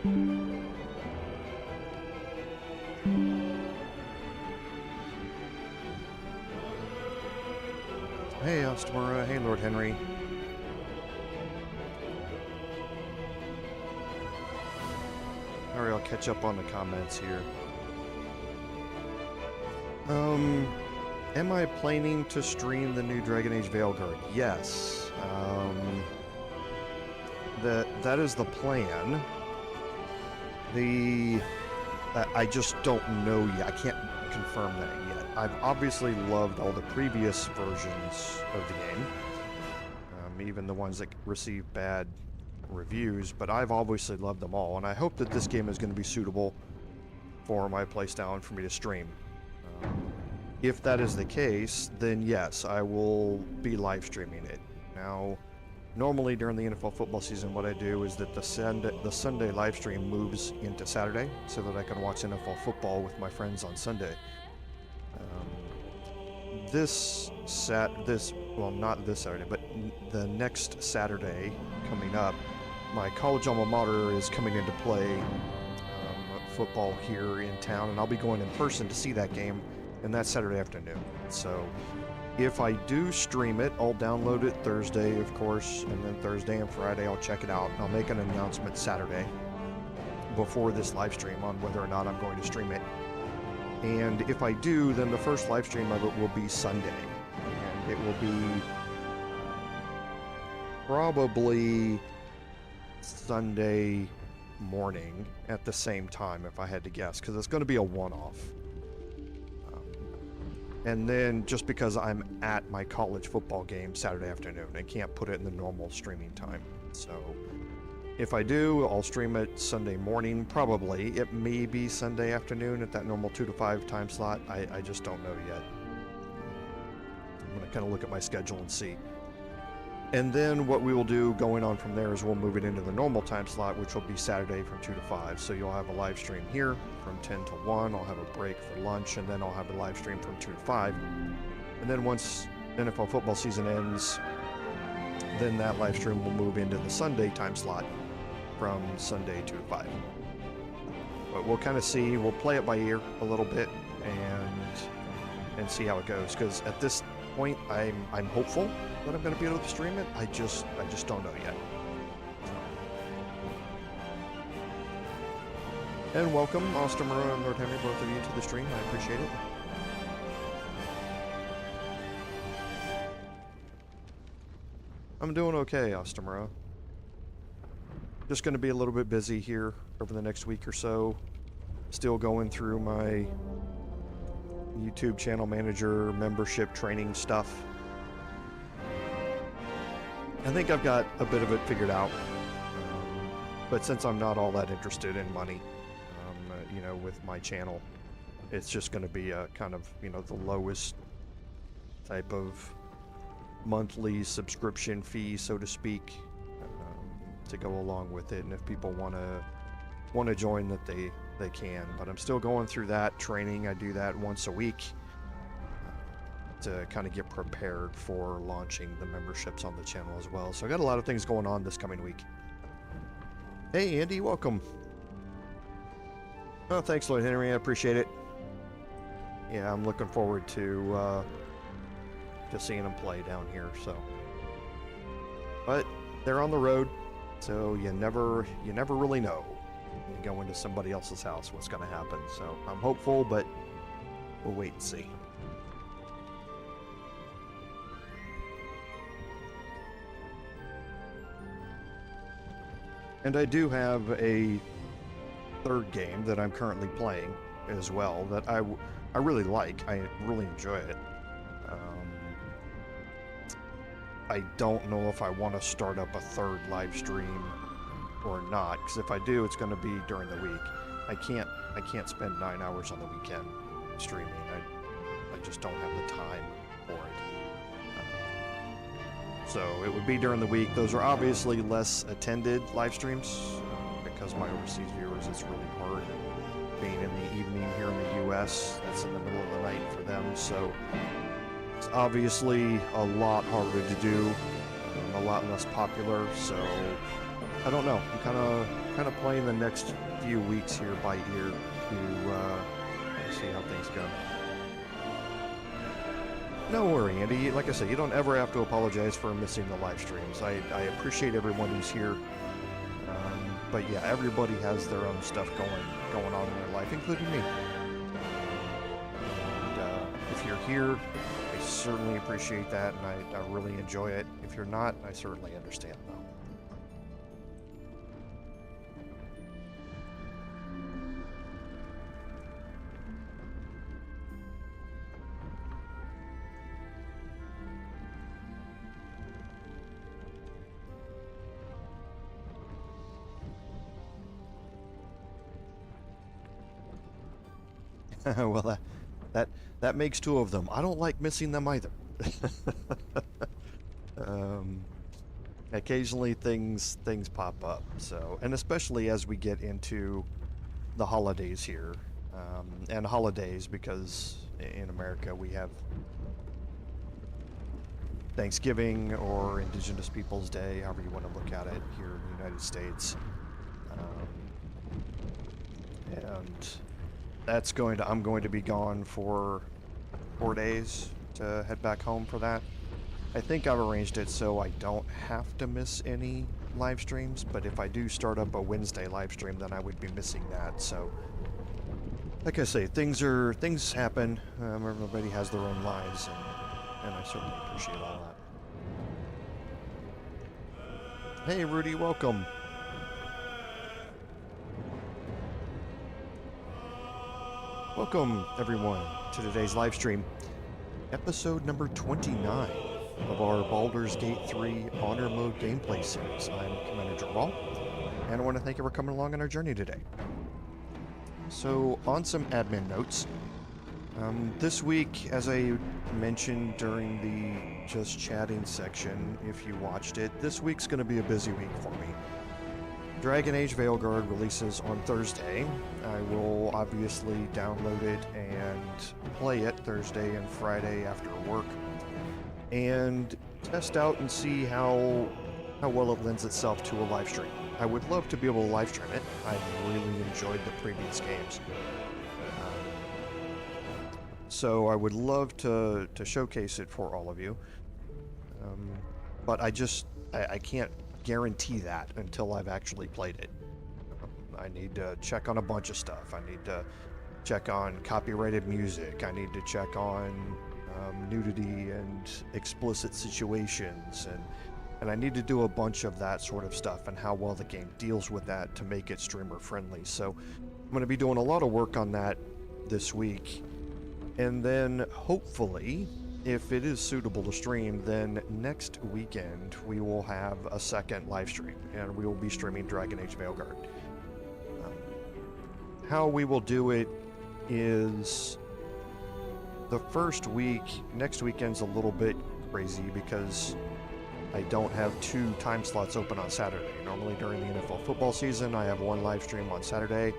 Hey, Ostamura. Hey, Lord Henry. Alright, I'll catch up on the comments here. Am I planning to stream the new Dragon Age Veilguard? Yes. That is the plan. I just don't know yet. I can't confirm that yet. I've obviously loved all the previous versions of the game, even the ones that received bad reviews, but I've obviously loved them all, and I hope that this game is going to be suitable for my playstyle and for me to stream. If that is the case, then yes, I will be live streaming it. Now, normally during the NFL football season, what I do is that the Sunday live stream moves into Saturday so that I can watch NFL football with my friends on Sunday. Well, not this Saturday, but the next Saturday coming up, my college alma mater is coming into play football here in town, and I'll be going in person to see that game, and that's Saturday afternoon. So if I do stream it, I'll download it Thursday, of course, and then Thursday and Friday I'll check it out. I'll make an announcement Saturday before this live stream on whether or not I'm going to stream it. And if I do, then the first live stream of it will be Sunday, and it will be probably Sunday morning at the same time, if I had to guess, because it's going to be a one-off. And then just because I'm at my college football game Saturday afternoon, I can't put it in the normal streaming time. So if I do, I'll stream it Sunday morning, probably. It may be Sunday afternoon at that normal 2 to 5 time slot. I just don't know yet. I'm going to kind of look at my schedule and see. And then what we will do going on from there is we'll move it into the normal time slot, which will be Saturday from 2 to 5. So you'll have a live stream here from 10 to 1. I'll have a break for lunch, and then I'll have a live stream from 2 to 5. And then once NFL football season ends, then that live stream will move into the Sunday time slot from Sunday 2 to 5. But we'll kind of see. We'll play it by ear a little bit and see how it goes. Because at this point, I'm hopeful that I'm going to be able to stream it. I just don't know yet. And welcome, Ostamura and Lord Henry, both of you, to the stream. I appreciate it. I'm doing okay, Ostamura. Just going to be a little bit busy here over the next week or so. Still going through my YouTube channel manager membership training stuff. I think I've got a bit of it figured out, but since I'm not all that interested in money, you know, with my channel, it's just going to be a kind of, you know, the lowest type of monthly subscription fee, so to speak, to go along with it. And if people want to join, that they can. But I'm still going through that training. I do that once a week. To kind of get prepared for launching the memberships on the channel as well. So I got a lot of things going on this coming week. Hey Andy, welcome. Oh, thanks Lord Henry, I appreciate it. Yeah, I'm looking forward to seeing them play down here. So, but they're on the road, so you never really know. You go into somebody else's house, what's going to happen. So I'm hopeful, but we'll wait and see. And I do have a third game that I'm currently playing as well that I really like. I really enjoy it. I don't know if I want to start up a third live stream or not, because if I do, it's going to be during the week. I can't spend 9 hours on the weekend streaming. I just don't have the time for it. So it would be during the week. Those are obviously less attended live streams because my overseas viewers, it's really hard being in the evening here in the US. That's in the middle of the night for them. So it's obviously a lot harder to do, a lot less popular. So I don't know. I'm kind of playing the next few weeks here by ear to see how things go. No worry, Andy. Like I said, you don't ever have to apologize for missing the live streams. I appreciate everyone who's here. But yeah, everybody has their own stuff going on in their life, including me. And if you're here, I certainly appreciate that, and I really enjoy it. If you're not, I certainly understand, though. Well, that makes two of them. I don't like missing them either. Occasionally things pop up. So, and especially as we get into the holidays here, and holidays because in America we have Thanksgiving or Indigenous Peoples Day, however you want to look at it here in the United States, and I'm going to be gone for 4 days to head back home for that. I think I've arranged it so I don't have to miss any live streams, but if I do start up a Wednesday live stream, then I would be missing that. So, like I say, things happen. Everybody has their own lives, and I certainly appreciate all that. Hey, Rudy, welcome. Welcome, everyone, to today's live stream, episode number 29 of our Baldur's Gate 3 Honor Mode gameplay series. I'm Commander Mural, and I want to thank you for coming along on our journey today. So, on some admin notes, this week, as I mentioned during the Just Chatting section, if you watched it, this week's going to be a busy week for me. Dragon Age Veilguard releases on Thursday. I will obviously download it and play it Thursday and Friday after work, and test out and see how well it lends itself to a live stream. I would love to be able to live stream it. I really enjoyed the previous games. So I would love to showcase it for all of you. But I can't guarantee that until I've actually played it. I need to check on a bunch of stuff. I need to check on copyrighted music. I need to check on nudity and explicit situations, and I need to do a bunch of that sort of stuff and how well the game deals with that to make it streamer friendly. So I'm going to be doing a lot of work on that this week, and then hopefully, if it is suitable to stream, then next weekend we will have a second live stream, and we will be streaming Dragon Age Veilguard. How we will do it is the first week, next weekend's a little bit crazy because I don't have 2 time slots open on Saturday. Normally during the NFL football season, I have one live stream on Saturday,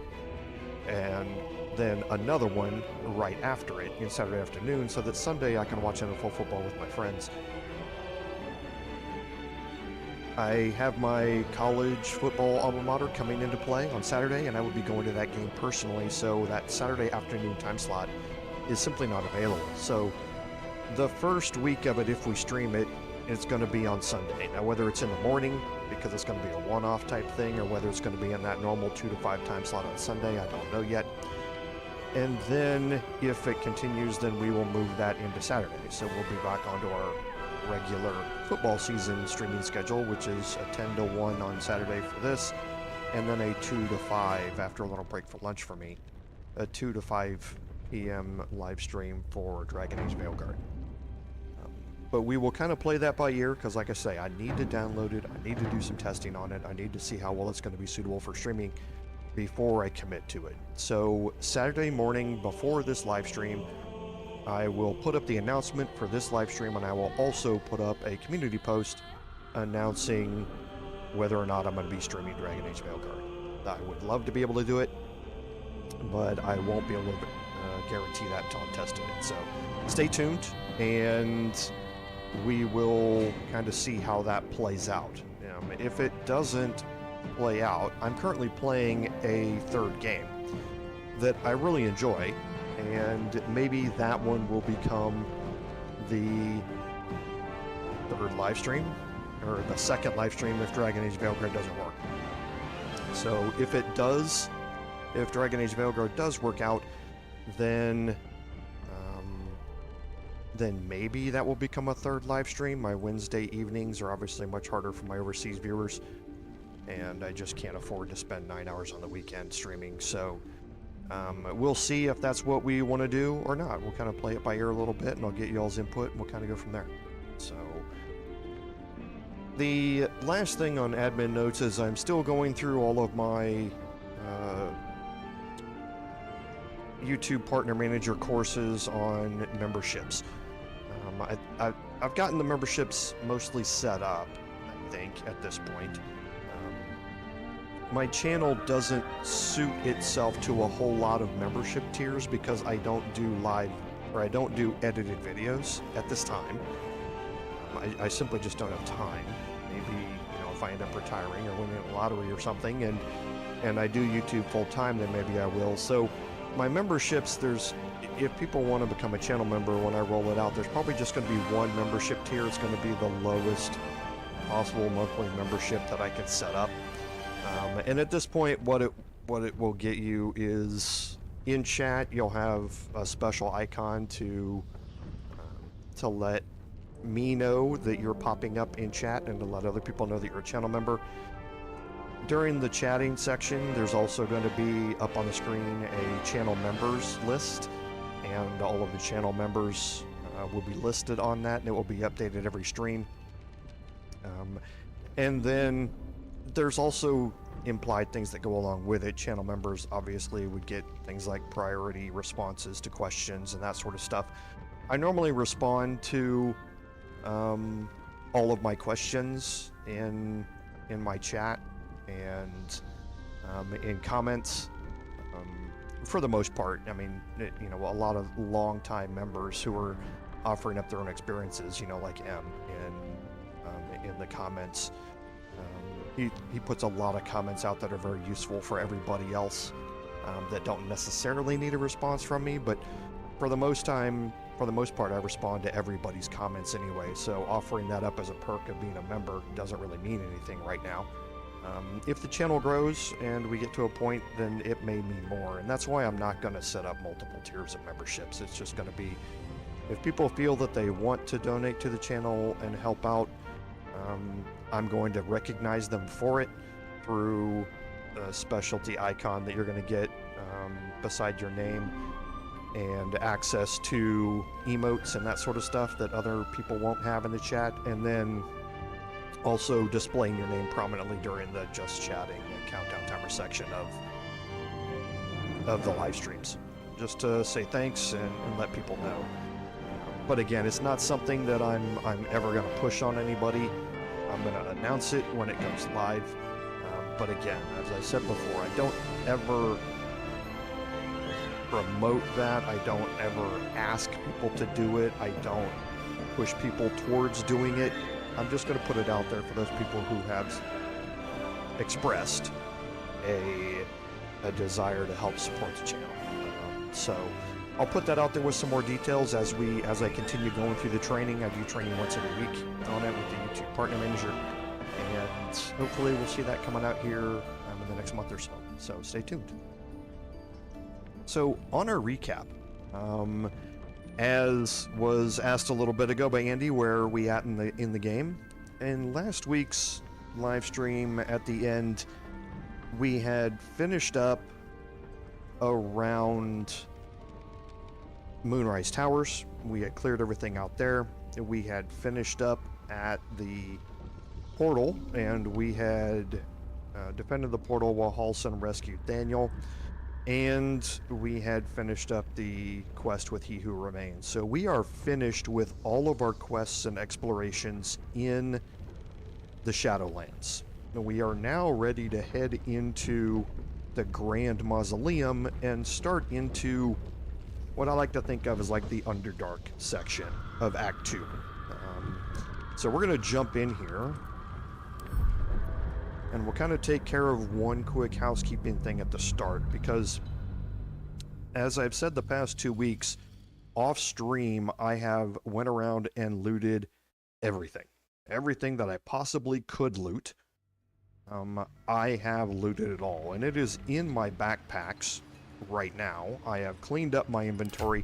and then another one right after it in Saturday afternoon, so that Sunday I can watch NFL football with my friends. I have my college football alma mater coming into play on Saturday, and I will be going to that game personally, so that Saturday afternoon time slot is simply not available. So the first week of it, if we stream it, it's going to be on Sunday. Now, whether it's in the morning, because it's going to be a one-off type thing, or whether it's going to be in that normal 2 to 5 time slot on Sunday, I don't know yet. And then, if it continues, then we will move that into Saturday. So we'll be back onto our regular football season streaming schedule, which is a 10 to 1 on Saturday for this, and then a 2 to 5 after a little break for lunch for me, a 2 to 5 p.m. live stream for Dragon Age Veilguard. But we will kind of play that by ear, because like I say, I need to download it, I need to do some testing on it, I need to see how well it's going to be suitable for streaming before I commit to it. So Saturday morning before this live stream, I will put up the announcement for this live stream, and I will also put up a community post announcing whether or not I'm going to be streaming Dragon Age Veilguard. I would love to be able to do it, but I won't be able to guarantee that until I'm testing it. So stay tuned, and we will kind of see how that plays out. If it doesn't play out, I'm currently playing a third game that I really enjoy, and maybe that one will become the third live stream, or the second live stream if Dragon Age Veilguard doesn't work. So if it does, if Dragon Age Veilguard does work out, then maybe that will become a third live stream. My Wednesday evenings are obviously much harder for my overseas viewers, and I just can't afford to spend 9 hours on the weekend streaming. So we'll see if that's what we want to do or not. We'll kind of play it by ear a little bit, and I'll get y'all's input, and we'll kind of go from there. So the last thing on admin notes is I'm still going through all of my YouTube Partner Manager courses on memberships. I've gotten the memberships mostly set up, I think, at this point. My channel doesn't suit itself to a whole lot of membership tiers because I don't do live, or I don't do edited videos at this time. I simply just don't have time. Maybe, you know, if I end up retiring or winning a lottery or something, and I do YouTube full time, then maybe I will. So my memberships, if people want to become a channel member when I roll it out, there's probably just going to be one membership tier. It's going to be the lowest possible monthly membership that I can set up. And at this point, what it will get you is in chat, you'll have a special icon to let me know that you're popping up in chat and to let other people know that you're a channel member. During the chatting section, there's also going to be up on the screen a channel members list, and all of the channel members will be listed on that, and it will be updated every stream. And then there's also implied things that go along with it. Channel members obviously would get things like priority responses to questions and that sort of stuff. I normally respond to all of my questions in my chat and in comments. For the most part, I mean, you know, a lot of long-time members who are offering up their own experiences, you know, like M in the comments. He puts a lot of comments out that are very useful for everybody else that don't necessarily need a response from me, but for the most part, I respond to everybody's comments anyway, so offering that up as a perk of being a member doesn't really mean anything right now. If the channel grows and we get to a point, then it may mean more, and that's why I'm not going to set up multiple tiers of memberships. It's just going to be, if people feel that they want to donate to the channel and help out, I'm going to recognize them for it through a specialty icon that you're going to get beside your name, and access to emotes and that sort of stuff that other people won't have in the chat, and then also displaying your name prominently during the just chatting and countdown timer section of the live streams, just to say thanks and let people know. But again, it's not something that I'm ever going to push on anybody. I'm going to announce it when it goes live. But again, as I said before, I don't ever promote that. I don't ever ask people to do it. I don't push people towards doing it. I'm just going to put it out there for those people who have expressed a desire to help support the channel. So I'll put that out there with some more details as I continue going through the training. I do training once every week on it with the YouTube Partner Manager, and hopefully we'll see that coming out here in the next month or so. So stay tuned. So on our recap, as was asked a little bit ago by Andy, where are we at in the game? In last week's live stream, at the end, we had finished up around Moonrise Towers. We had cleared everything out there. We had finished up at the portal, and we had defended the portal while Halson rescued Daniel. And we had finished up the quest with He Who Remains. So we are finished with all of our quests and explorations in the Shadowlands. And we are now ready to head into the Grand Mausoleum and start into what I like to think of as like the Underdark section of Act 2. So we're going to jump in here. And we'll kind of take care of one quick housekeeping thing at the start, because as I've said the past 2 weeks, off stream, I have went around and looted everything. Everything that I possibly could loot. I have looted it all, and it is in my backpacks right now. I have cleaned up my inventory,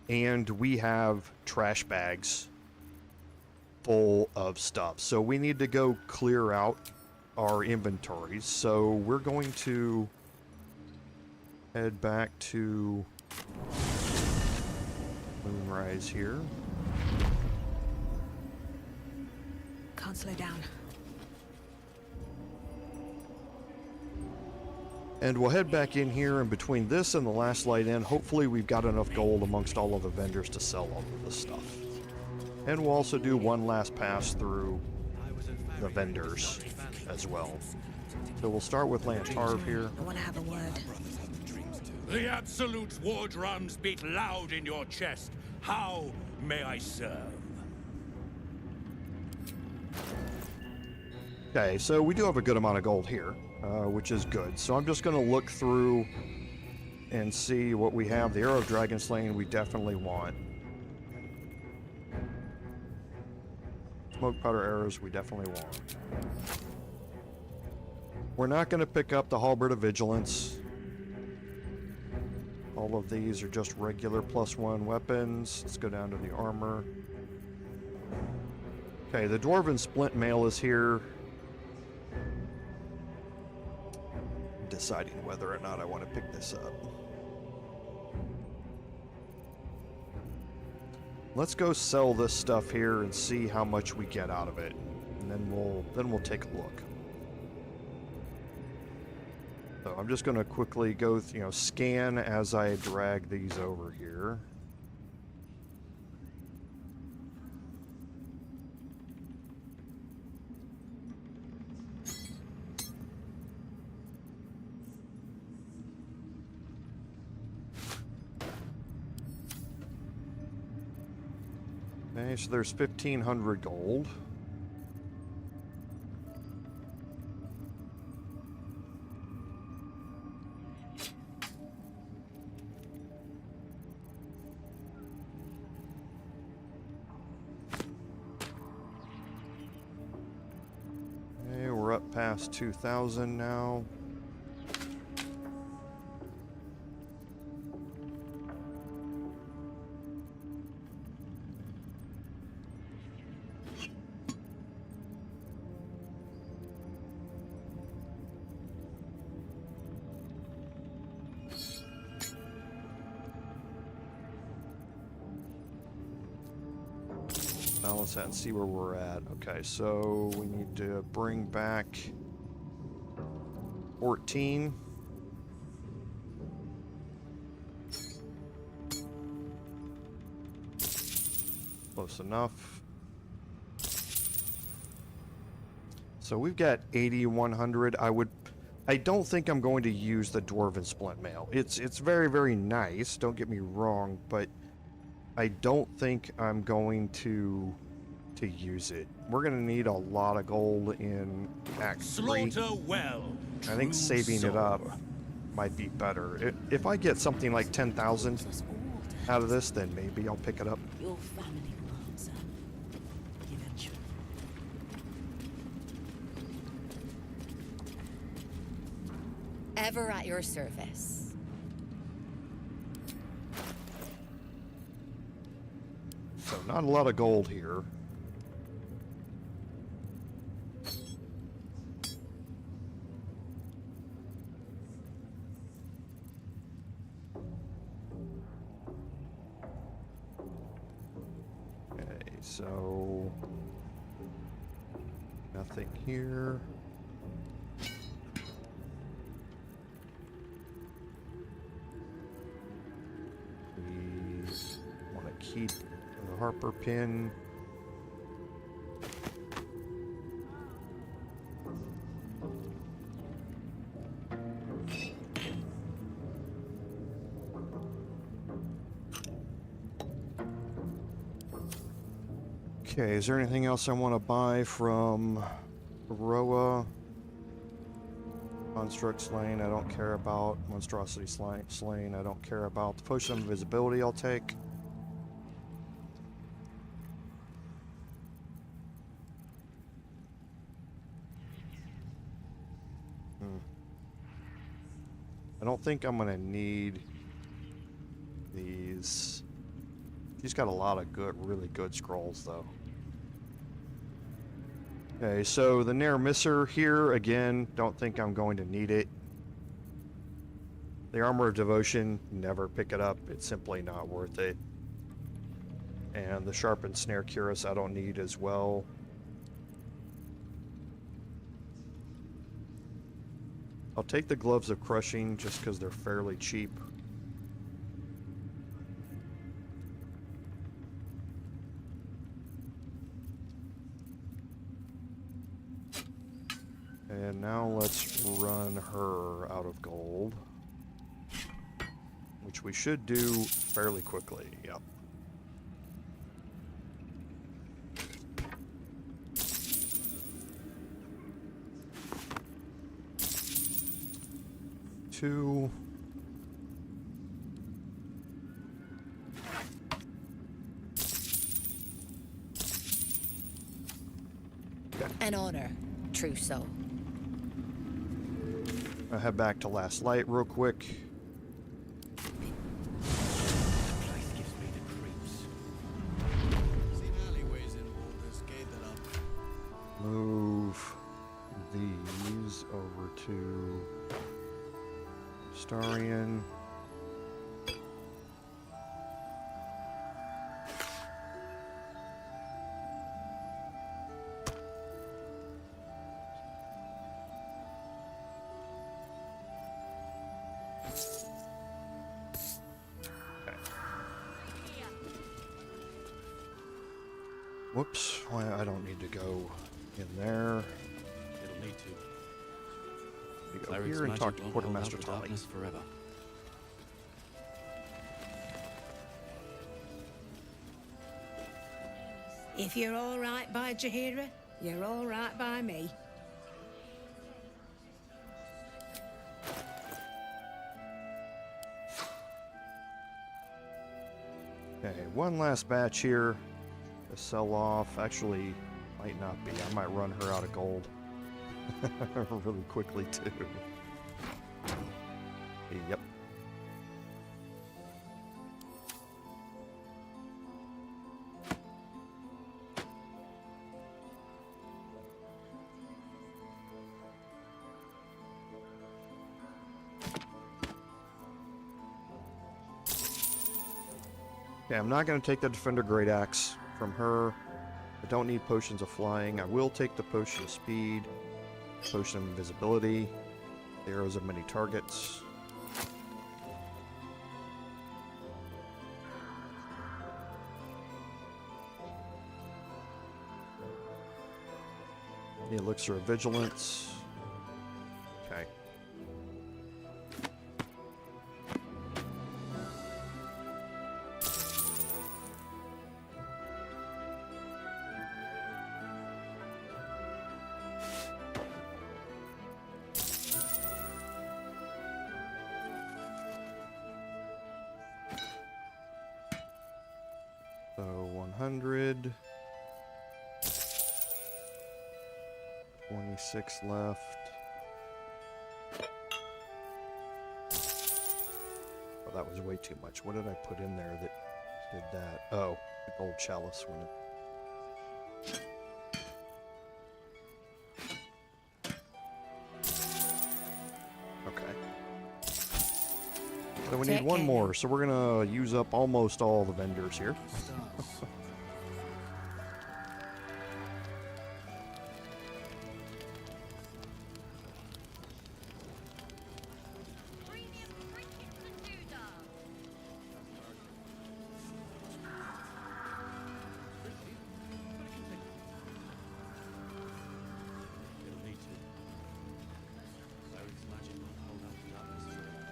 and we have trash bags full of stuff. So we need to go clear out our inventories. So we're going to head back to Moonrise here. Can't slow down. And we'll head back in here, and between this and the last light in, hopefully we've got enough gold amongst all of the vendors to sell all of this stuff. And we'll also do one last pass through the vendors as well. So we'll start with Lantarv here. I want to have a word. The absolute war drums beat loud in your chest. How may I serve? Okay, so we do have a good amount of gold here, which is good. So I'm just going to look through and see what we have. The Arrow of Dragon Slaying we definitely want. Smoke powder arrows we definitely want. We're not going to pick up the Halberd of Vigilance. All of these are just regular +1 weapons. Let's go down to the armor. Okay, the Dwarven Splint Mail is here. Deciding whether or not I want to pick this up. Let's go sell this stuff here and see how much we get out of it, and then we'll take a look. So I'm just going to quickly go, scan as I drag these over here. Okay, so there's 1,500 gold. Okay, we're up past 2,000 now. Balance that and see where we're at. Okay, so we need to bring back 14. Close enough. So we've got 8,100. I don't think I'm going to use the Dwarven Splint Mail. It's very, very nice, don't get me wrong, but I don't think I'm going to use it. We're going to need a lot of gold in Act 3. Slaughter well. I think saving it up might be better. If I get something like 10,000 out of this, then maybe I'll pick it up. Your family will answer eventually. Ever at your service. So not a lot of gold here. Okay, so nothing here. We want to keep the Harper pin. Okay, is there anything else I want to buy from Roa? Construct slain, I don't care about. Monstrosity slain, I don't care about. The potion of invisibility I'll take. I don't think I'm gonna need these. She's got a lot of good, really good scrolls though. Okay, so the necromancer here, again, don't think I'm going to need it. The Armor of Devotion, never pick it up. It's simply not worth it. And the Sharpened Snare Cuirass I don't need as well. I'll take the Gloves of Crushing just because they're fairly cheap. And now let's run her out of gold. Which we should do fairly quickly, yep. Two. An honor, true soul. I'll head back to Last Light real quick. Move these over to Starian. Whoops, well, I don't need to go in there. It'll need to. You go Cleric's here and magic talk to won't Quartermaster hold out the Tommy. darkness forever. If you're all right by Jaheira, you're all right by me. Okay, one last batch here to sell off. Actually, might not be. I might run her out of gold really quickly too. Yep. Okay, I'm not going to take the Defender Great Axe from her. I don't need potions of flying. I will take the potion of speed, potion of invisibility, the arrows of many targets. The elixir of vigilance. Okay. So 100. 26 left. Oh, that was way too much. What did I put in there that did that? Oh, the gold chalice when it... Okay. So we need one more, so we're gonna use up almost all the vendors here.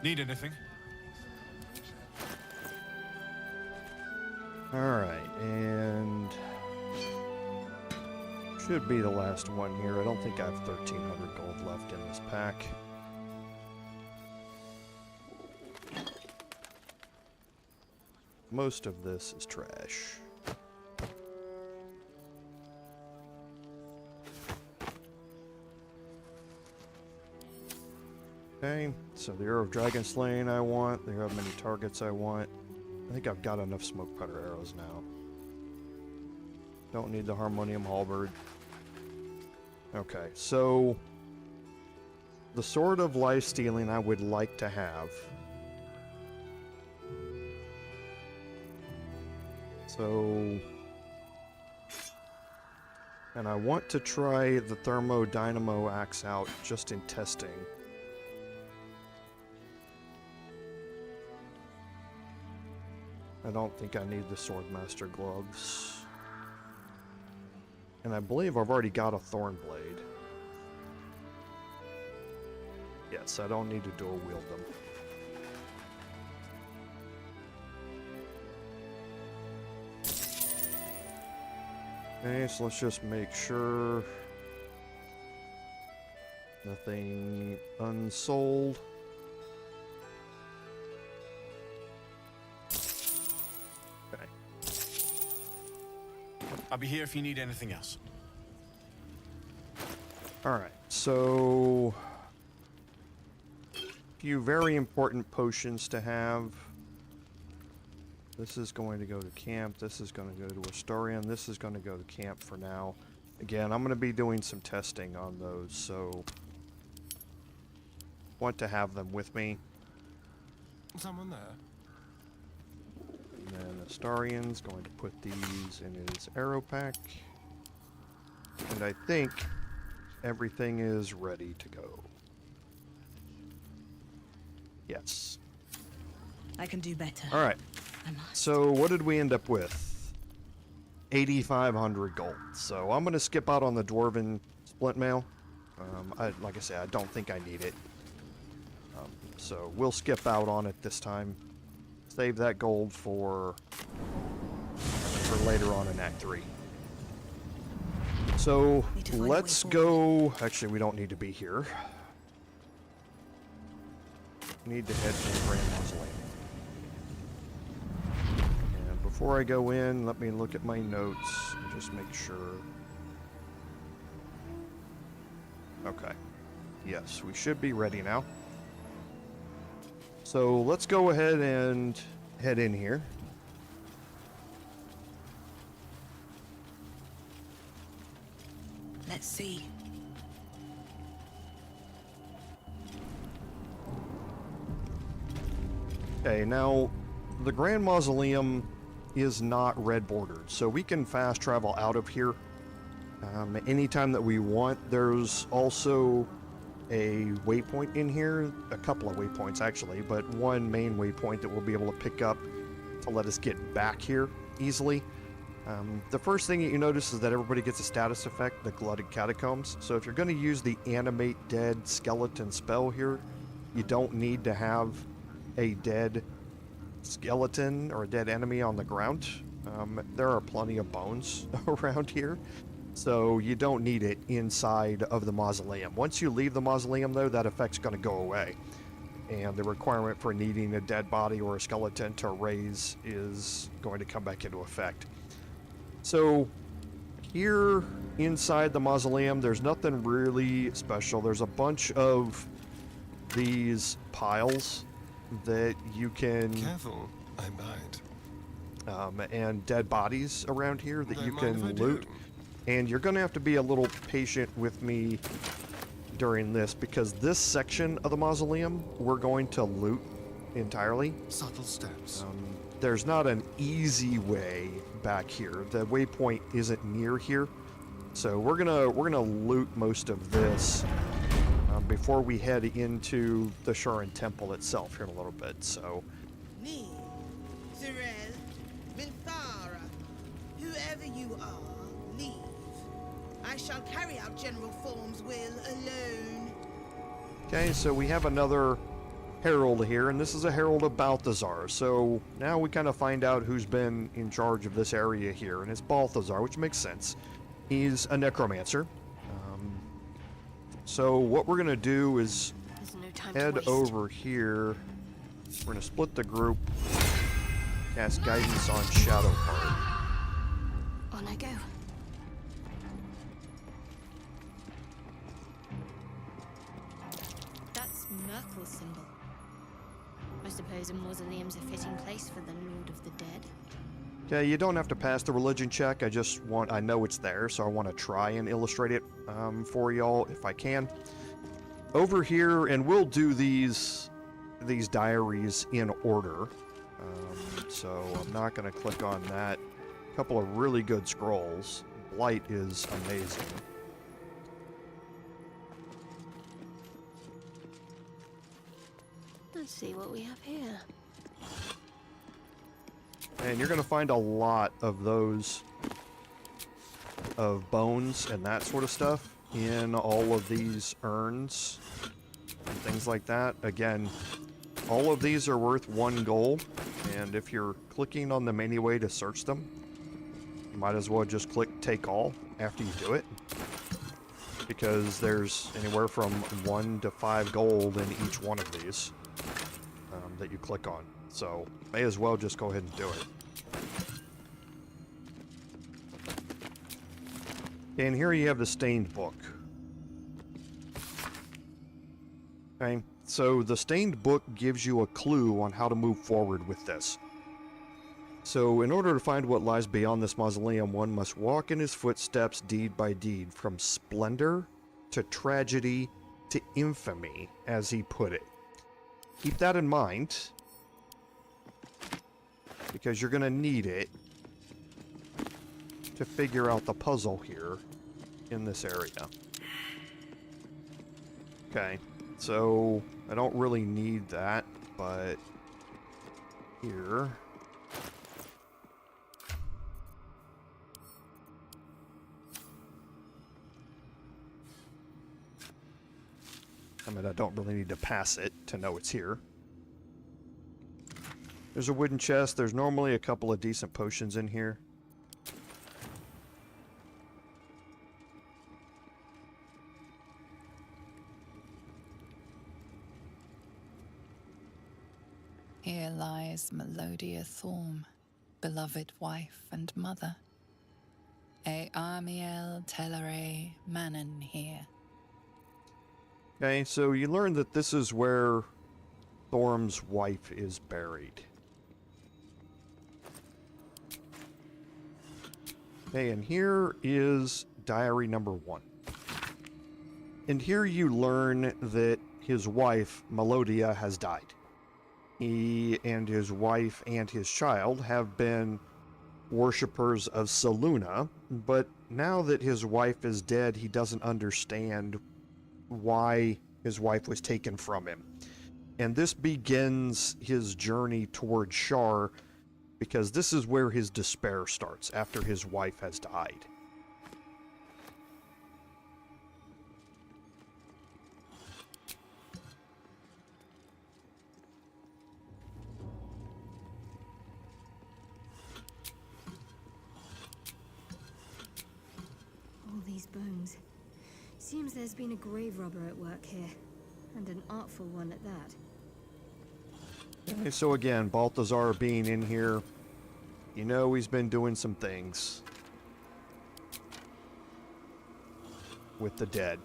Need anything? Alright, and should be the last one here. I don't think I have 1,300 gold left in this pack. Most of this is trash. Okay, so the Arrow of Dragon Slaying I want. There are many targets I want. I think I've got enough smoke powder arrows now. Don't need the Harmonium Halberd. Okay, so the Sword of Life Stealing I would like to have. So, and I want to try the Thermodynamo Axe out just in testing. I don't think I need the Swordmaster gloves. And I believe I've already got a Thorn Blade. Yes, I don't need to dual wield them. Okay, so let's just make sure nothing unsold. Okay. I'll be here if you need anything else. Alright, so a few very important potions to have. This is going to go to camp, this is going to go to Astarion, this is going to go to camp for now. Again, I'm going to be doing some testing on those, so want to have them with me. Someone there? And then Astarion's going to put these in his arrow pack. And I think everything is ready to go. Yes. I can do better. Alright. I must. So what did we end up with? 8,500 gold. So I'm going to skip out on the Dwarven Splint Mail. Like I said, I don't think I need it. So we'll skip out on it this time. Save that gold for later on in Act 3. So let's go... Actually, we don't need to be here. We need to head to the Grand Mausoleum. And before I go in, let me look at my notes and just make sure. Okay. Yes, we should be ready now. So let's go ahead and head in here. Let's see. Okay, now the Grand Mausoleum is not red bordered, so we can fast travel out of here anytime that we want. There's also a waypoint in here, a couple of waypoints actually, but one main waypoint that we'll be able to pick up to let us get back here easily. The first thing that you notice is that everybody gets a status effect, the Glutted Catacombs. So if you're going to use the Animate Dead Skeleton spell here, you don't need to have a dead skeleton or a dead enemy on the ground. There are plenty of bones around here, so you don't need it inside of the mausoleum. Once you leave the mausoleum, though, that effect's going to go away, and the requirement for needing a dead body or a skeleton to raise is going to come back into effect. So here inside the mausoleum, there's nothing really special. There's a bunch of these piles that you can... Careful, I might. And dead bodies around here that you can loot. And you're going to have to be a little patient with me during this, because this section of the mausoleum we're going to loot entirely. Subtle steps. There's not an easy way back here. The waypoint isn't near here, so we're gonna loot most of this before we head into the Sharan Temple itself here in a little bit. So. Me, Zerel, Minthara, whoever you are, leave. I shall carry out General Thorm's will alone. Okay, so we have another herald here, and this is a herald of Balthazar. So now we kind of find out who's been in charge of this area here, and it's Balthazar, which makes sense. He's a necromancer. So what we're gonna do is head over here. We're gonna split the group Cast Guidance on Shadow card. On I go. That's Myrtle's symbol. I suppose a mausoleum's a fitting place for the Lord of the Dead. Okay, you don't have to pass the religion check. I know it's there, so I want to try and illustrate it for y'all if I can. Over here, and we'll do these diaries in order. So I'm not going to click on that. A couple of really good scrolls. Blight is amazing. Let's see what we have here. And you're going to find a lot of those, of bones and that sort of stuff in all of these urns and things like that. Again, all of these are worth 1 gold, and if you're clicking on them anyway to search them, you might as well just click take all after you do it, because there's anywhere from 1 to 5 gold in each one of these that you click on. So may as well just go ahead and do it. And here you have the stained book. Okay, so the stained book gives you a clue on how to move forward with this. So in order to find what lies beyond this mausoleum, one must walk in his footsteps deed by deed, from splendor to tragedy to infamy, as he put it. Keep that in mind, because you're going to need it to figure out the puzzle here in this area. Okay, so I don't really need that, but here. I mean, I don't really need to pass it to know it's here. There's a wooden chest. There's normally a couple of decent potions in here. Here lies Thorm, beloved wife and mother. E Amiel Telere Manon here. Okay, so you learn that this is where Thorm's wife is buried. Okay, and here is diary number 1. And here you learn that his wife, Melodia, has died. He and his wife and his child have been worshippers of Selûne, but now that his wife is dead, he doesn't understand why his wife was taken from him. And this begins his journey towards Shar, because this is where his despair starts, after his wife has died. All these bones. Seems there's been a grave robber at work here, and an artful one at that. Okay, so again, Balthazar being in here, you know he's been doing some things with the dead.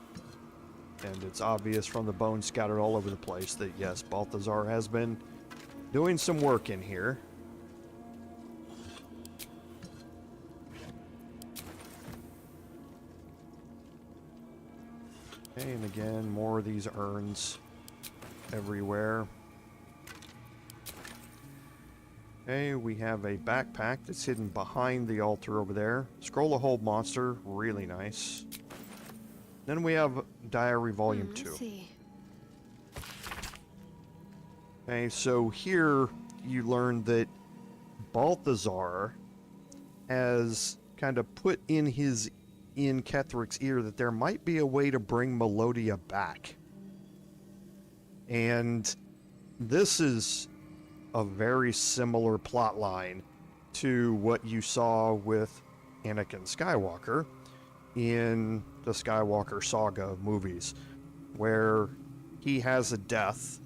And it's obvious from the bones scattered all over the place that yes, Balthazar has been doing some work in here. Okay, and again, more of these urns everywhere. Okay, we have a backpack that's hidden behind the altar over there. Scroll of Hold monster, really nice. Then we have Diary Volume 2. Let's see. Okay, so here you learn that Balthazar has kind of put in Ketheric's ear that there might be a way to bring Melodia back. And this is a very similar plot line to what you saw with Anakin Skywalker in the Skywalker saga movies, where he has a death.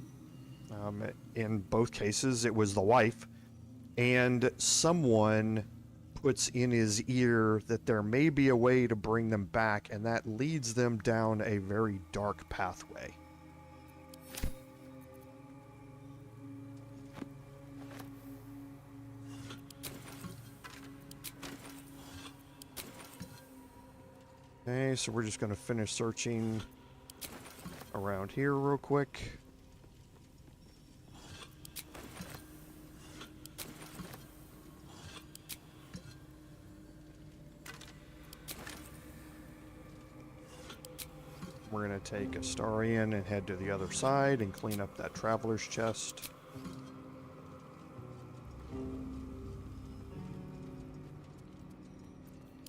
In both cases, it was the wife, and someone puts in his ear that there may be a way to bring them back, and that leads them down a very dark pathway. Okay, so we're just going to finish searching around here real quick. We're going to take Astarion and head to the other side and clean up that traveler's chest.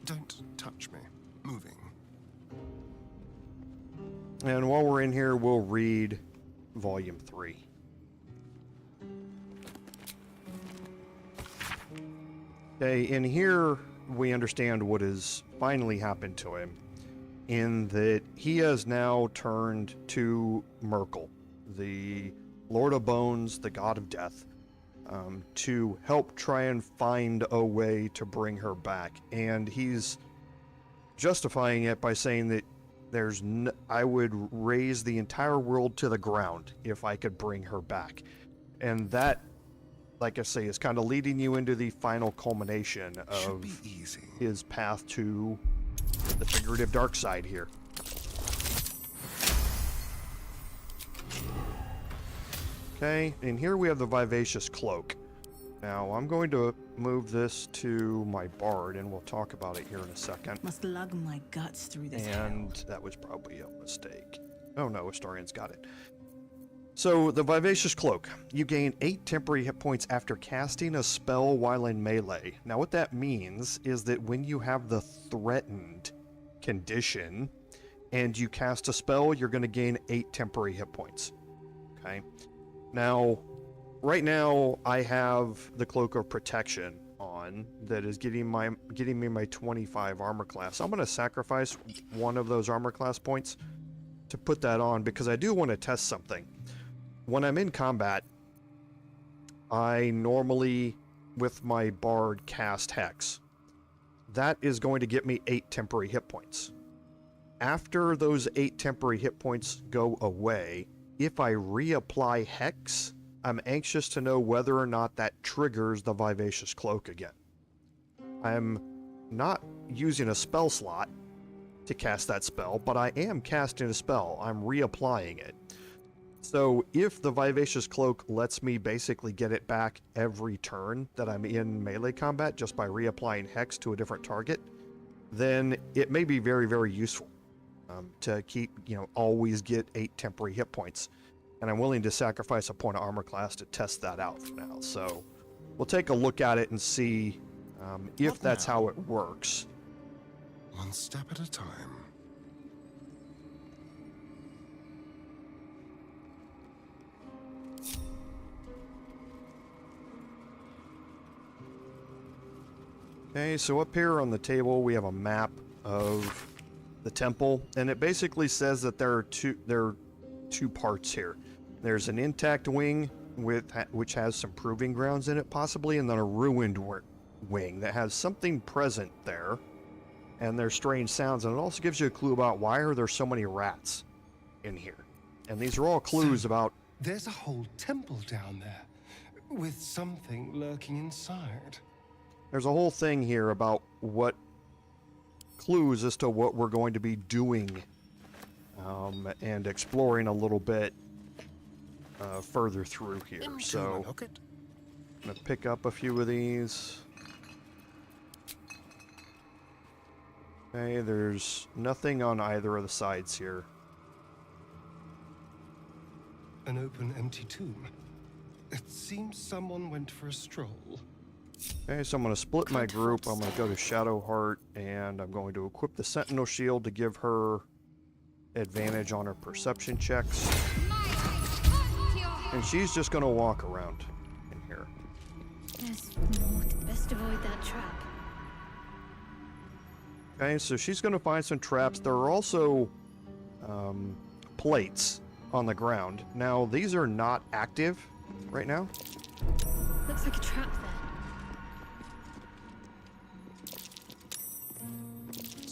Don't touch me. Moving. And while we're in here, we'll read Volume 3. Okay, in here, we understand what has finally happened to him, in that he has now turned to Merkel, the Lord of Bones, the God of Death, to help try and find a way to bring her back. And he's justifying it by saying that I would raise the entire world to the ground if I could bring her back. And that, like I say, is kind of leading you into the final culmination of his path to the figurative dark side here. Okay, and here we have the Vivacious Cloak. Now, I'm going to move this to my bard, and we'll talk about it here in a second. Must lug my guts through this. And that was probably a mistake. Oh no, Astarion's got it. So, the Vivacious Cloak. You gain 8 temporary hit points after casting a spell while in melee. Now, what that means is that when you have the threatened condition and you cast a spell, you're going to gain 8 temporary hit points. Okay? Now, right now, I have the Cloak of Protection on that is getting me my 25 armor class. I'm going to sacrifice one of those armor class points to put that on because I do want to test something. When I'm in combat, I normally, with my bard, cast Hex. That is going to get me 8 temporary hit points. After those 8 temporary hit points go away, if I reapply Hex, I'm anxious to know whether or not that triggers the Vivacious Cloak again. I'm not using a spell slot to cast that spell, but I am casting a spell. I'm reapplying it. So if the Vivacious Cloak lets me basically get it back every turn that I'm in melee combat just by reapplying Hex to a different target, then it may be very, very useful to keep, always get 8 temporary hit points. And I'm willing to sacrifice a point of armor class to test that out for now. So we'll take a look at it and see if that's how it works. One step at a time. Okay, so up here on the table we have a map of the temple, and it basically says that there are two parts here. There's an intact wing which has some proving grounds in it possibly, and then a ruined wing that has something present there, and there's strange sounds, and it also gives you a clue about why are there so many rats in here. And these are all clues about... There's a whole temple down there with something lurking inside. There's a whole thing here about what clues as to what we're going to be doing and exploring a little bit further through here. So I'm going to pick up a few of these. Okay, there's nothing on either of the sides here. An open, empty tomb. It seems someone went for a stroll. Okay, so I'm going to split my group. I'm going to go to Shadowheart, and I'm going to equip the Sentinel Shield to give her advantage on her perception checks. And she's just going to walk around in here. There's more. Best avoid that trap. Okay, so she's going to find some traps. There are also plates on the ground. Now, these are not active right now. Looks like a trap there.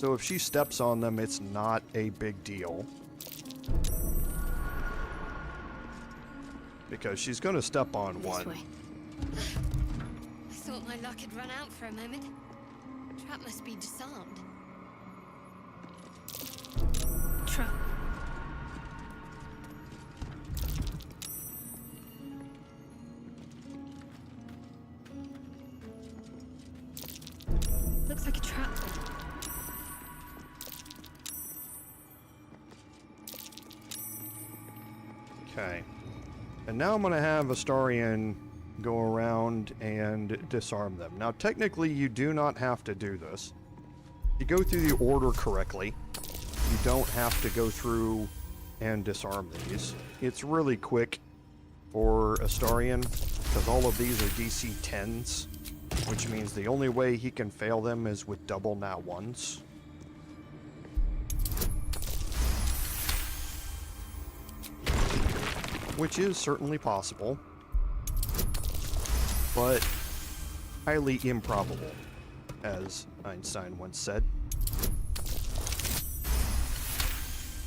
So if she steps on them, it's not a big deal. Because she's going to step on This one. way. I thought my luck had run out for a moment. Trap must be disarmed. Trap. Looks like a trap. Okay. And now I'm going to have Astarion go around and disarm them. Now, technically, you do not have to do this. If you go through the order correctly, you don't have to go through and disarm these. It's really quick for Astarion, because all of these are DC 10s, which means the only way he can fail them is with double nat 1s. Which is certainly possible, but highly improbable, as Einstein once said.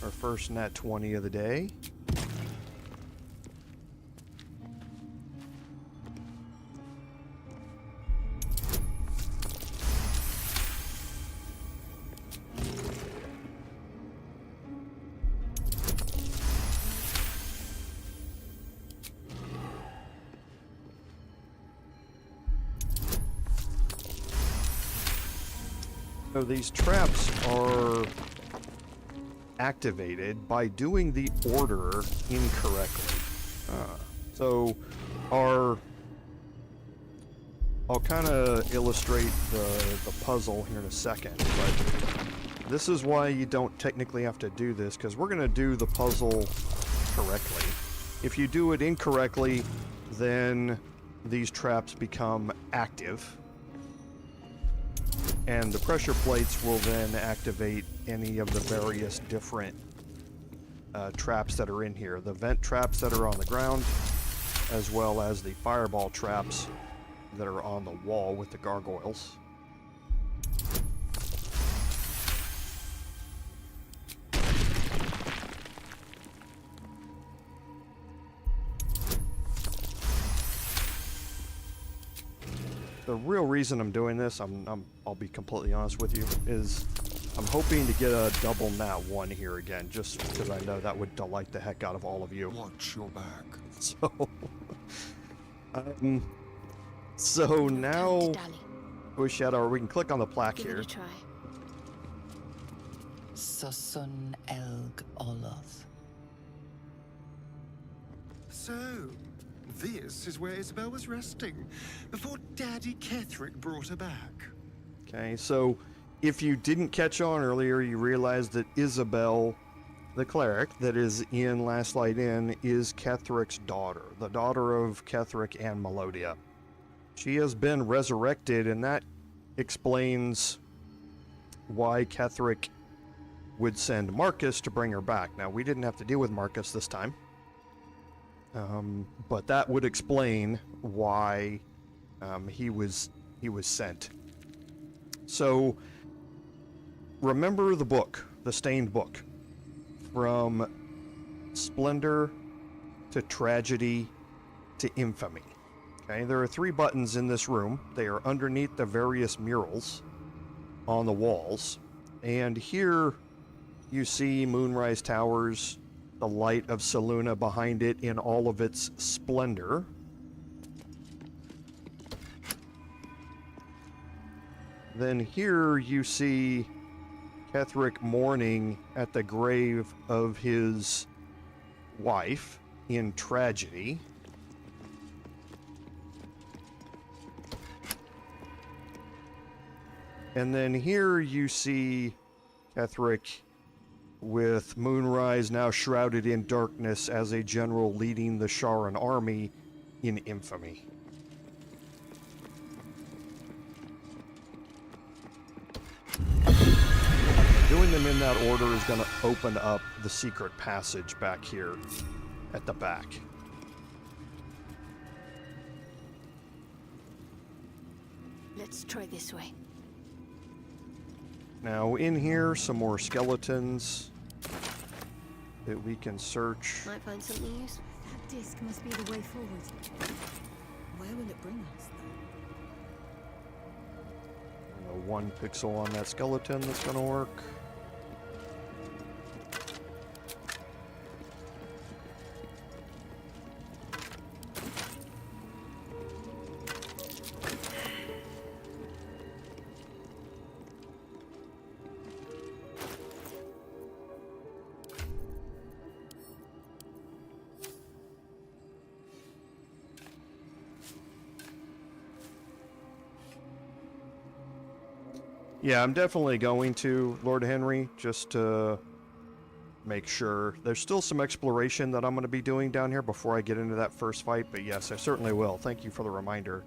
Our first nat 20 of the day. So these traps are activated by doing the order incorrectly. So I'll kind of illustrate the puzzle here in a second, but this is why you don't technically have to do this, because we're going to do the puzzle correctly. If you do it incorrectly, then these traps become active, and the pressure plates will then activate any of the various different traps that are in here. The vent traps that are on the ground, as well as the fireball traps that are on the wall with the gargoyles. The real reason I'm doing this, I'll be completely honest with you, is I'm hoping to get a double nat 1 here again, just because I know that would delight the heck out of all of you. Watch your back. So now with Shadow, we can click on the plaque Give here. it a try. Sosun Elg Oloth. So, this is where Isabel was resting, before Daddy Ketheric brought her back. Okay, so if you didn't catch on earlier, you realize that Isabel, the cleric that is in Last Light Inn, is Ketheric's daughter, the daughter of Ketheric and Melodia. She has been resurrected, and that explains why Ketheric would send Marcus to bring her back. Now, we didn't have to deal with Marcus this time, but that would explain why he was sent. So, remember the book, the Stained Book, from Splendor to Tragedy to Infamy. Okay, there are 3 buttons in this room. They are underneath the various murals on the walls. And here you see Moonrise Towers, the light of Selûne behind it in all of its splendor. Then here you see Ketheric mourning at the grave of his wife in tragedy. And then here you see Ketheric with Moonrise now shrouded in darkness as a general leading the Sharan army in infamy. Doing them in that order is going to open up the secret passage back here at the back. Let's try this way. Now in here, some more skeletons that we can search. Might find something useful. That disc must be the way forward. Where will it bring us, though? 1 pixel on that skeleton that's gonna work. Yeah, I'm definitely going to, Lord Henry, just to make sure. There's still some exploration that I'm going to be doing down here before I get into that first fight, but yes, I certainly will. Thank you for the reminder.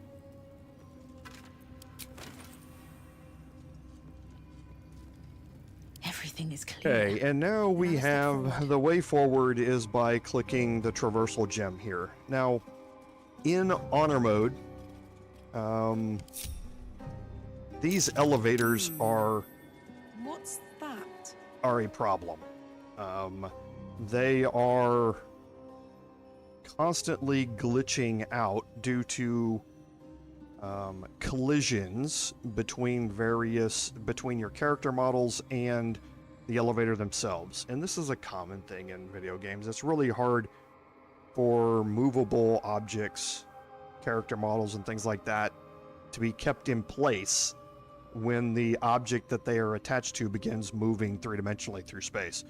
Everything is clear. Okay, and now we have the way forward is by clicking the traversal gem here. Now, in honor mode, these elevators are What's that? a problem. They are constantly glitching out due to collisions between your character models and the elevator themselves. And this is a common thing in video games. It's really hard for movable objects, character models, and things like that to be kept in place when the object that they are attached to begins moving three-dimensionally through space.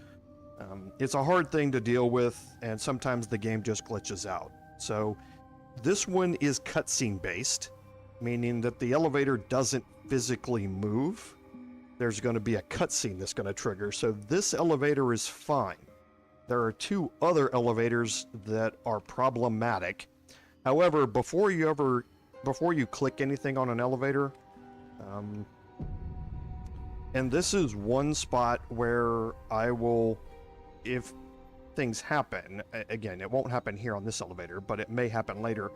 It's a hard thing to deal with, and sometimes the game just glitches out. So this one is cutscene based, meaning that the elevator doesn't physically move. There's going to be a cutscene that's going to trigger, so this elevator is fine. There are 2 other elevators that are problematic. However, before you click anything on an elevator, and this is one spot where I will, if things happen, again, it won't happen here on this elevator, but it may happen later.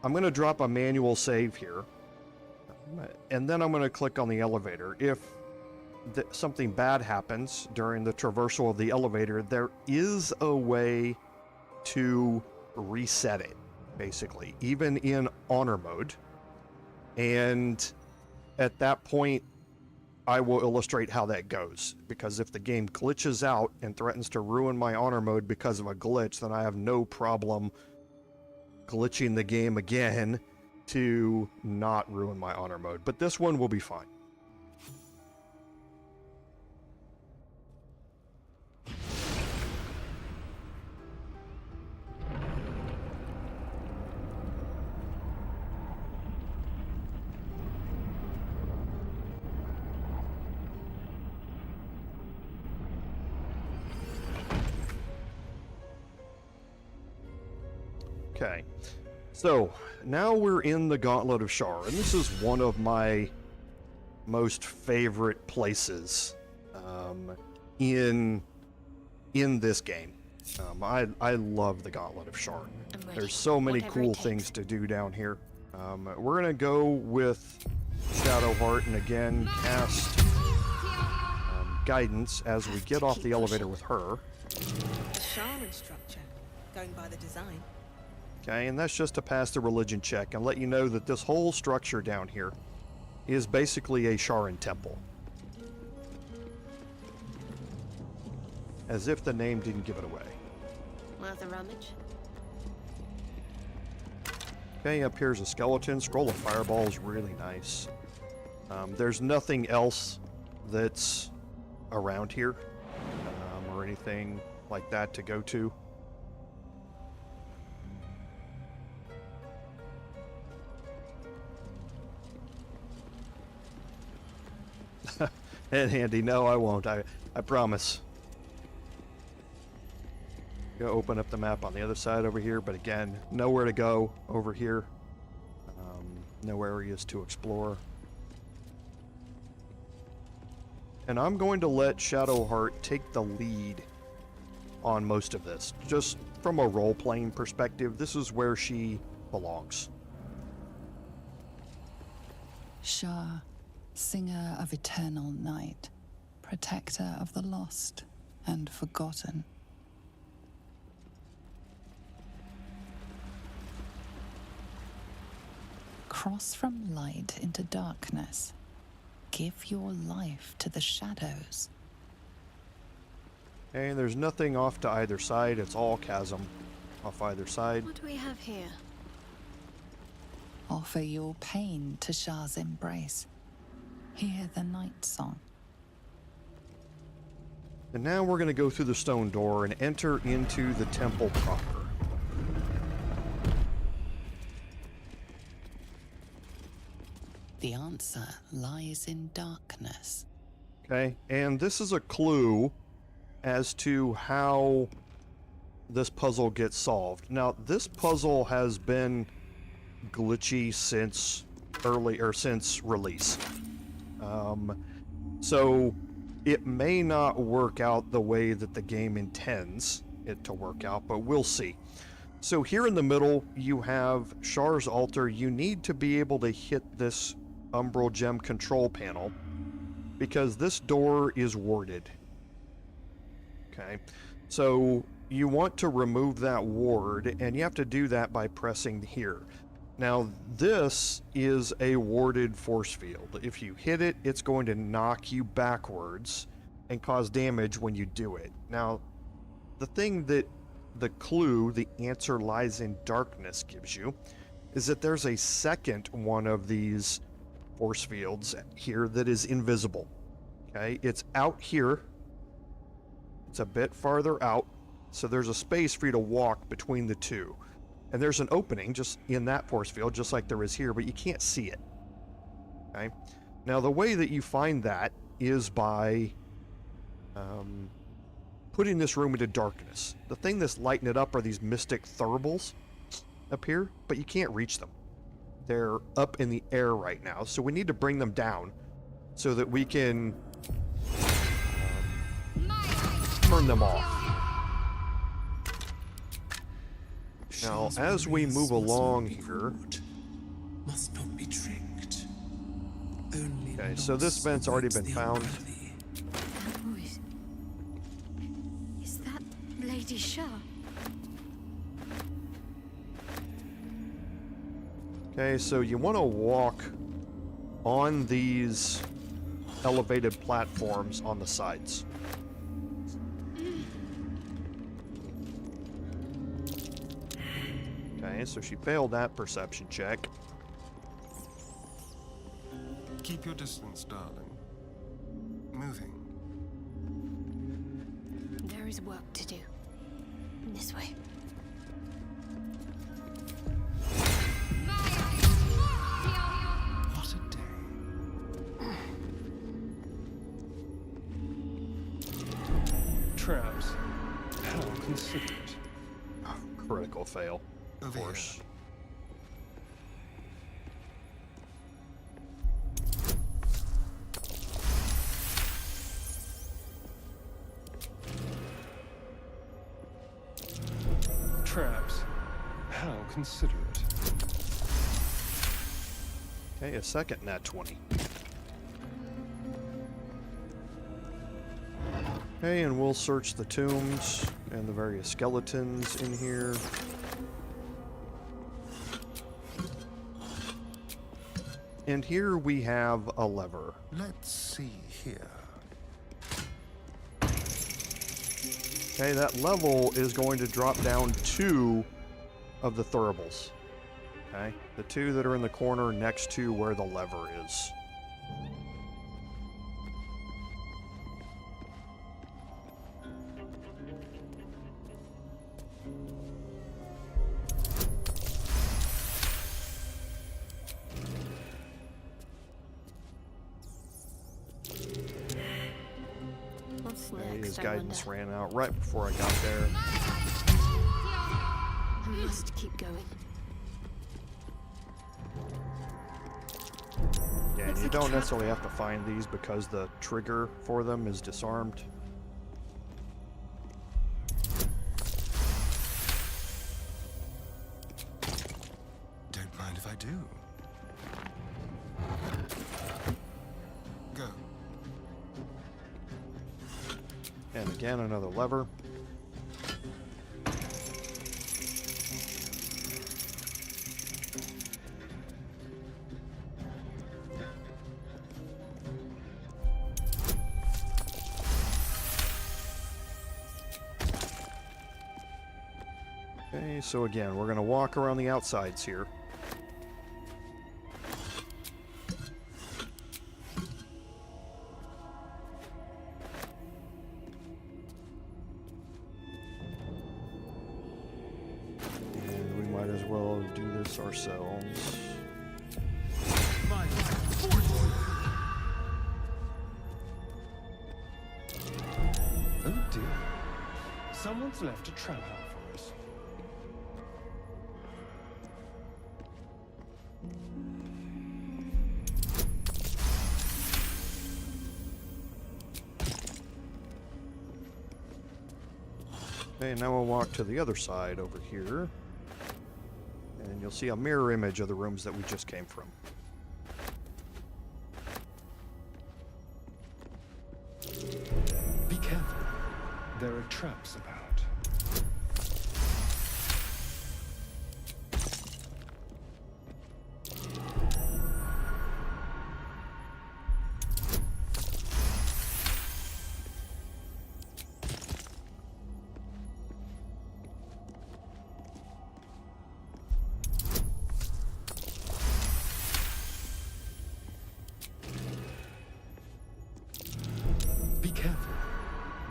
I'm going to drop a manual save here, and then I'm going to click on the elevator. If something bad happens during the traversal of the elevator, there is a way to reset it, basically, even in honor mode. And at that point, I will illustrate how that goes, because if the game glitches out and threatens to ruin my honor mode because of a glitch, then I have no problem glitching the game again to not ruin my honor mode. But this one will be fine. Okay, so now we're in the Gauntlet of Shar, and this is one of my most favorite places in this game. I love the Gauntlet of Shar. There's so many cool things to do down here. We're gonna go with Shadowheart and again cast guidance as we get off the elevator with her. A shaman structure, going by the design. Okay, and that's just to pass the religion check and let you know that this whole structure down here is basically a Sharan temple. As if the name didn't give it away. Worth a rummage? Okay, up here's a skeleton. Scroll of Fireball is really nice. There's nothing else that's around here or anything like that to go to. And Andy, no, I won't. I promise. Go open up the map on the other side over here, but again, nowhere to go over here. No areas to explore. And I'm going to let Shadowheart take the lead on most of this. Just from a role-playing perspective, this is where she belongs. Shar, singer of eternal night, protector of the lost and forgotten. Cross from light into darkness. Give your life to the shadows. And there's nothing off to either side. It's all chasm off either side. What do we have here? Offer your pain to Shar's embrace. Hear the night song. And now we're going to go through the stone door and enter into the temple proper. The answer lies in darkness. Okay, and this is a clue as to how this puzzle gets solved. Now, this puzzle has been glitchy since since release. So it may not work out the way that the game intends it to work out, but we'll see. So here in the middle, you have Shar's altar. You need to be able to hit this umbral gem control panel because this door is warded. Okay, so you want to remove that ward, and you have to do that by pressing here. Now, this is a warded force field. If you hit it, it's going to knock you backwards and cause damage when you do it. Now, the thing that the clue, the answer lies in darkness, gives you is that there's a second one of these force fields here that is invisible. Okay, it's out here. It's a bit farther out, so there's a space for you to walk between the two. And there's an opening just in that force field, just like there is here, but you can't see it. Okay? Now, the way that you find that is by putting this room into darkness. The thing that's lighting it up are these mystic thermals up here, but you can't reach them. They're up in the air right now, so we need to bring them down so that we can turn them off. Now, as we move along here... Must not be tricked. Okay, so this vent's already been found. That voice. Is that Lady Shar? Okay, so you want to walk on these elevated platforms on the sides. Okay, so she failed that perception check. Keep your distance, darling. Moving. There is work to do. This way. What a day. Traps. How considerate. Critical fail, of Over course. here. Traps. How considerate. Okay, a second nat 20. Okay, and we'll search the tombs and the various skeletons in here. And here we have a lever. Let's see here. Okay, that level is going to drop down 2 of the thuribles. Okay, the 2 that are in the corner next to where the lever is. What's Okay, next, his I guidance wonder? ran out right before I got there. I must keep going. Yeah, and Looks you like a don't trap. necessarily have to find these because the trigger for them is disarmed. Don't mind if I do. And again, another lever. Okay, so again, we're going to walk around the outsides here. And we might as well do this ourselves. Oh dear. Someone's left a trap out for us. Okay, now we'll walk to the other side over here. And you'll see a mirror image of the rooms that we just came from. Be careful. There are traps about. Be careful.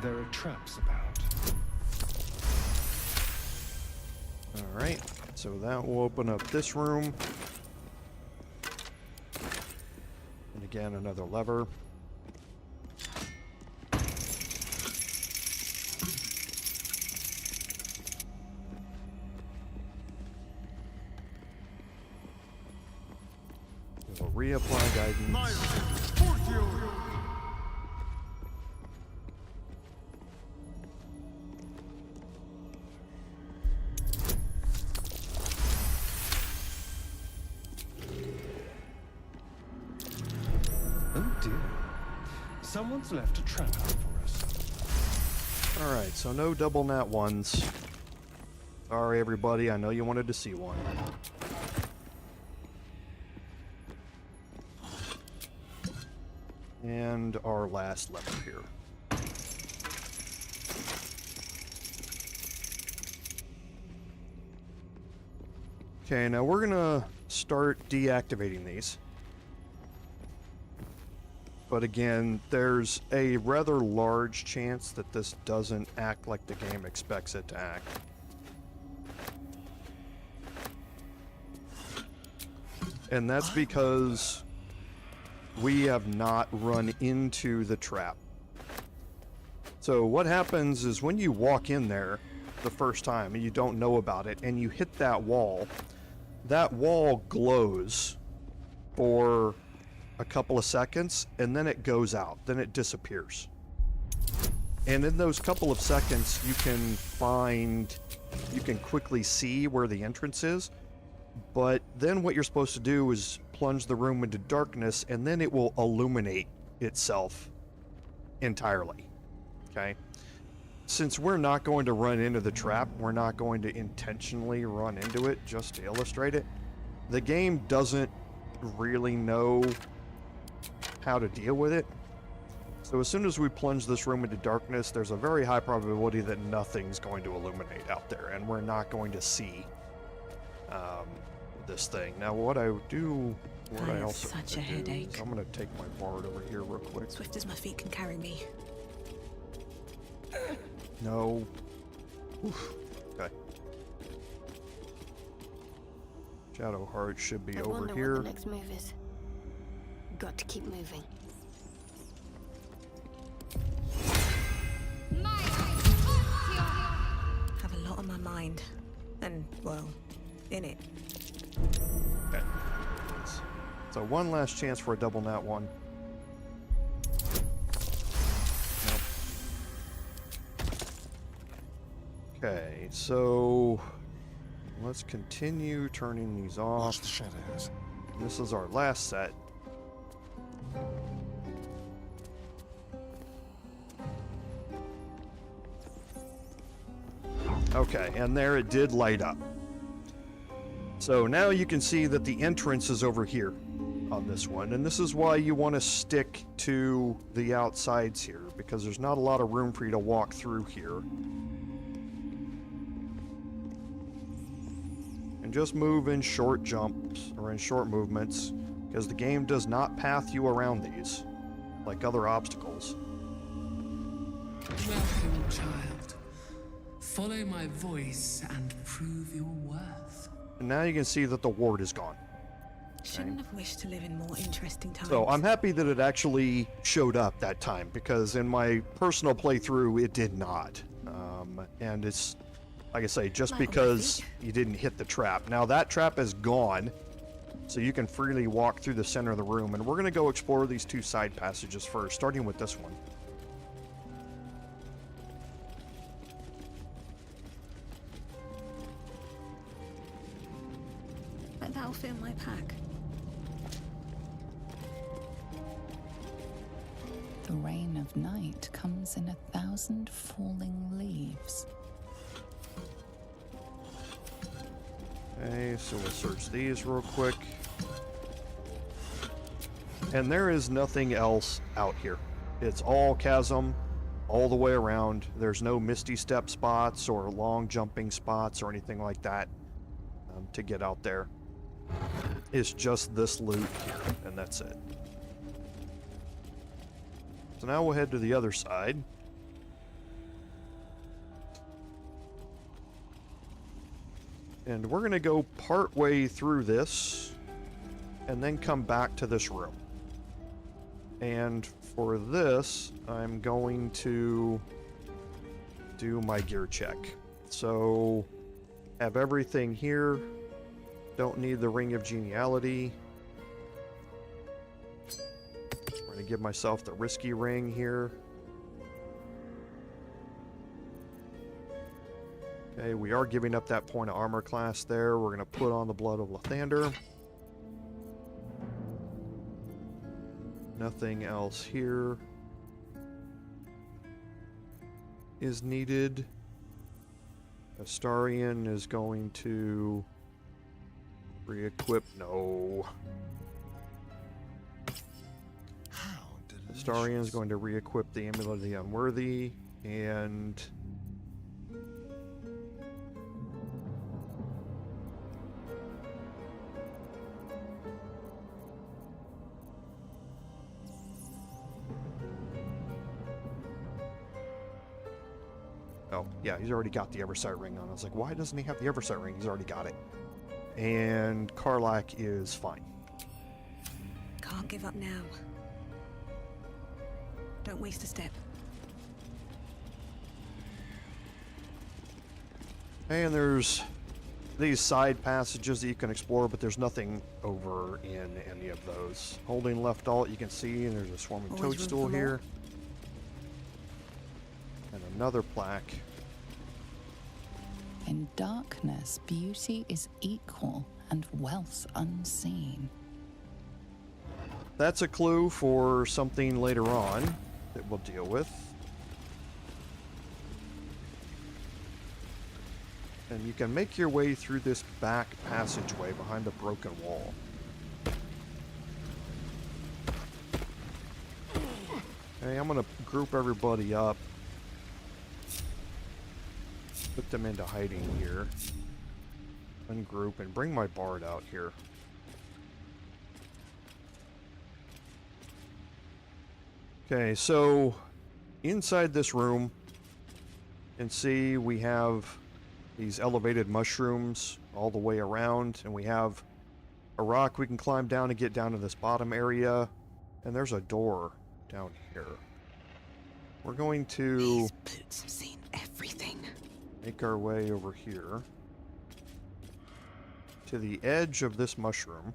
There are traps about. Alright, so that will open up this room. And again, another lever. We'll reapply guidance. Oh dear. Someone's left a trap out for us. Alright, so no double nat ones. Sorry everybody, I know you wanted to see one. And our last lever here. Okay, now we're gonna start deactivating these. But again, there's a rather large chance that this doesn't act like the game expects it to act. And that's because we have not run into the trap. So what happens is when you walk in there the first time and you don't know about it and you hit that wall glows for a couple of seconds and then it goes out, then it disappears. And in those couple of seconds you can quickly see where the entrance is, but then what you're supposed to do is plunge the room into darkness and then it will illuminate itself entirely. Okay? Since we're not going to run into the trap, we're not going to intentionally run into it just to illustrate it. The game doesn't really know how to deal with it. So as soon as we plunge this room into darkness, there's a very high probability that nothing's going to illuminate out there, and we're not going to see this thing. Now, what I do, what I also such a do headache. is I'm going to take my bard over here real quick. Swift as my feet can carry me. No. Oof. Okay. Shadowheart should be I over wonder here. what the next move is. Got to keep moving. Have a lot on my mind. And, well, in it. Okay. So one last chance for a double nat one. Nope. Okay, so let's continue turning these off. Watch the shadows. This is our last set. Okay, and there it did light up. So now you can see that the entrance is over here on this one, and this is why you want to stick to the outsides here, because there's not a lot of room for you to walk through here. And just move in short jumps, or in short movements, because the game does not path you around these, like other obstacles. Welcome, child. Follow my voice and prove your worth. And now you can see that the ward is gone. Shouldn't have wished to live in more interesting times. So I'm happy that it actually showed up that time, because in my personal playthrough it did not. And it's, like I say, just because you didn't hit the trap. Now that trap is gone, so you can freely walk through the center of the room, and we're going to go explore these two side passages first, starting with this one. But that'll fill my pack. The rain of night comes in 1,000 falling leaves. Okay, so we'll search these real quick. And there is nothing else out here. It's all chasm all the way around. There's no misty step spots or long jumping spots or anything like that to get out there. It's just this loot here, and that's it. So now we'll head to the other side. And we're going to go part way through this and then come back to this room. And for this, I'm going to do my gear check. So, have everything here. Don't need the Ring of Geniality. I'm going to give myself the risky ring here. Okay, we are giving up that point of armor class there. We're going to put on the Blood of Lyrthindor. Nothing else here is needed. Astarion is going to re-equip. No. Astarion is going to re-equip the Amulet of the Unworthy, and oh, yeah, he's already got the Eversight ring on. I was like, why doesn't he have the Eversight ring? He's already got it. And Karlach is fine. Can't give up now. Don't waste a step. And there's these side passages that you can explore, but there's nothing over in any of those. Holding left alt, you can see, and there's a swarming toadstool here. And another plaque. In darkness, beauty is equal and wealth unseen. That's a clue for something later on that we'll deal with. And you can make your way through this back passageway behind the broken wall. Okay, I'm gonna group everybody up. Put them into hiding here. Ungroup and bring my bard out here. Okay, so inside this room, you can see we have these elevated mushrooms all the way around, and we have a rock we can climb down to get down to this bottom area, and there's a door down here. We're going to These boots have seen everything. Make our way over here to the edge of this mushroom.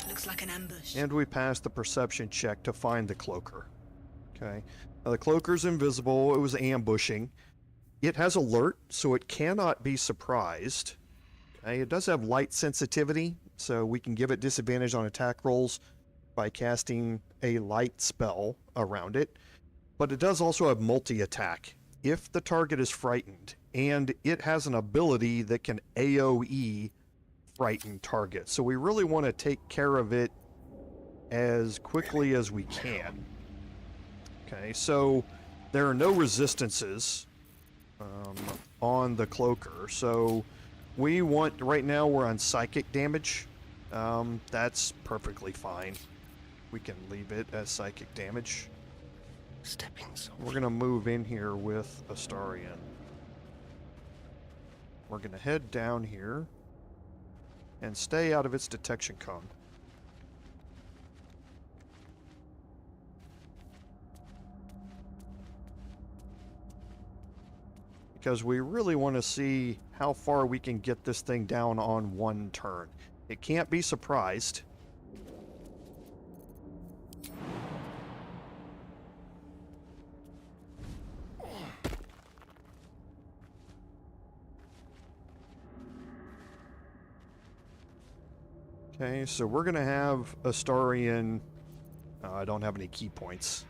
Looks like an ambush. And we pass the perception check to find the Cloaker. Okay. Now the Cloaker's invisible. It was ambushing. It has alert, so it cannot be surprised. Okay. It does have light sensitivity, so we can give it disadvantage on attack rolls by casting a light spell around it, but it does also have multi-attack. If the target is frightened, and it has an ability that can AoE frightened targets. So we really want to take care of it as quickly as we can. Okay, so there are no resistances on the Cloaker. So we want, right now we're on psychic damage. That's perfectly fine. We can leave it as psychic damage. Stepping stone. We're going to move in here with Astarion. We're going to head down here and stay out of its detection cone. Because we really want to see how far we can get this thing down on one turn. It can't be surprised. Okay, so we're going to have Astarion. I don't have any key points.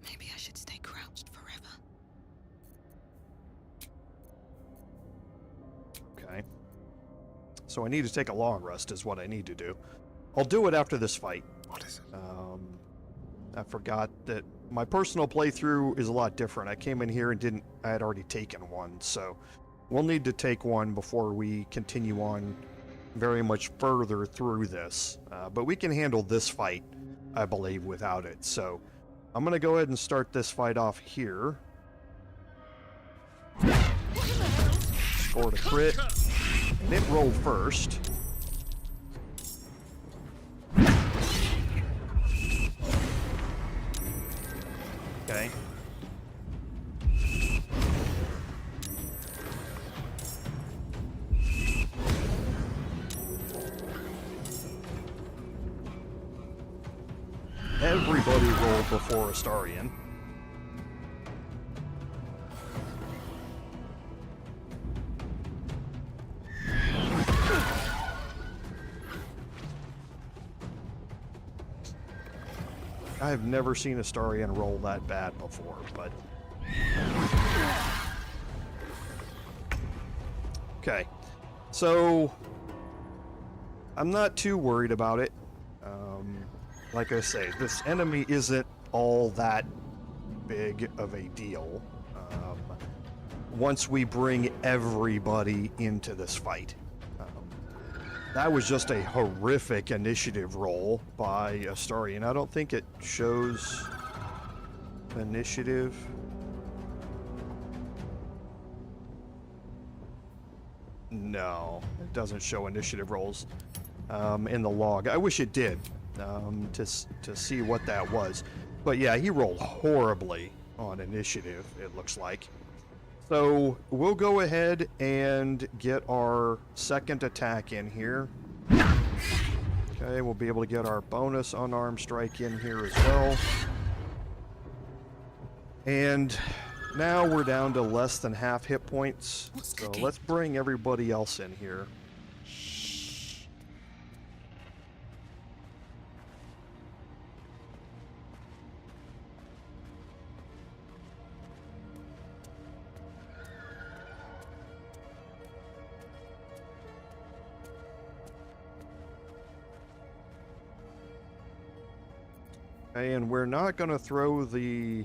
Maybe I should stay crouched forever. Okay. So I need to take a long rest is what I need to do. I'll do it after this fight. What is it? I forgot that my personal playthrough is a lot different. I came in here and I had already taken one, so we'll need to take one before we continue on very much further through this. But we can handle this fight, I believe, without it. So I'm going to go ahead and start this fight off here. Scored a crit. And it rolled first. Okay. Everybody rolled before Astarion. I've never seen Astarion roll that bad before, but... Okay. So... I'm not too worried about it. Like I say, this enemy isn't all that big of a deal once we bring everybody into this fight. That was just a horrific initiative roll by Astarion. I don't think it shows initiative. No, it doesn't show initiative rolls in the log. I wish it did. To see what that was. But yeah, he rolled horribly on initiative, it looks like. So we'll go ahead and get our second attack in here. Okay, we'll be able to get our bonus unarmed strike in here as well. And now we're down to less than half hit points. So let's bring everybody else in here. And we're not going to throw the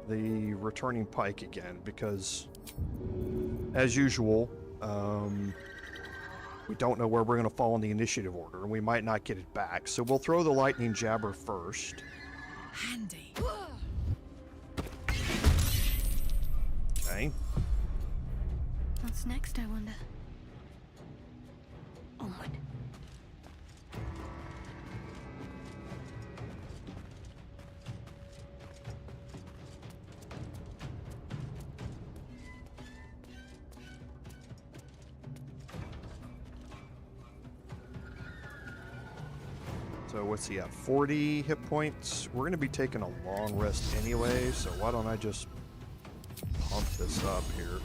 returning pike again because, as usual, we don't know where we're going to fall in the initiative order, and we might not get it back. So we'll throw the lightning jabber first. Handy. Okay. What's next, I wonder? Onward. So what's he at? 40 hit points. We're going to be taking a long rest anyway, so why don't I just pump this up here.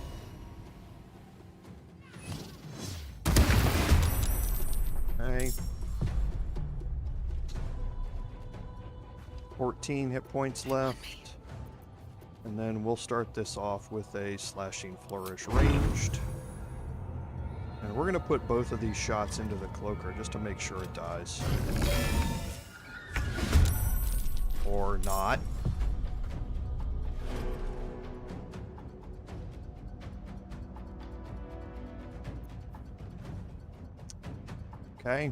Okay. 14 hit points left. And then we'll start this off with a slashing flourish ranged. And we're going to put both of these shots into the cloaker just to make sure it dies. Or not. Okay.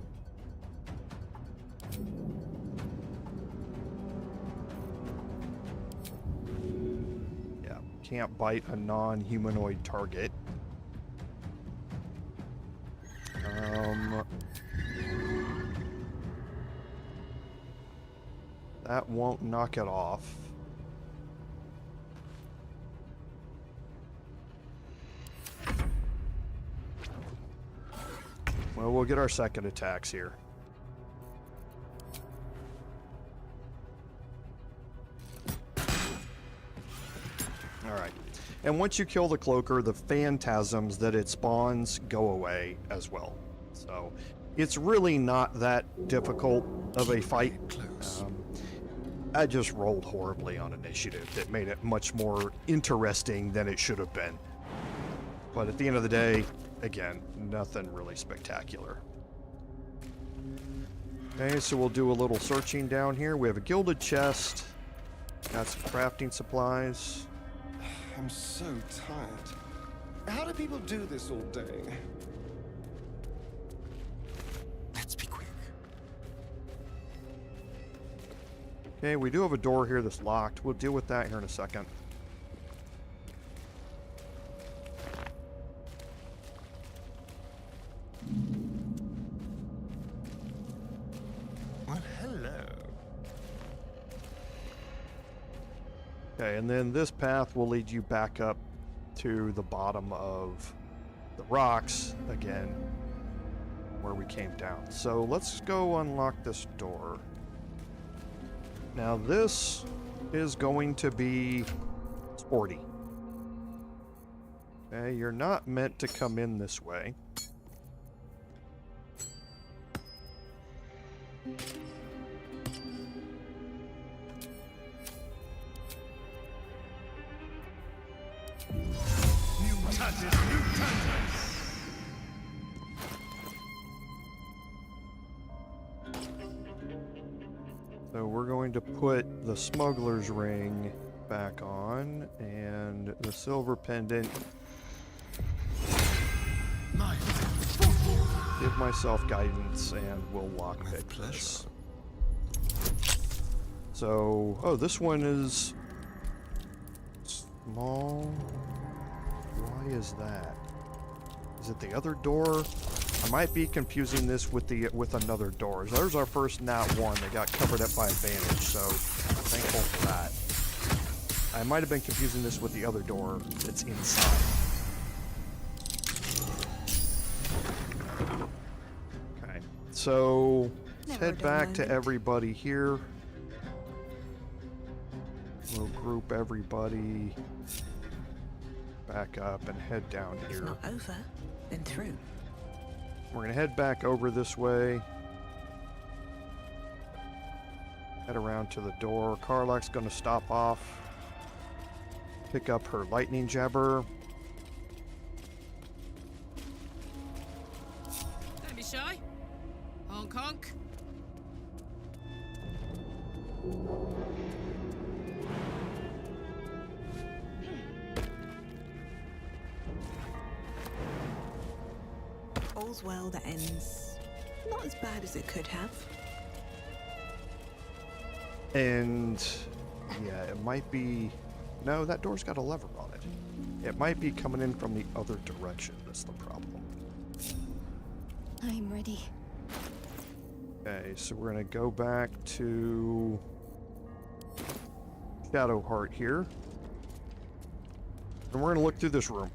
Yeah, can't bite a non-humanoid target. That won't knock it off. Well, we'll get our second attacks here. Alright. And once you kill the cloaker, the phantasms that it spawns go away as well. So, it's really not that difficult of a fight. I just rolled horribly on initiative. That made it much more interesting than it should have been. But at the end of the day, again, nothing really spectacular. Okay, so we'll do a little searching down here. We have a gilded chest. Got some crafting supplies. I'm so tired. How do people do this all day? Let's be quick. Okay, we do have a door here that's locked. We'll deal with that here in a second. Well, hello. Okay, and then this path will lead you back up to the bottom of the rocks again, where we came down. So let's go unlock this door. Now this is going to be sporty. Okay, you're not meant to come in this way. So we're going to put the smuggler's ring back on and the silver pendant. Give myself guidance and we'll lockpick this. So, oh, this one is small. Why is that? Is it the other door? I might be confusing this with another door. There's our first nat 1 that got covered up by advantage, so thankful for that. I might have been confusing this with the other door that's inside. Okay, so let's head back to everybody here. We'll group everybody back up and head down here. It's not over, then through. We're going to head back over this way. Head around to the door. Karlach's going to stop off. Pick up her lightning jabber. Don't be shy. Honk honk. All's well that ends not as bad as it could have. And yeah, it might be... No, that door's got a lever on it. It might be coming in from the other direction. That's the problem. I'm ready. Okay, so we're going to go back to Shadowheart here. And we're going to look through this room.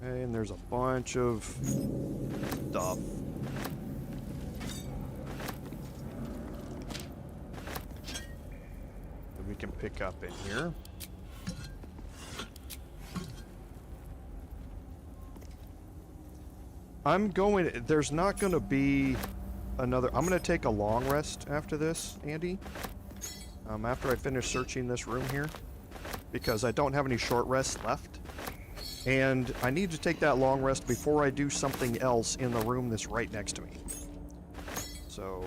Okay, and there's a bunch of stuff. That we can pick up in here. I'm going. There's not going to be another. I'm going to take a long rest after this, Andy. After I finish searching this room here, because I don't have any short rests left, and I need to take that long rest before I do something else in the room that's right next to me. So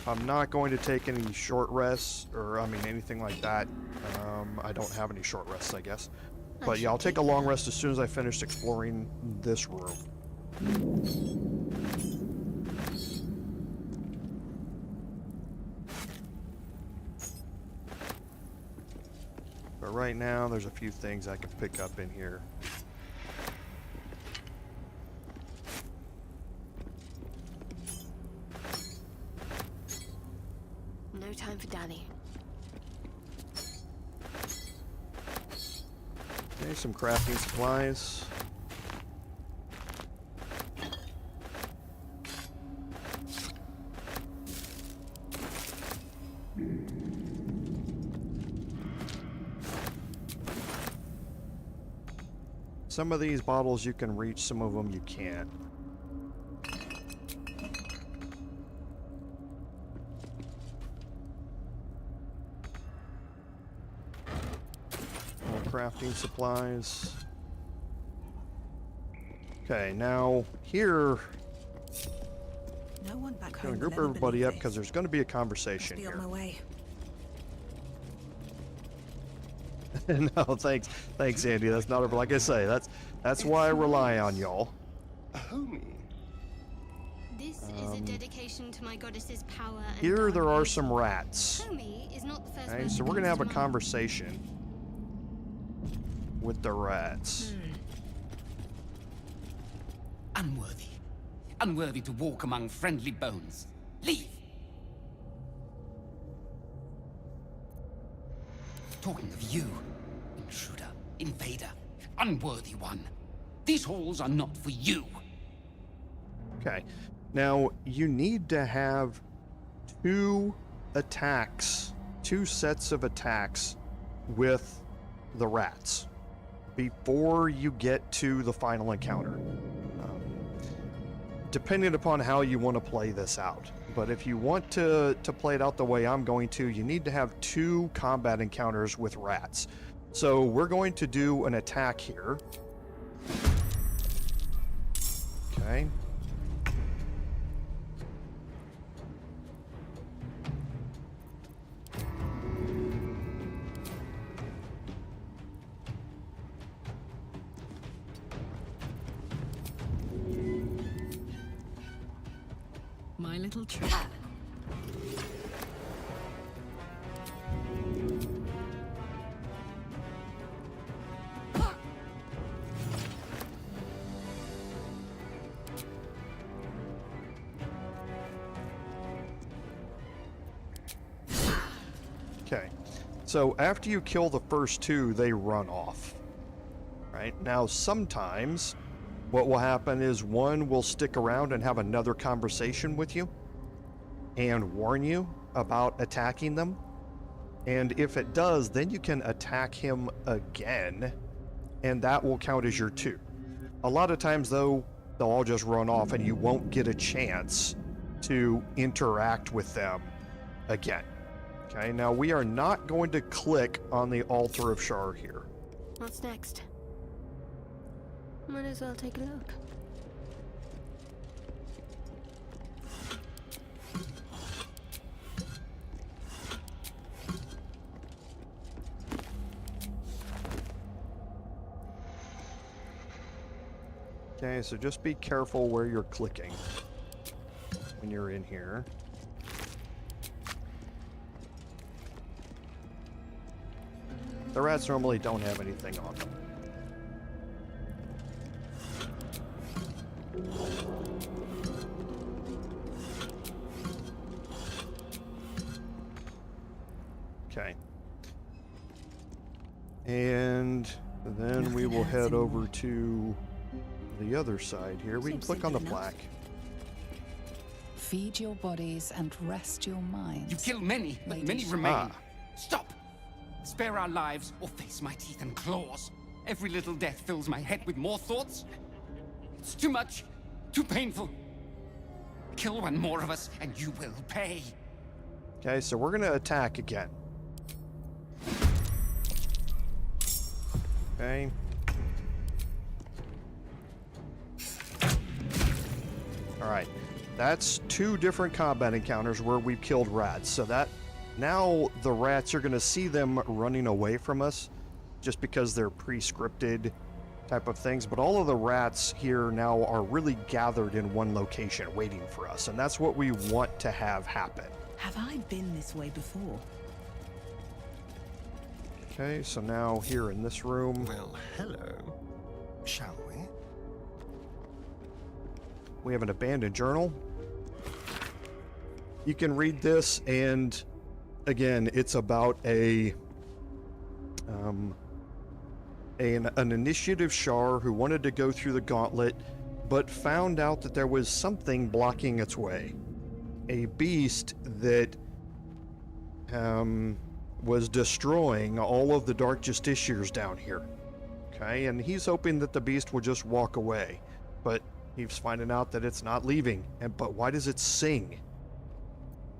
I'm not going to take any short rests, or I mean anything like that. I don't have any short rests, I guess. But yeah, I'll take a long rest as soon as I finish exploring this room. But right now, there's a few things I can pick up in here. No time for Danny. Okay, some crafting supplies. Some of these bottles you can reach, some of them you can't. More crafting supplies. Okay, now here, No one back I'm home. gonna group everybody up because there's going to be a conversation Be here. on my way. No, thanks, Andy. That's not like I say. That's why I rely on y'all. Homie. This is a dedication to my goddess's power and Here there are guardianship. some rats. Homie is not the first Okay, word so that we're gonna comes have a to mind. conversation with the rats. Unworthy. Unworthy to walk among friendly bones. Leave! Talking of you, intruder, invader, unworthy one. These halls are not for you. Okay, now you need to have two sets of attacks with the rats before you get to the final encounter. Depending upon how you want to play this out. But if you want to play it out the way I'm going to, you need to have two combat encounters with rats. So we're going to do an attack here. Okay. My little trap. Okay. So after you kill the first two, they run off. Right? Now sometimes what will happen is one will stick around and have another conversation with you and warn you about attacking them. And if it does, then you can attack him again, and that will count as your two. A lot of times, though, they'll all just run off and you won't get a chance to interact with them again. Okay, now we are not going to click on the altar of Shar here. What's next? Might as well take a look. Okay, so just be careful where you're clicking when you're in here. The rats normally don't have anything on them. Okay. And then we will head over to the other side here. We can click on the plaque. Feed your bodies and rest your minds. You kill many, but many remain. Stop! Spare our lives or face my teeth and claws. Every little death fills my head with more thoughts. It's too much. Too painful. Kill one more of us, and you will pay. Okay, so we're gonna attack again. Okay. Alright. That's 2 different combat encounters where we've killed rats. So that now the rats, you're gonna see them running away from us just because they're pre-scripted type of things. But all of the rats here now are really gathered in one location waiting for us. And that's what we want to have happen. Have I been this way before? Okay, so now here in this room... Well, hello. Shall we? We have an abandoned journal. You can read this, and again, it's about an initiative Shar who wanted to go through the Gauntlet, but found out that there was something blocking its way. A beast that was destroying all of the Dark Justiciars down here. Okay, and he's hoping that the beast will just walk away, but he's finding out that it's not leaving. But why does it sing?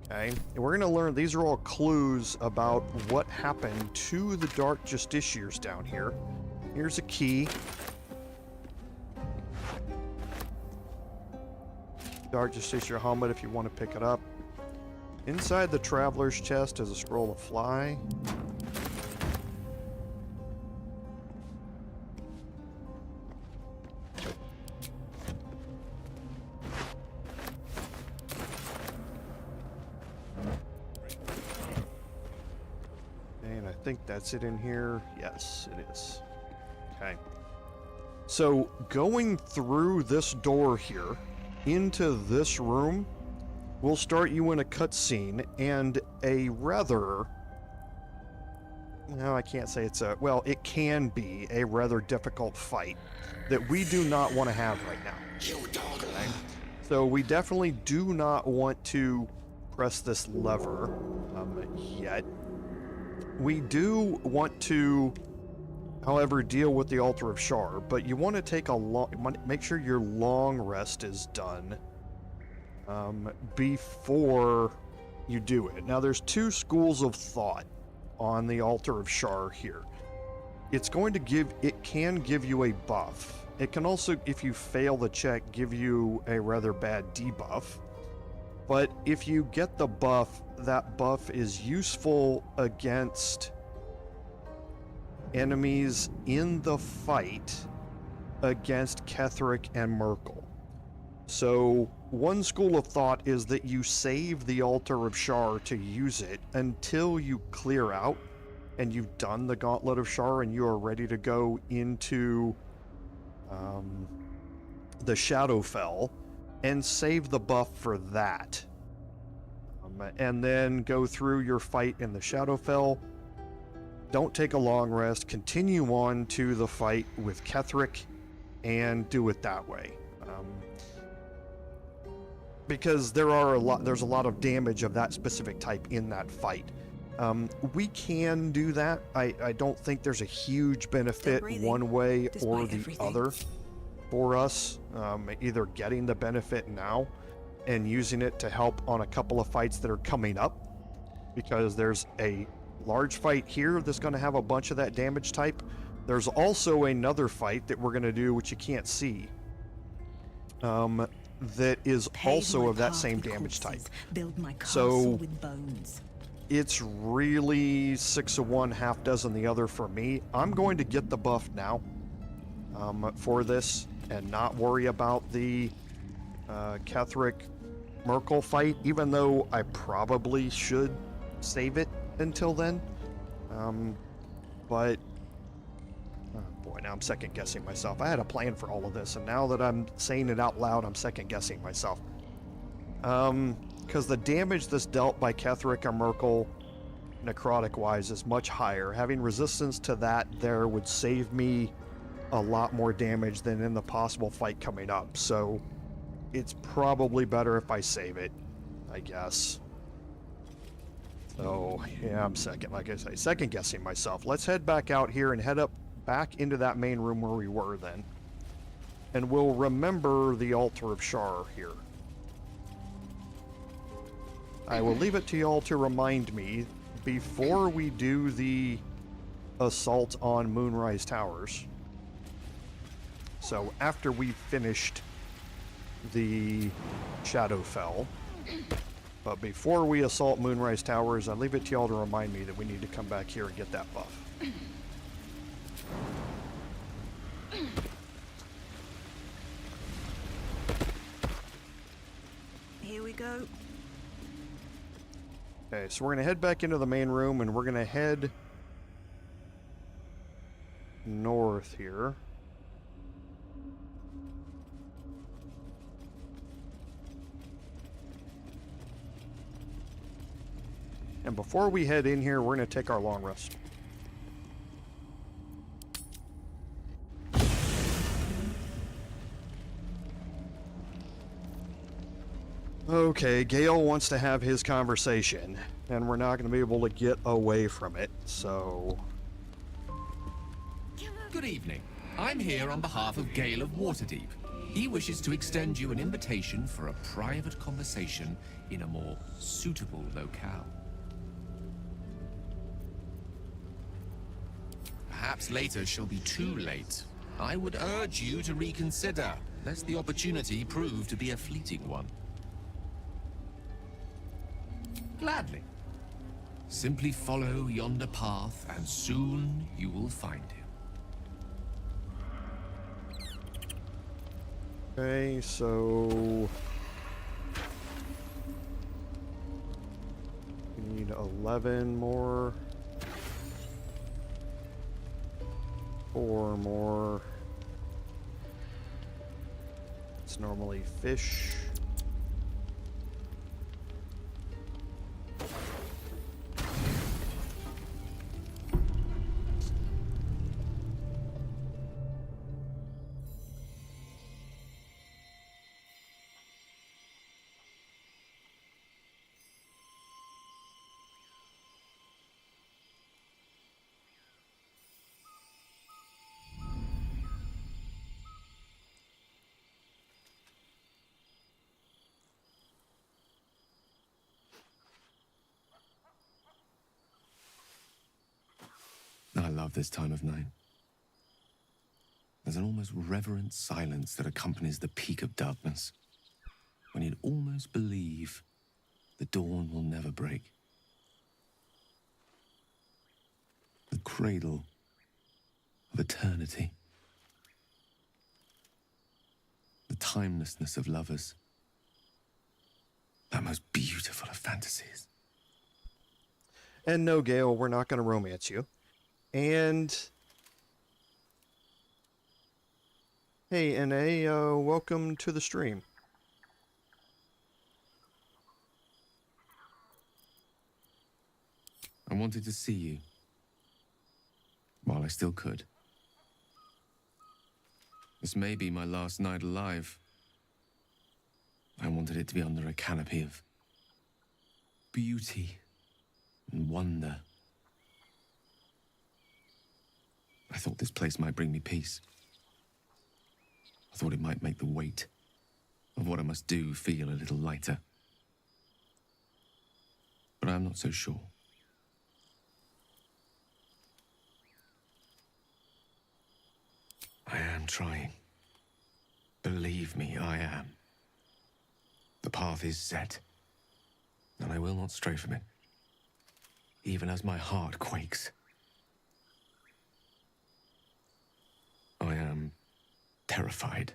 Okay, and we're going to learn, these are all clues about what happened to the Dark Justiciars down here. Here's a key. Dark Justiciar helmet if you want to pick it up. Inside the traveler's chest is a scroll of fly. And I think that's it in here. Yes, it is. Okay. So going through this door here into this room will start you in a cutscene and a rather... No, I can't say it's a... Well, it can be a rather difficult fight that we do not want to have right now. Okay? So we definitely do not want to press this lever yet. We do want to, however, deal with the Altar of Shar, but you want to take a long... Make sure your long rest is done before you do it. Now, there's 2 schools of thought on the Altar of Shar here. It's going to give... It can give you a buff. It can also, if you fail the check, give you a rather bad debuff. But if you get the buff, that buff is useful against enemies in the fight against Ketheric and Mural. So one school of thought is that you save the Altar of Shar to use it until you clear out and you've done the Gauntlet of Shar and you are ready to go into the Shadowfell and save the buff for that. And then go through your fight in the Shadowfell. Don't take a long rest. Continue on to the fight with Ketheric and do it that way. Because there's a lot of damage of that specific type in that fight. We can do that. I don't think there's a huge benefit one way or the other for us. Either getting the benefit now and using it to help on a couple of fights that are coming up. Because there's a large fight here that's going to have a bunch of that damage type. There's also another fight that we're going to do, which you can't see. That is also of that same damage type. Build my castle with bones. It's really 6 of one, half dozen the other for me. I'm going to get the buff now for this and not worry about the Ketheric Mural fight, even though I probably should save it until then. But boy, now I'm second guessing myself. I had a plan for all of this, and now that I'm saying it out loud, I'm second guessing myself. Because the damage that's dealt by Ketheric or Mural, necrotic wise, is much higher. Having resistance to that there would save me a lot more damage than in the possible fight coming up. So it's probably better if I save it, I guess. So yeah, I'm like I say, second guessing myself. Let's head back out here and head up back into that main room where we were then. And we'll remember the altar of Shar here. I will leave it to y'all to remind me before we do the assault on Moonrise Towers. So after we've finished the Shadowfell, but before we assault Moonrise Towers, I leave it to y'all to remind me that we need to come back here and get that buff. Here we go. Okay, so we're going to head back into the main room, and we're going to head north here. And before we head in here, we're going to take our long rest. Okay, Gale wants to have his conversation, and we're not going to be able to get away from it, so... Good evening. I'm here on behalf of Gale of Waterdeep. He wishes to extend you an invitation for a private conversation in a more suitable locale. Perhaps later shall be too late. I would urge you to reconsider, lest the opportunity prove to be a fleeting one. Gladly. Simply follow yonder path, and soon you will find him. Okay, so... we need 11 more. 4 more. It's normally fish. I love this time of night. There's an almost reverent silence that accompanies the peak of darkness, when you'd almost believe the dawn will never break. The cradle of eternity. The timelessness of lovers. That most beautiful of fantasies. And no, Gale, we're not going to romance you. And... hey, NA, welcome to the stream. I wanted to see you, while I still could. This may be my last night alive. I wanted it to be under a canopy of beauty and wonder. I thought this place might bring me peace. I thought it might make the weight of what I must do feel a little lighter. But I'm not so sure. I am trying. Believe me, I am. The path is set, and I will not stray from it, even as my heart quakes. I am terrified.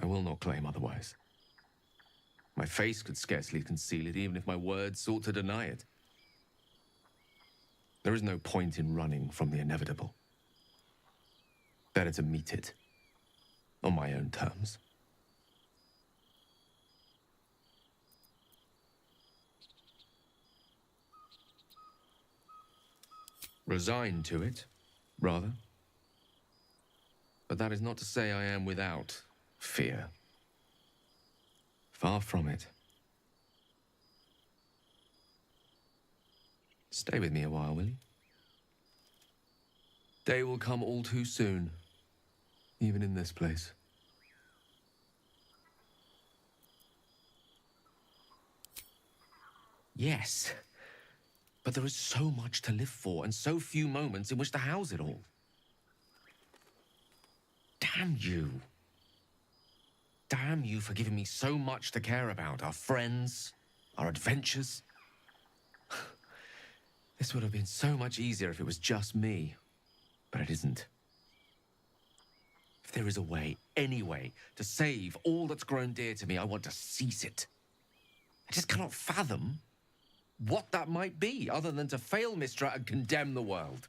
I will not claim otherwise. My face could scarcely conceal it, even if my words sought to deny it. There is no point in running from the inevitable. Better to meet it on my own terms. Resigned to it, rather. But that is not to say I am without fear. Far from it. Stay with me a while, will you? Day will come all too soon Even in this place. Yes. But there is so much to live for, and so few moments in which to house it all. Damn you. Damn you for giving me so much to care about. Our friends, our adventures. This would have been so much easier if it was just me. But it isn't. If there is a way, any way, to save all that's grown dear to me, I want to seize it. I just cannot fathom what that might be, other than to fail Mystra and condemn the world.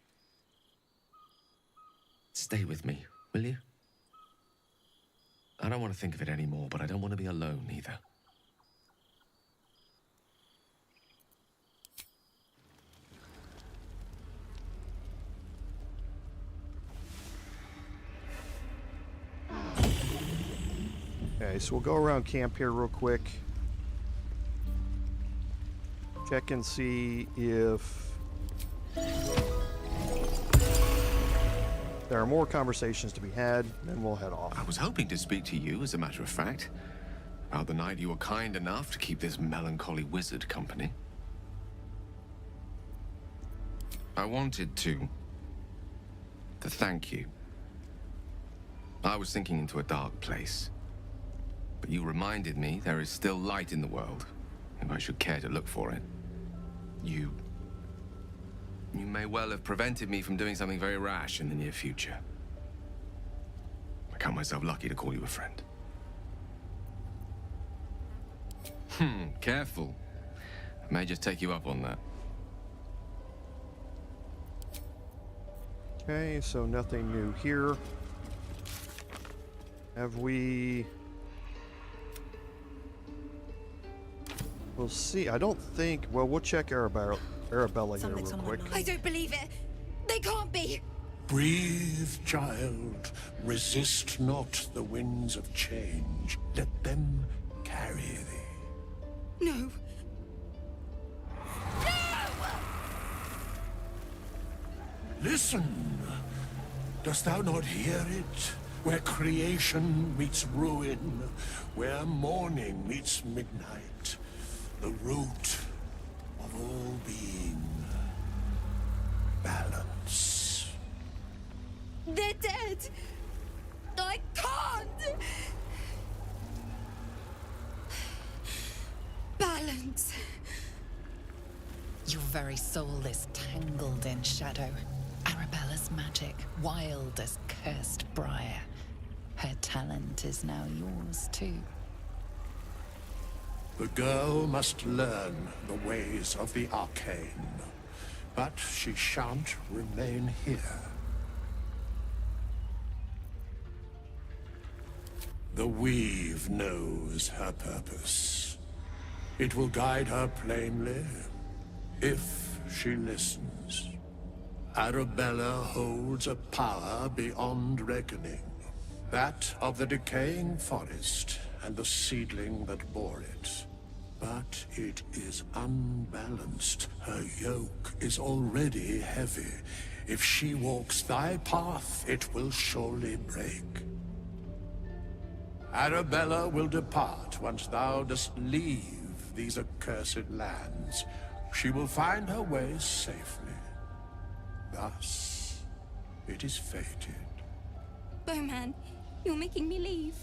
Stay with me, will you? I don't want to think of it anymore, but I don't want to be alone either. Okay, so we'll go around camp here real quick. Check and see if there are more conversations to be had, then we'll head off. I was hoping to speak to you, as a matter of fact, about the night you were kind enough to keep this melancholy wizard company. I wanted to thank you. I was sinking into a dark place, but you reminded me there is still light in the world, if I should care to look for it. You may well have prevented me from doing something very rash in the near future. I count myself lucky to call you a friend. Careful. I may just take you up on that. Okay, so nothing new here. Have we... We'll see. I don't think... Well, we'll check Arabella here real quick. I don't believe it. They can't be. Breathe, child. Resist not the winds of change. Let them carry thee. No. Listen. Dost thou not hear it? Where creation meets ruin, where morning meets midnight, the root of all being. Balance. They're dead. I can't. Balance. Your very soul is tangled in shadow. Arabella's magic, wild as cursed briar. Her talent is now yours, too. The girl must learn the ways of the arcane, but she shan't remain here. The weave knows her purpose. It will guide her plainly, if she listens. Arabella holds a power beyond reckoning, that of the decaying forest and the seedling that bore it. But it is unbalanced. Her yoke is already heavy. If she walks thy path, it will surely break. Arabella will depart once thou dost leave these accursed lands. She will find her way safely. Thus, it is fated. Bowman, you're making me leave.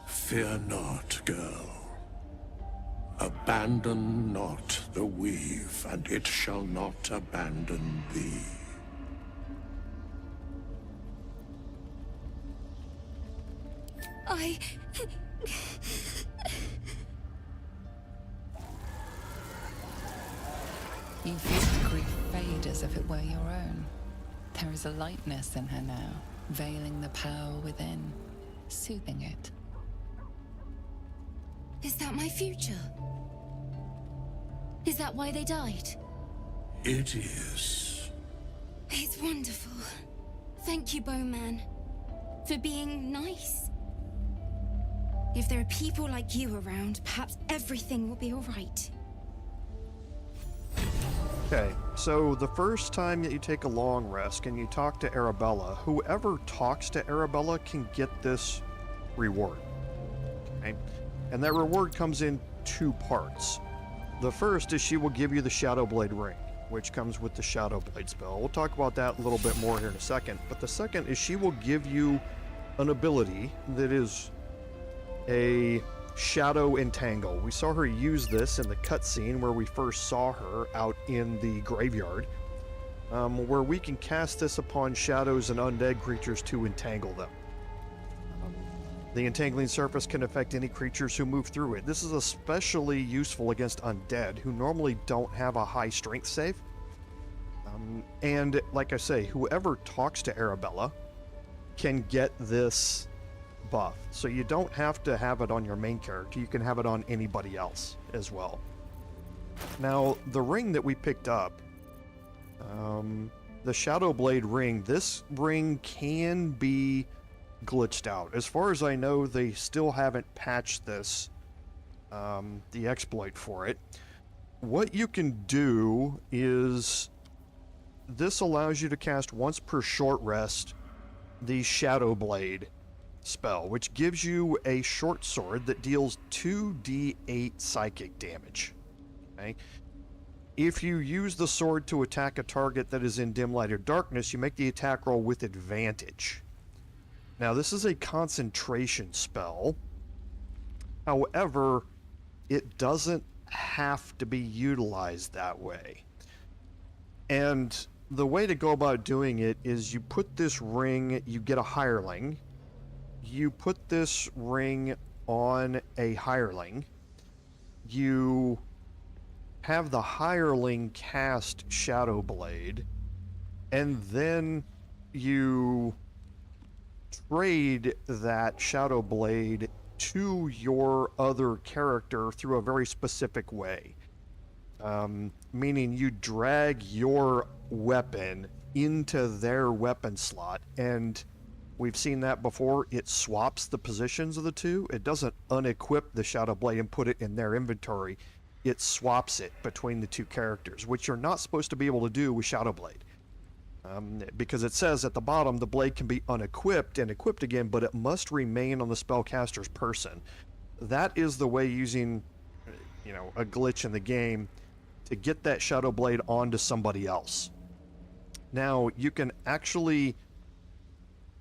Fear not, girl. Abandon not the weave, and it shall not abandon thee. You feel the grief fade as if it were your own. There is a lightness in her now, veiling the power within, soothing it. Is that my future? Is that why they died? It is. It's wonderful. Thank you, Bowman, for being nice. If there are people like you around, perhaps everything will be all right. Okay, so the first time that you take a long rest and you talk to Arabella, whoever talks to Arabella can get this reward. Okay? And that reward comes in 2 parts. The first is she will give you the Shadowblade Ring, which comes with the Shadowblade spell. We'll talk about that a little bit more here in a second. But the second is she will give you an ability that is a Shadow Entangle. We saw her use this in the cutscene where we first saw her out in the graveyard, where we can cast this upon shadows and undead creatures to entangle them. The entangling surface can affect any creatures who move through it. This is especially useful against undead, who normally don't have a high strength save. And like I say, whoever talks to Arabella can get this buff. So you don't have to have it on your main character, you can have it on anybody else as well. Now, the ring that we picked up, the Shadowblade ring, this ring can be glitched out. As far as I know, they still haven't patched this, the exploit for it. What you can do is, this allows you to cast once per short rest the Shadowblade spell, which gives you a short sword that deals 2d8 psychic damage. Okay? If you use the sword to attack a target that is in dim light or darkness, you make the attack roll with advantage. Now, this is a concentration spell. However, it doesn't have to be utilized that way. And the way to go about doing it is you put this ring, you get a hireling, you put this ring on a hireling, you have the hireling cast Shadowblade, and then you trade that Shadowblade to your other character through a very specific way. Meaning you drag your weapon into their weapon slot, and we've seen that before. It swaps the positions of the two. It doesn't unequip the Shadowblade and put it in their inventory. It swaps it between the two characters, which you're not supposed to be able to do with Shadowblade. Because it says at the bottom the blade can be unequipped and equipped again, but it must remain on the spellcaster's person. That is the way, using, a glitch in the game, to get that Shadowblade onto somebody else. Now, you can actually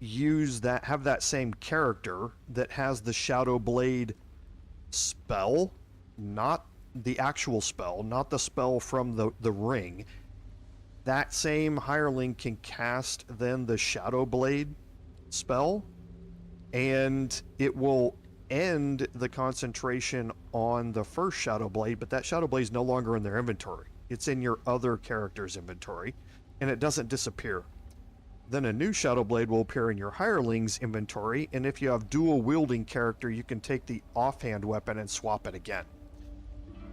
use that, have that same character that has the Shadowblade spell, not the actual spell, not the spell from the ring. That same hireling can cast then the Shadowblade spell, and it will end the concentration on the first Shadowblade, but that Shadowblade is no longer in their inventory. It's in your other character's inventory, and it doesn't disappear. Then a new Shadowblade will appear in your hireling's inventory, and if you have dual wielding character, you can take the offhand weapon and swap it again.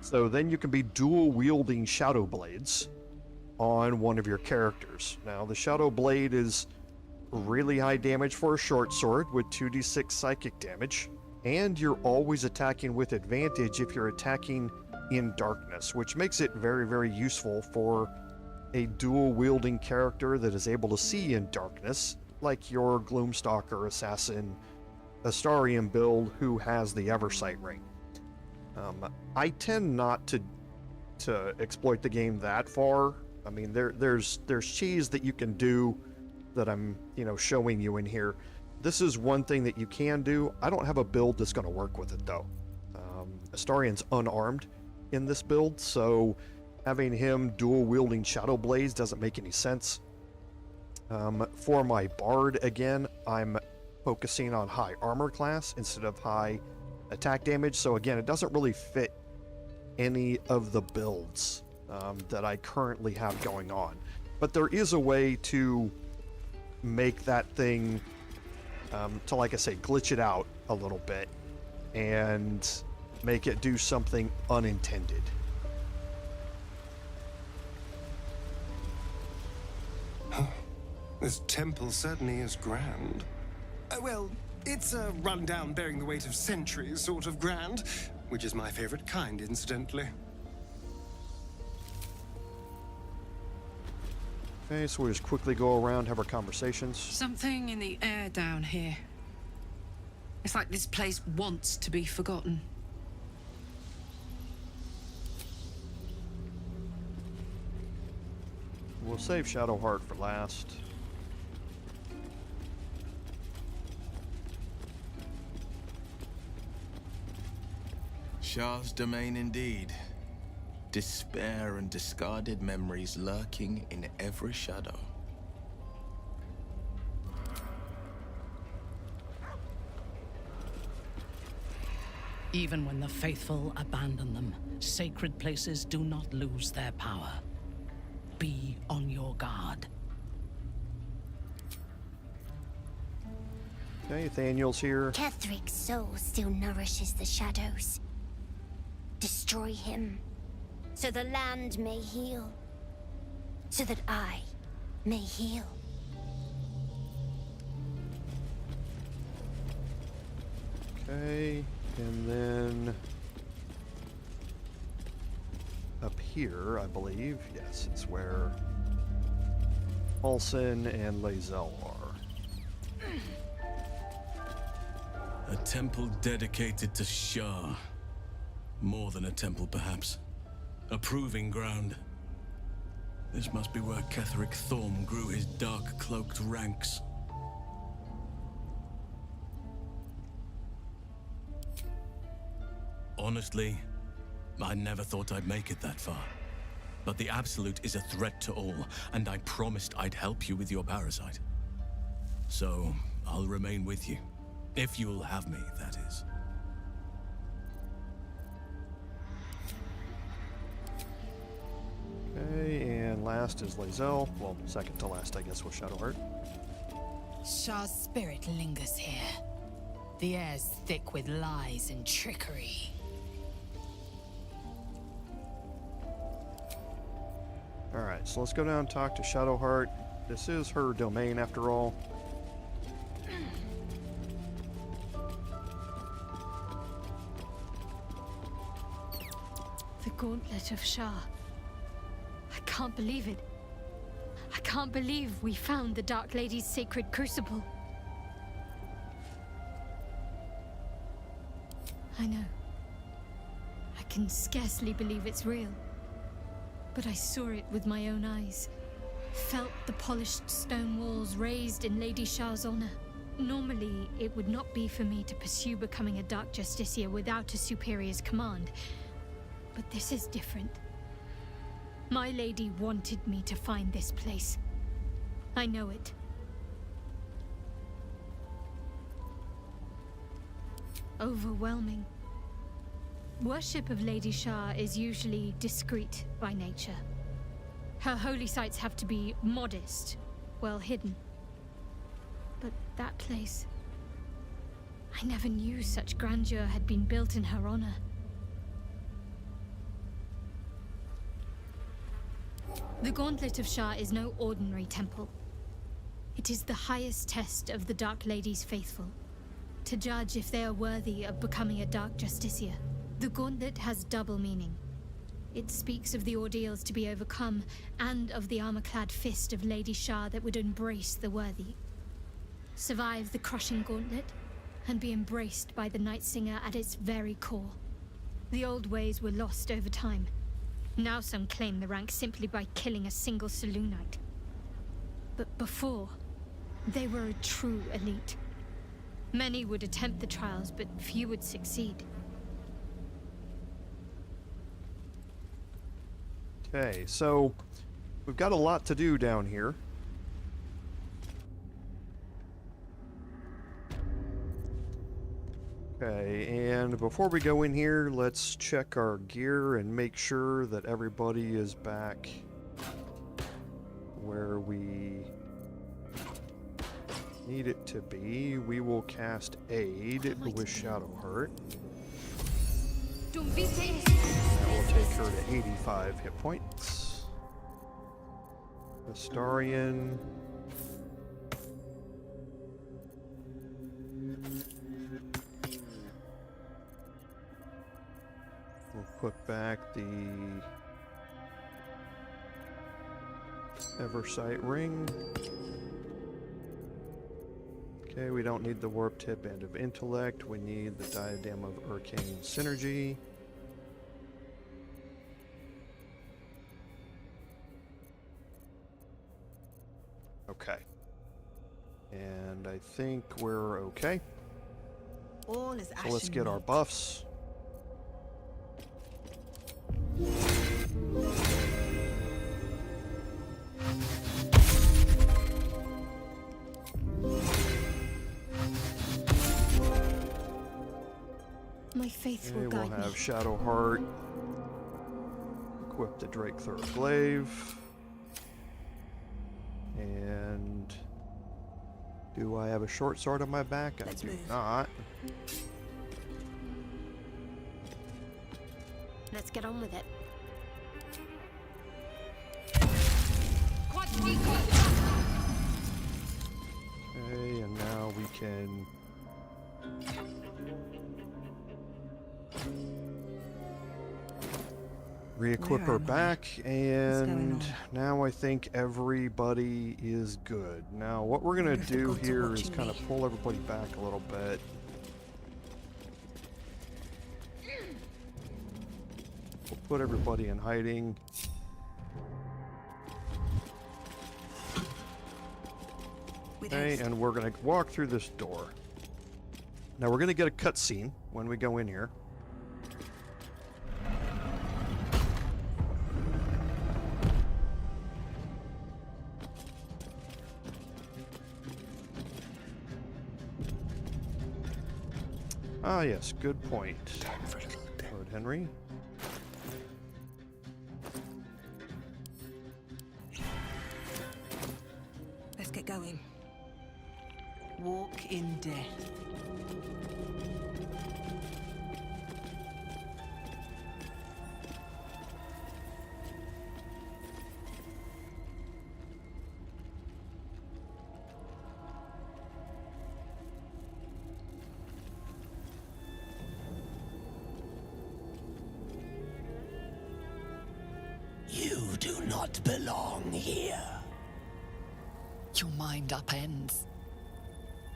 So then you can be dual wielding Shadowblades on one of your characters. Now, the Shadowblade is really high damage for a short sword with 2d6 psychic damage, and you're always attacking with advantage if you're attacking in darkness, which makes it very, very useful for a dual wielding character that is able to see in darkness, like your Gloomstalker assassin Astarian build who has the Eversight ring. I tend not to exploit the game that far. I mean, there's cheese that you can do that I'm showing you in here. This is one thing that you can do. I don't have a build that's going to work with it though. Astarian's unarmed in this build, so having him dual wielding Shadowblades doesn't make any sense. For my Bard, again, I'm focusing on high armor class instead of high attack damage, so again, it doesn't really fit any of the builds that I currently have going on. But there is a way to make that thing, to, like I say, glitch it out a little bit and make it do something unintended. This temple certainly is grand. Well, it's a rundown bearing the weight of centuries sort of grand, which is my favorite kind, incidentally. Okay, so we'll just quickly go around, have our conversations. Something in the air down here. It's like this place wants to be forgotten. We'll save Shadowheart for last. Shar's domain indeed. Despair and discarded memories lurking in every shadow. Even when the faithful abandon them, sacred places do not lose their power. Be on your guard. Okay, Nathaniel's here. Ketheric's soul still nourishes the shadows. Destroy him, so the land may heal, so that I may heal. Okay, and then up here, I believe, yes, it's where Olsen and Lae'zel are. A temple dedicated to Shar. More than a temple, perhaps. A proving ground. This must be where Ketheric Thorm grew his dark-cloaked ranks. Honestly, I never thought I'd make it that far. But the Absolute is a threat to all, and I promised I'd help you with your parasite. So, I'll remain with you. If you'll have me, that is. Okay, and last is Lae'zel. Well, second to last, I guess, with Shadowheart. Shar's spirit lingers here. The air's thick with lies and trickery. Alright, so let's go down and talk to Shadowheart. This is her domain, after all. The Gauntlet of Shar. I can't believe it. I can't believe we found the Dark Lady's sacred crucible. I know. I can scarcely believe it's real. But I saw it with my own eyes. Felt the polished stone walls raised in Lady Shar's honor. Normally, it would not be for me to pursue becoming a Dark Justiciar without a superior's command. But this is different. My lady wanted me to find this place. I know it. Overwhelming. Worship of Lady Shar is usually discreet by nature. Her holy sites have to be modest, well hidden. But that place... I never knew such grandeur had been built in her honor. The Gauntlet of Shar is no ordinary temple. It is the highest test of the Dark Lady's faithful, to judge if they are worthy of becoming a Dark Justiciar. The Gauntlet has double meaning. It speaks of the ordeals to be overcome, and of the armor-clad fist of Lady Shar that would embrace the worthy. Survive the crushing gauntlet, and be embraced by the Night Singer at its very core. The old ways were lost over time. Now some claim the rank simply by killing a single Selûnite. But before, they were a true elite. Many would attempt the trials, but few would succeed. Okay, so we've got a lot to do down here. Okay, and before we go in here, let's check our gear and make sure that everybody is back where we need it to be. We will cast Aid with Shadowheart. That will take her to 85 hit points. Astarion. We'll put back the Eversight ring. Okay, we don't need the warp tip and of intellect. We need the diadem of arcane synergy. Okay. And I think we're okay. All is So let's get our buffs. My faith will We'll guide me. have Shadow Heart. Equip the Drake Third Glaive. And do I have a short sword on my back? I do not. Let's get on with it. Okay, and now we can re-equip her back, and now I think everybody is good. Now what we're gonna do here is kind of pull everybody back a little bit. We'll put everybody in hiding. Okay, and we're gonna walk through this door. Now we're gonna get a cutscene when we go in here. Ah, yes, good point. Lord Henry. Let's get going. Walk in death. You do not belong here. Your mind upends.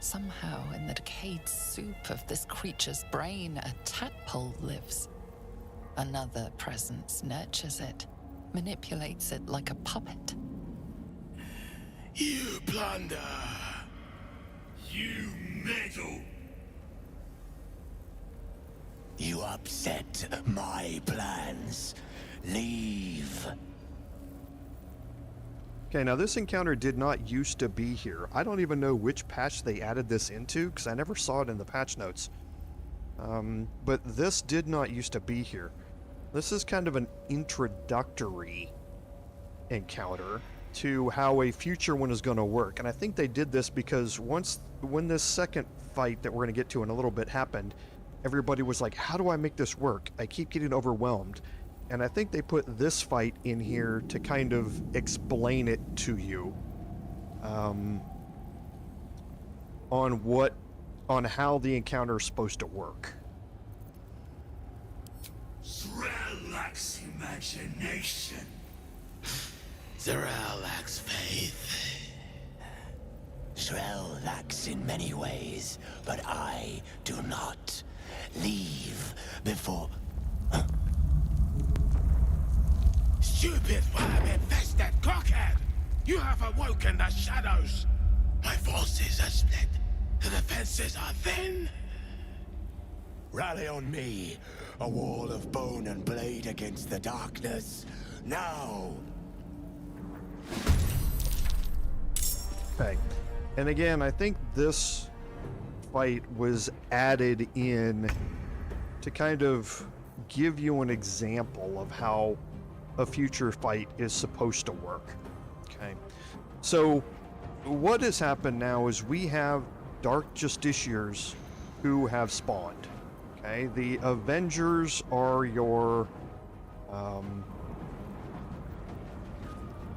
Somehow, in the decayed soup of this creature's brain, a tadpole lives. Another presence nurtures it, manipulates it like a puppet. You plunder. You meddle. You upset my plans. Leave. Okay, now this encounter did not used to be here. I don't even know which patch they added this into, because I never saw it in the patch notes. But this did not used to be here. This is kind of an introductory encounter to how a future one is going to work. And I think they did this because when this second fight that we're going to get to in a little bit happened, everybody was like, how do I make this work? I keep getting overwhelmed. And I think they put this fight in here to kind of explain it to you on how the encounter is supposed to work. Z'rell lacks imagination. Z'rell lacks faith. Z'rell lacks in many ways, but I do not. Leave before... Stupid worm-infested cockhead! You have awoken the shadows! My forces are split. The defenses are thin. Rally on me. A wall of bone and blade against the darkness. Now! Okay. And again, I think this fight was added in to kind of give you an example of how a future fight is supposed to work. Okay. So what has happened now is we have Dark Justiciars who have spawned. Okay. The Avengers are your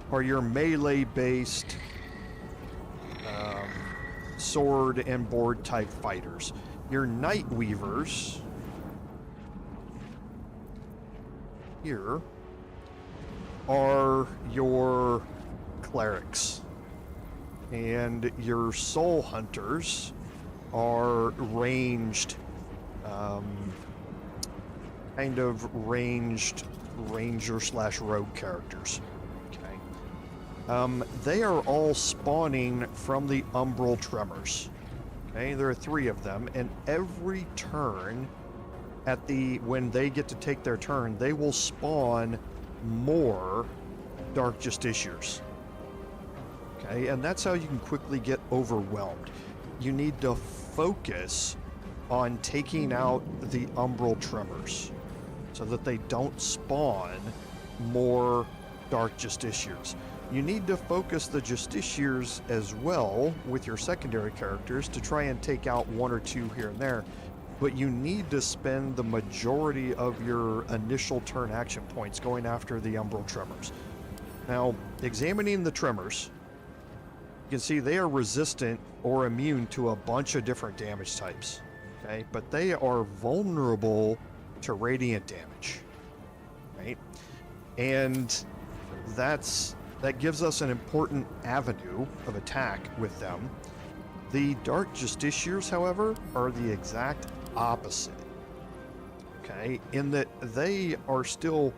melee based sword and board type fighters. Your Night Weavers here are your clerics. And your soul hunters are ranged, kind of ranged ranger/rogue characters. Okay. They are all spawning from the umbral tremors. Okay, there are 3 of them, and every turn when they get to take their turn, they will spawn more Dark Justiciars. Okay, and that's how you can quickly get overwhelmed. You need to focus on taking out the umbral tremors so that they don't spawn more Dark Justiciars. You need to focus the Justiciars as well with your secondary characters to try and take out 1 or 2 here and there, but you need to spend the majority of your initial turn action points going after the umbral tremors. Now, examining the tremors, you can see they are resistant or immune to a bunch of different damage types, okay? But they are vulnerable to radiant damage, right? And that gives us an important avenue of attack with them. The Dark Justiciars, however, are the exact opposite, okay? In that they are still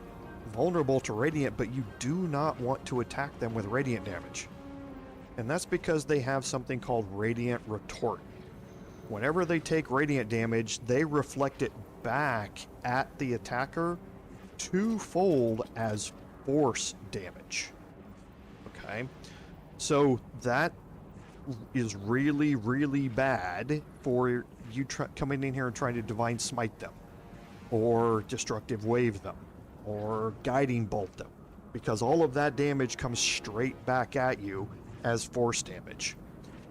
vulnerable to radiant, but you do not want to attack them with radiant damage. And that's because they have something called Radiant Retort. Whenever they take radiant damage, they reflect it back at the attacker twofold as force damage. Okay? So that is really, really bad for you coming in here and trying to Divine Smite them, or Destructive Wave them, or Guiding Bolt them, because all of that damage comes straight back at you as force damage.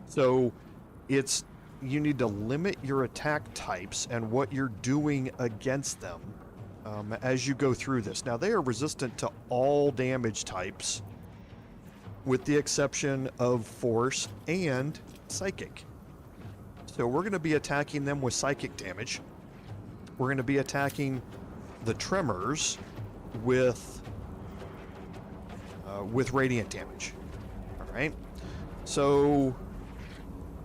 So you need to limit your attack types and what you're doing against them as you go through this. Now, they are resistant to all damage types with the exception of force and psychic. So we're going to be attacking them with psychic damage. We're going to be attacking the tremors with radiant damage. Right? So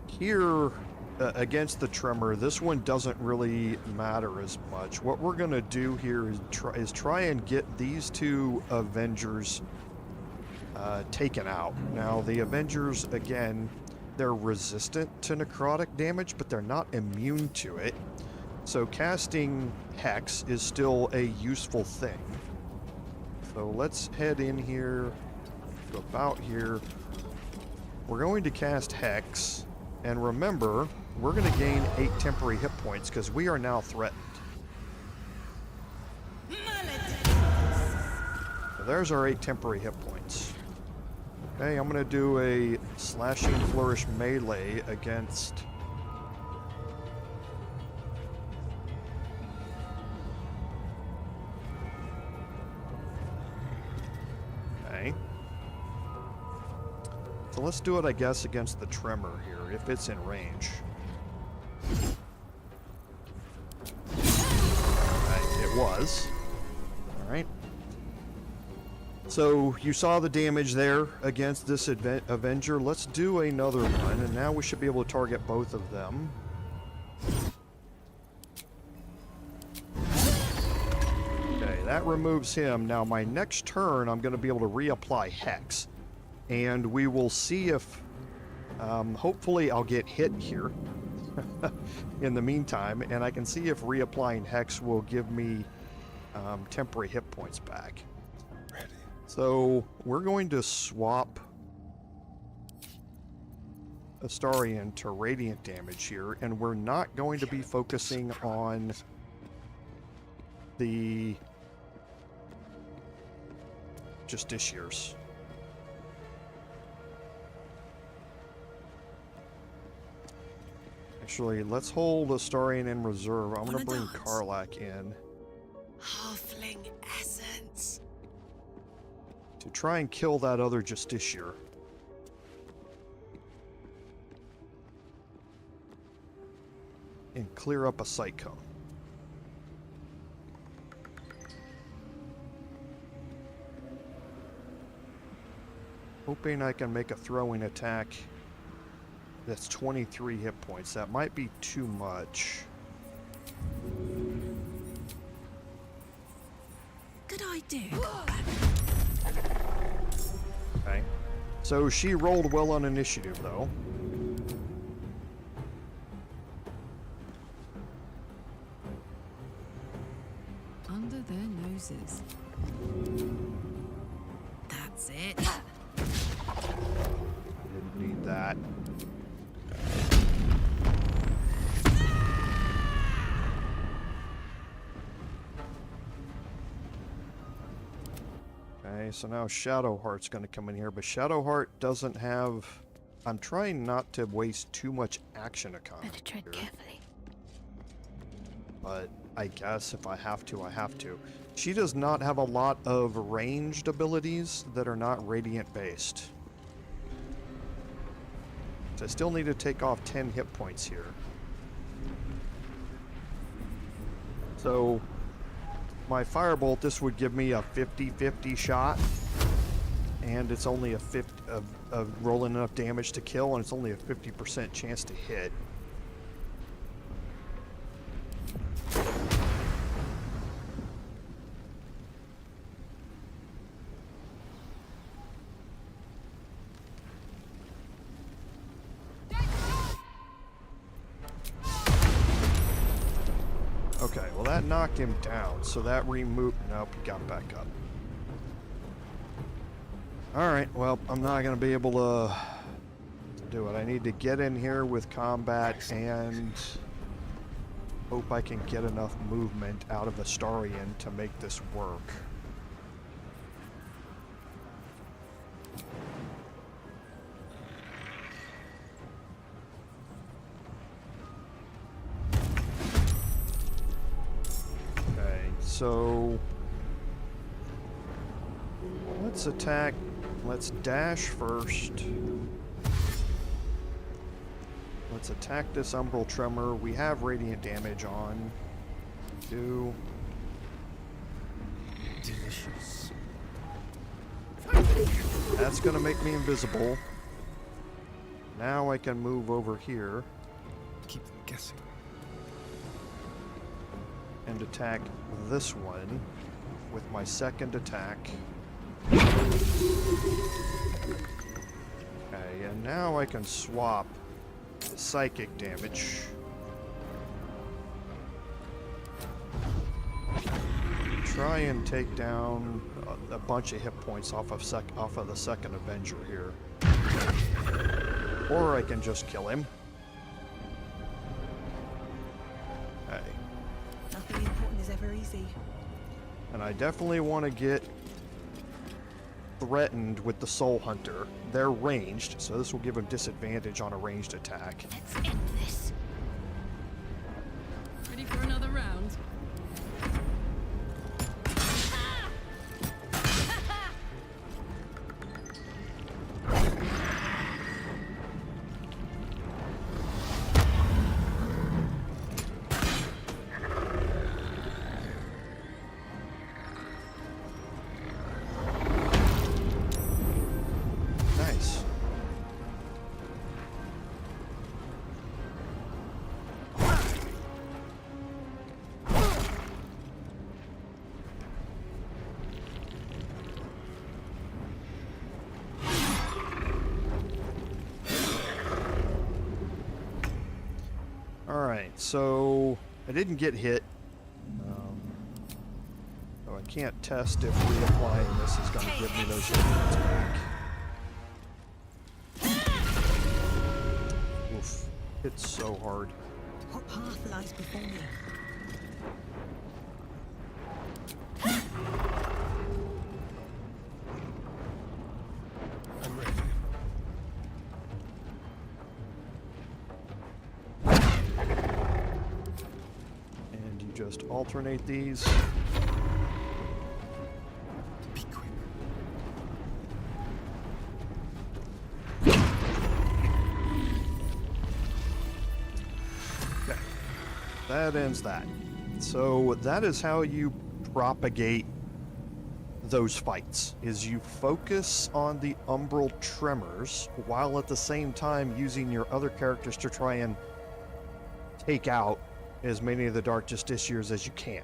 here against the tremor, this one doesn't really matter as much. What we're going to do here is try and get these 2 Avengers taken out. Now, the Avengers, again, they're resistant to necrotic damage, but they're not immune to it. So casting Hex is still a useful thing. So let's head in here, go about here. We're going to cast Hex, and remember, we're going to gain 8 temporary hit points because we are now threatened. So there's our 8 temporary hit points. Okay, I'm going to do a Slashing Flourish melee against... Okay. So let's do it, I guess, against the tremor here, if it's in range. Right, it was. Alright. So, you saw the damage there against this Avenger. Let's do another one, and now we should be able to target both of them. Okay, that removes him. Now, my next turn, I'm going to be able to reapply Hex. And we will see if, hopefully I'll get hit here in the meantime, and I can see if reapplying Hex will give me temporary hit points back. Ready. So we're going to swap Astarion to radiant damage here, and we're not going to be focusing on the Justiciars. Actually, let's hold Astarion in reserve. I'm going to bring Karlach in. Halfling essence. To try and kill that other Justiciar. And clear up a sight cone. Hoping I can make a throwing attack. That's 23 hit points. That might be too much. Good idea. Okay. So she rolled well on initiative, though. Under their noses. That's it. Didn't need that. Okay, so now Shadowheart's going to come in here, but Shadowheart doesn't have... I'm trying not to waste too much action economy. Better tread carefully. But I guess if I have to, I have to. She does not have a lot of ranged abilities that are not radiant based. So I still need to take off 10 hit points here. So my firebolt, this would give me a 50-50 shot, and it's only a 50 of rolling enough damage to kill, and it's only a 50% chance to hit. Okay, well that knocked him down, so that removed... Nope, he got back up. Alright, well, I'm not going to be able to do it. I need to get in here with combat and hope I can get enough movement out of Astarion to make this work. So let's attack. Let's dash first. Let's attack this Umbral Tremor. We have radiant damage on. Do. Delicious. That's gonna make me invisible. Now I can move over here. Keep them guessing. And attack this one with my second attack. Okay, and now I can swap the psychic damage. Try and take down a bunch of hit points off of the second Avenger here. Or I can just kill him. Nothing important is ever easy. And I definitely want to get threatened with the Soul Hunter. They're ranged, so this will give them disadvantage on a ranged attack. Let's end this. Ready for another round? So I didn't get hit. So I can't test if reapplying this is going to give me those hit points back. Oof. It's so hard. What path lies before me? I'm ready. Just alternate these. Be quick. Okay. That ends that. So that is how you propagate those fights, is you focus on the umbral tremors while at the same time using your other characters to try and take out as many of the Dark Justiciars as you can.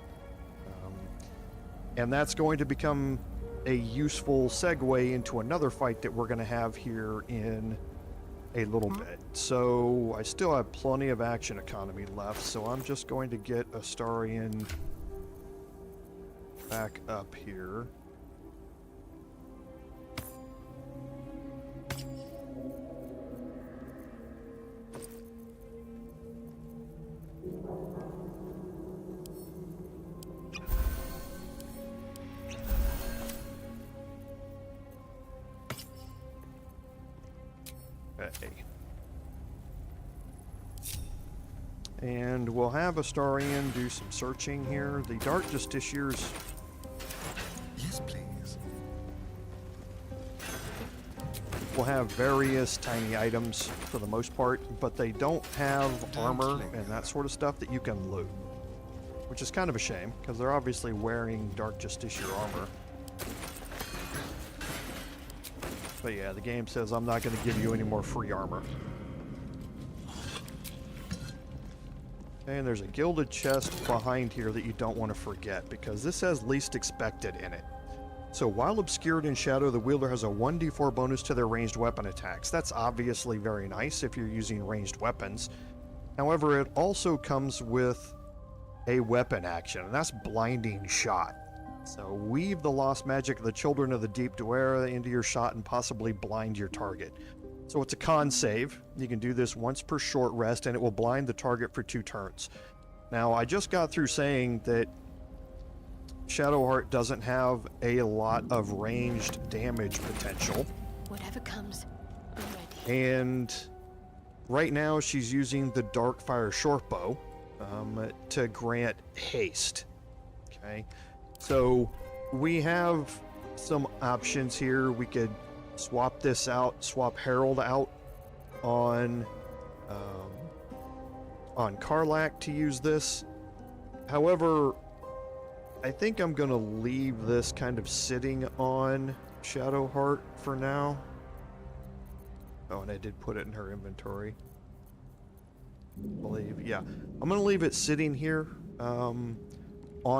And that's going to become a useful segue into another fight that we're going to have here in a little bit. So I still have plenty of action economy left, so I'm just going to get Astarion back up here. Okay. And we'll have Astarion do some searching here. The Dark Justiciars. Yes, please. Will have various tiny items for the most part, but they don't have armor and that sort of stuff that you can loot. Which is kind of a shame, because they're obviously wearing Dark Justiciar armor. But yeah, the game says I'm not going to give you any more free armor. And there's a gilded chest behind here that you don't want to forget, because this has least expected in it. So while obscured in shadow, the wielder has a 1d4 bonus to their ranged weapon attacks. That's obviously very nice if you're using ranged weapons. However, it also comes with a weapon action, and that's Blinding Shot. So weave the lost magic of the Children of the Deep Duerra into your shot and possibly blind your target. So it's a con save. You can do this once per short rest, and it will blind the target for 2 turns. Now, I just got through saying that Shadowheart doesn't have a lot of ranged damage potential. Whatever comes, I'm ready. And right now she's using the Darkfire Shortbow to grant haste. Okay, so we have some options here. We could swap this out, swap Herald out on Karlach to use this. However, I think I'm going to leave this kind of sitting on Shadowheart for now. Oh, and I did put it in her inventory. I believe, yeah. I'm going to leave it sitting here on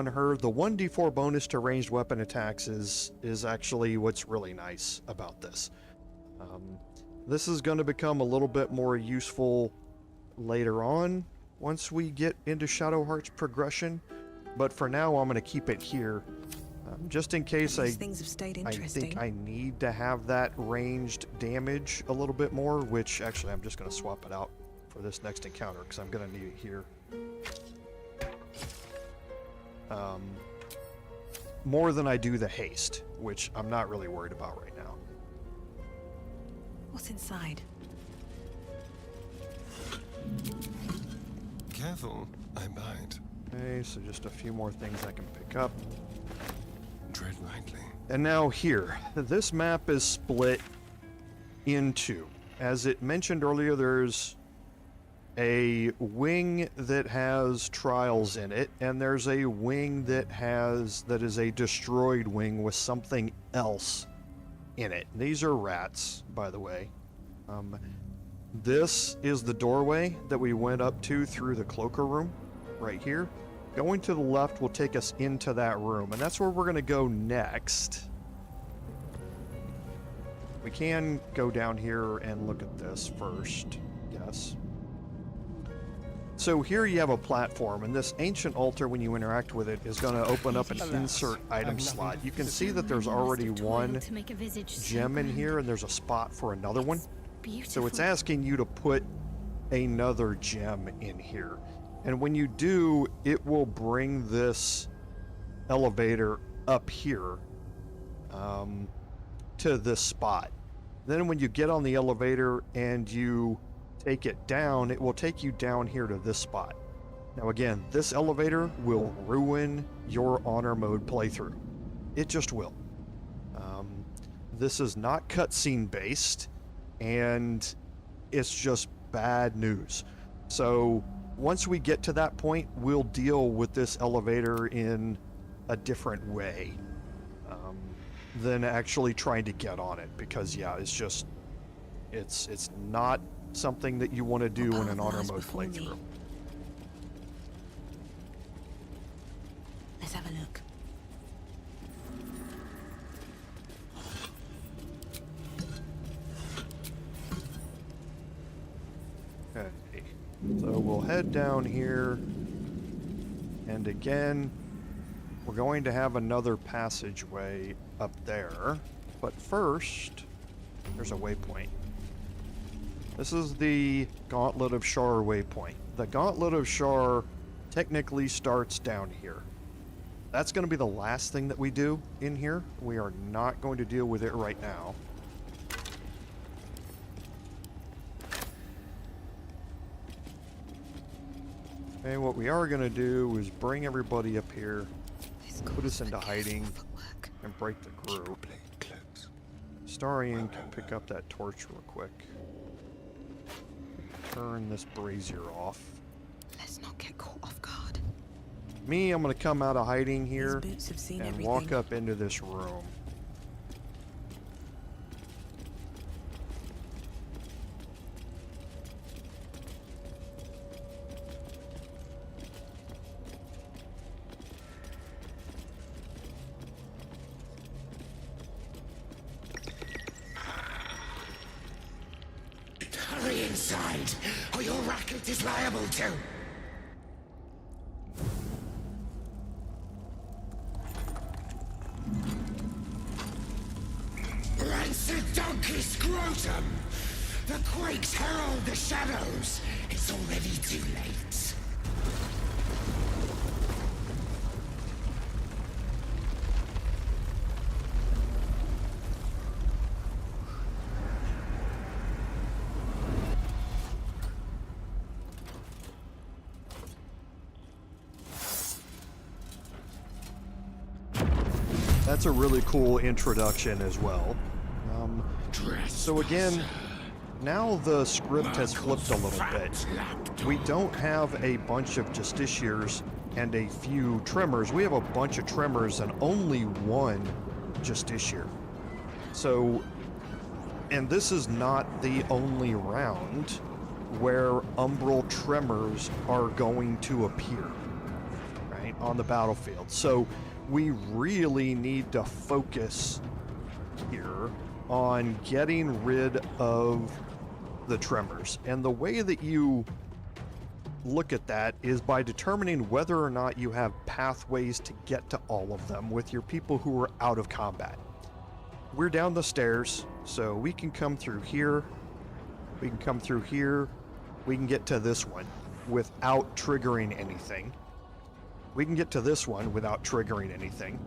her. The 1d4 bonus to ranged weapon attacks is actually what's really nice about this. This is going to become a little bit more useful later on once we get into Shadowheart's progression. But for now, I'm going to keep it here, just in case I think I need to have that ranged damage a little bit more, which actually I'm just going to swap it out for this next encounter, because I'm going to need it here. More than I do the haste, which I'm not really worried about right now. What's inside? Careful, I bite. Okay, so just a few more things I can pick up. Tread lightly. And now here, this map is split in two. As it mentioned earlier, there's a wing that has trials in it, and there's a wing that is a destroyed wing with something else in it. These are rats, by the way. This is the doorway that we went up to through the Cloaker room, right here. Going to the left will take us into that room, and that's where we're going to go next. We can go down here and look at this first, yes. So here you have a platform, and this ancient altar, when you interact with it, is going to open up an insert item slot. You can see that there's already one gem in here, and there's a spot for another one. So it's asking you to put another gem in here. And when you do, it will bring this elevator up here to this spot. Then when you get on the elevator and you take it down, it will take you down here to this spot. Now again, this elevator will ruin your honor mode playthrough. It just will. This is not cutscene based, and it's just bad news. So once we get to that point, we'll deal with this elevator in a different way. than actually trying to get on it, because yeah, it's just it's not something that you want to do in an honor mode playthrough. Let's have a look. Okay, so we'll head down here, and again, we're going to have another passageway up there, but first, there's a waypoint. This is the Gauntlet of Shar waypoint. The Gauntlet of Shar technically starts down here. That's going to be the last thing that we do in here. We are not going to deal with it right now. Okay, what we are going to do is bring everybody up here, put us into hiding, and break the group. Starian can pick up that torch real quick. Turn this brazier off. Let's not get caught off guard. Me, I'm going to come out of hiding here These boots have seen and everything. walk up into this room. Hurry inside, or your racket is liable to. Rancid donkey scrotum! The quakes herald the shadows. It's already too late. That's a really cool introduction as well. So again, now the script has flipped a little bit. We don't have a bunch of Justiciars and a few Tremors. We have a bunch of Tremors and only one Justiciar. So, and this is not the only round where Umbral Tremors are going to appear, right, on the battlefield. So we really need to focus here on getting rid of the Tremors. And the way that you look at that is by determining whether or not you have pathways to get to all of them with your people who are out of combat. We're down the stairs, so we can come through here, we can come through here, we can get to this one without triggering anything. We can get to this one without triggering anything.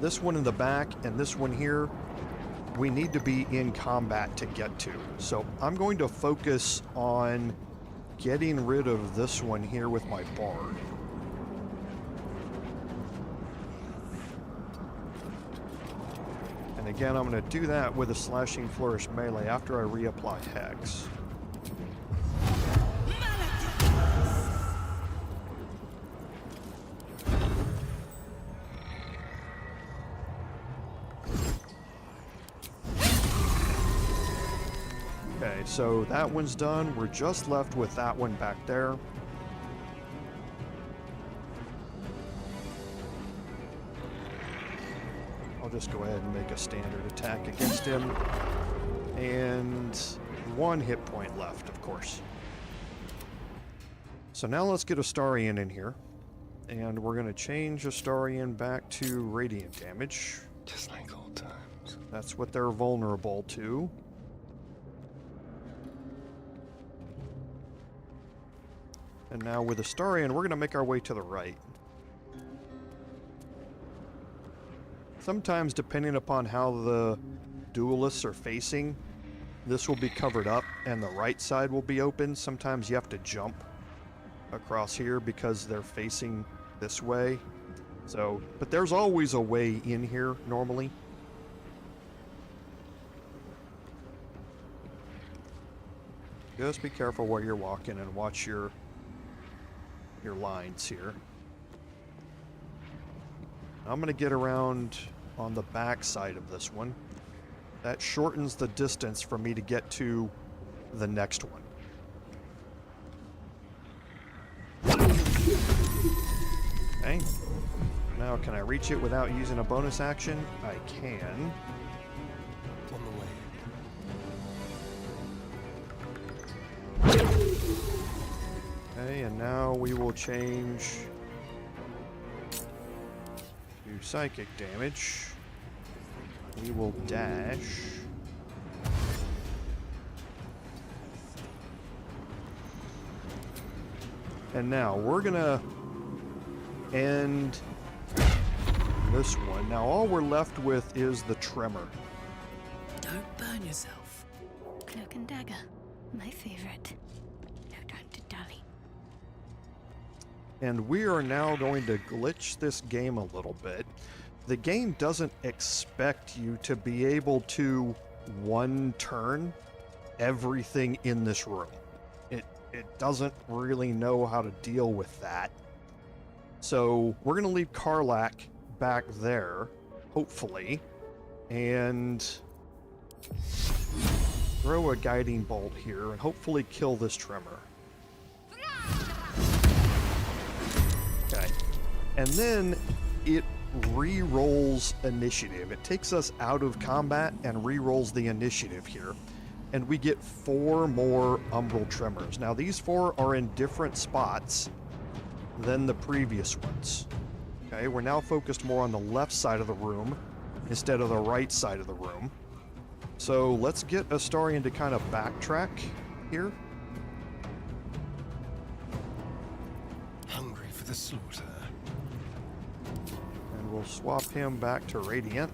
This one in the back and this one here, we need to be in combat to get to. So I'm going to focus on getting rid of this one here with my Bard. And again, I'm going to do that with a Slashing Flourish melee after I reapply Hex. Okay, so that one's done. We're just left with that one back there. I'll just go ahead and make a standard attack against him. And 1 hit point left, of course. So now let's get Astarion in here. And we're going to change Astarion back to radiant damage. Just like old times. That's what they're vulnerable to. And now with Astarion, we're going to make our way to the right. Sometimes, depending upon how the duelists are facing, this will be covered up and the right side will be open. Sometimes you have to jump across here because they're facing this way. So, but there's always a way in here normally. Just be careful where you're walking and watch your lines here. I'm going to get around on the back side of this one. That shortens the distance for me to get to the next one. Okay. Now, can I reach it without using a bonus action? I can. On the way. Okay, and now we will change to psychic damage. We will dash. And now we're gonna end this one. Now all we're left with is the tremor. Don't burn yourself. Cloak and dagger, my favorite. No time to dally. And we are now going to glitch this game a little bit. The game doesn't expect you to be able to one turn everything in this room. It doesn't really know how to deal with that. So we're going to leave Karlach back there, hopefully, and throw a guiding bolt here and hopefully kill this tremor. Okay. And then it re-rolls initiative. It takes us out of combat and re-rolls the initiative here. And we get 4 more umbral tremors. Now these 4 are in different spots than the previous ones. Okay, we're now focused more on the left side of the room instead of the right side of the room. So let's get Astarion to kind of backtrack here. Hungry for the slaughter. And we'll swap him back to Radiant.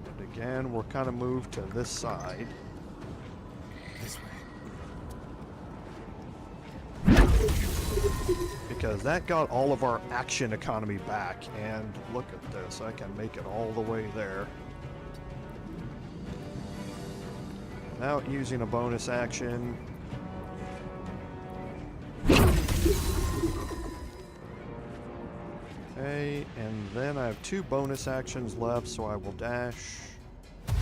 And again, we'll kind of move to this side. This way. Because that got all of our action economy back. And look at this, I can make it all the way there. Without using a bonus action. Okay, and then I have 2 bonus actions left, so I will dash. Can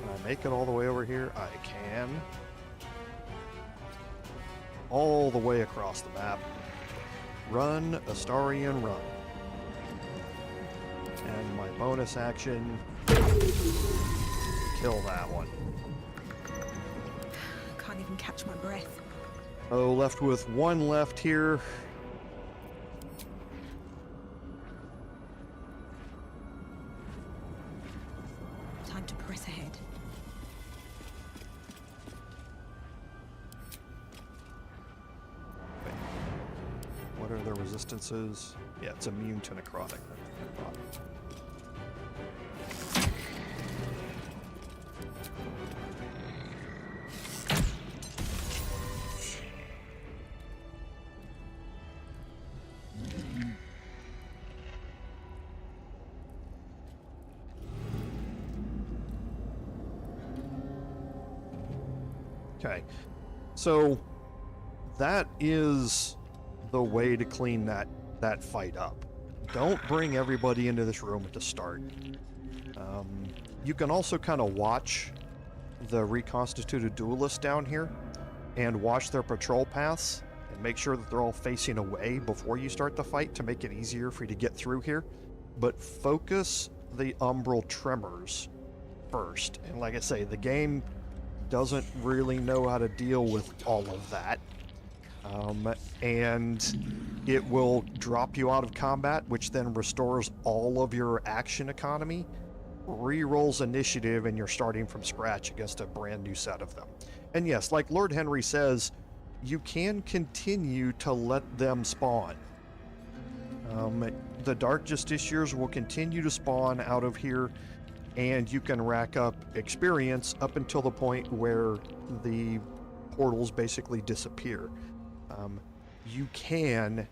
I make it all the way over here? I can. All the way across the map. Run, Astarion, run. And my bonus action, kill that one. Can't even catch my breath. Oh, left with 1 left here. Time to press ahead. What are the resistances? Yeah, it's immune to necrotic. Okay, so that is the way to clean that fight up. Don't bring everybody into this room at the start. You can also kind of watch the reconstituted duelists down here and watch their patrol paths and make sure that they're all facing away before you start the fight to make it easier for you to get through here. But focus the umbral tremors first. And like I say, the game doesn't really know how to deal with all of that. And it will drop you out of combat, which then restores all of your action economy, re-rolls initiative, and you're starting from scratch against a brand new set of them. And yes, like Lord Henry says, you can continue to let them spawn. The Dark Justiciars will continue to spawn out of here, and you can rack up experience up until the point where the portals basically disappear. You can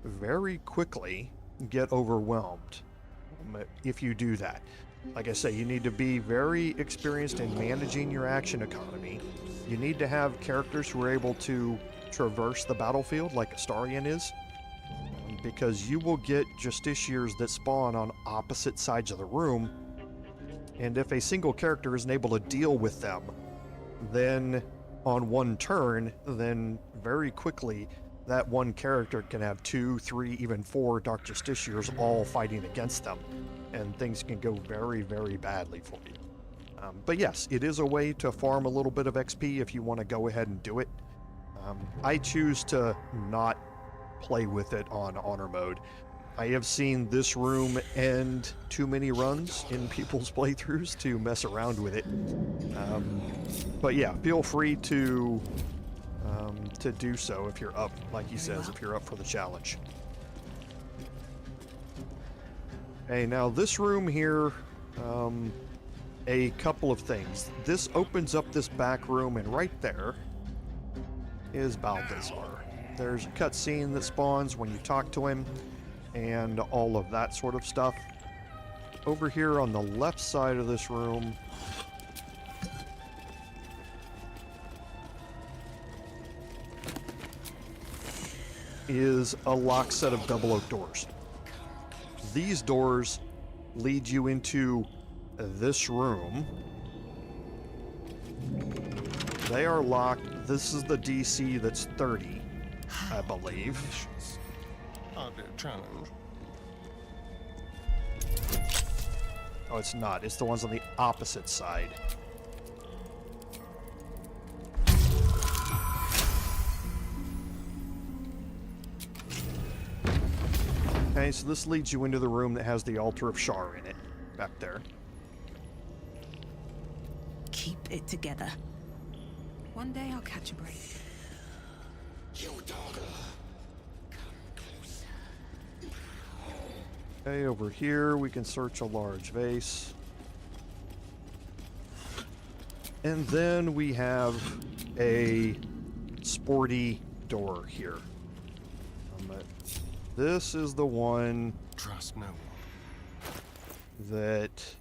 very quickly get overwhelmed if you do that. Like I say, you need to be very experienced in managing your action economy. You need to have characters who are able to traverse the battlefield like Astarion is, because you will get Justiciars that spawn on opposite sides of the room, and if a single character isn't able to deal with them, then on one turn, then very quickly that one character can have 2, 3, even 4 Dark Justiciars all fighting against them, and things can go very, very badly for you. But yes, it is a way to farm a little bit of XP if you want to go ahead and do it. I choose to not play with it on honor mode. I have seen this room end too many runs in people's playthroughs to mess around with it. But yeah, feel free to do so if you're up, like he says, if you're up for the challenge. Okay, now this room here, a couple of things. This opens up this back room, and right there is Balthazar. There's a cutscene that spawns when you talk to him, and all of that sort of stuff. Over here on the left side of this room is a locked set of double oak doors. These doors lead you into this room. They are locked. This is the DC that's 30, I believe. Challenge. Oh, it's not. It's the ones on the opposite side. Okay, so this leads you into the room that has the altar of Shar in it, back there. Keep it together. One day I'll catch a break. Okay, over here we can search a large vase. And then we have a sporty door here. This is the one. Trust no one. That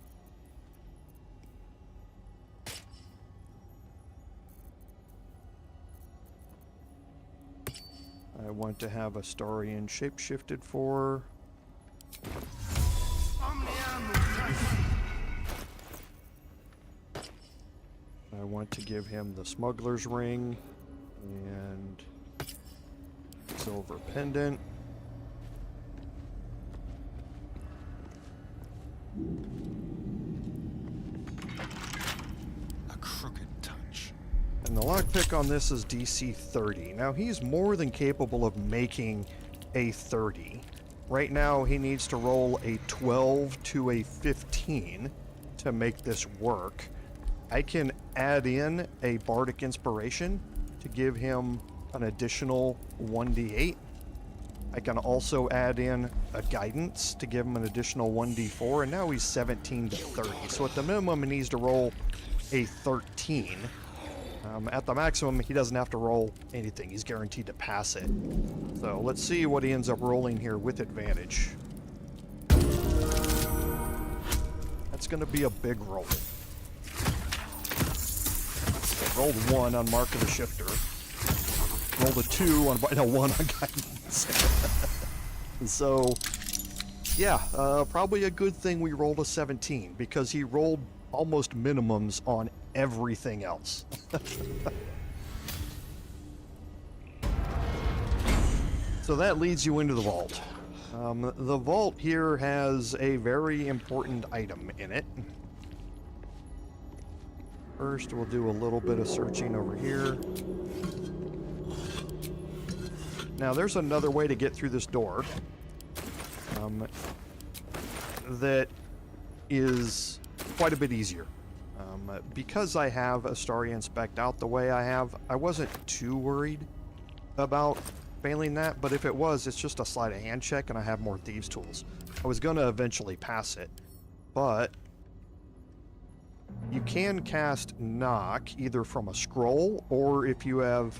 I want to have Astarion shapeshifted for. I want to give him the smuggler's ring and silver pendant. A crooked touch. And the lockpick on this is DC 30. Now he's more than capable of making a 30. Right now he needs to roll a 12 to a 15 to make this work. I can add in a bardic inspiration to give him an additional 1d8. I can also add in a guidance to give him an additional 1d4, and now he's 17 to 30. So at the minimum, he needs to roll a 13. At the maximum, he doesn't have to roll anything. He's guaranteed to pass it. So let's see what he ends up rolling here with advantage. That's going to be a big roll. Rolled 1 on Mark of the Shifter. Rolled a 2 on, no, 1 on guidance. So, yeah, probably a good thing we rolled a 17, because he rolled almost minimums on everything else. So that leads you into the vault. The vault here has a very important item in it. First, we'll do a little bit of searching over here. Now, there's another way to get through this door that is quite a bit easier. Because I have Astarion spec'd out the way I have, I wasn't too worried about failing that, but if it was, it's just a sleight of hand check and I have more thieves' tools. I was going to eventually pass it, but you can cast Knock either from a scroll, or if you have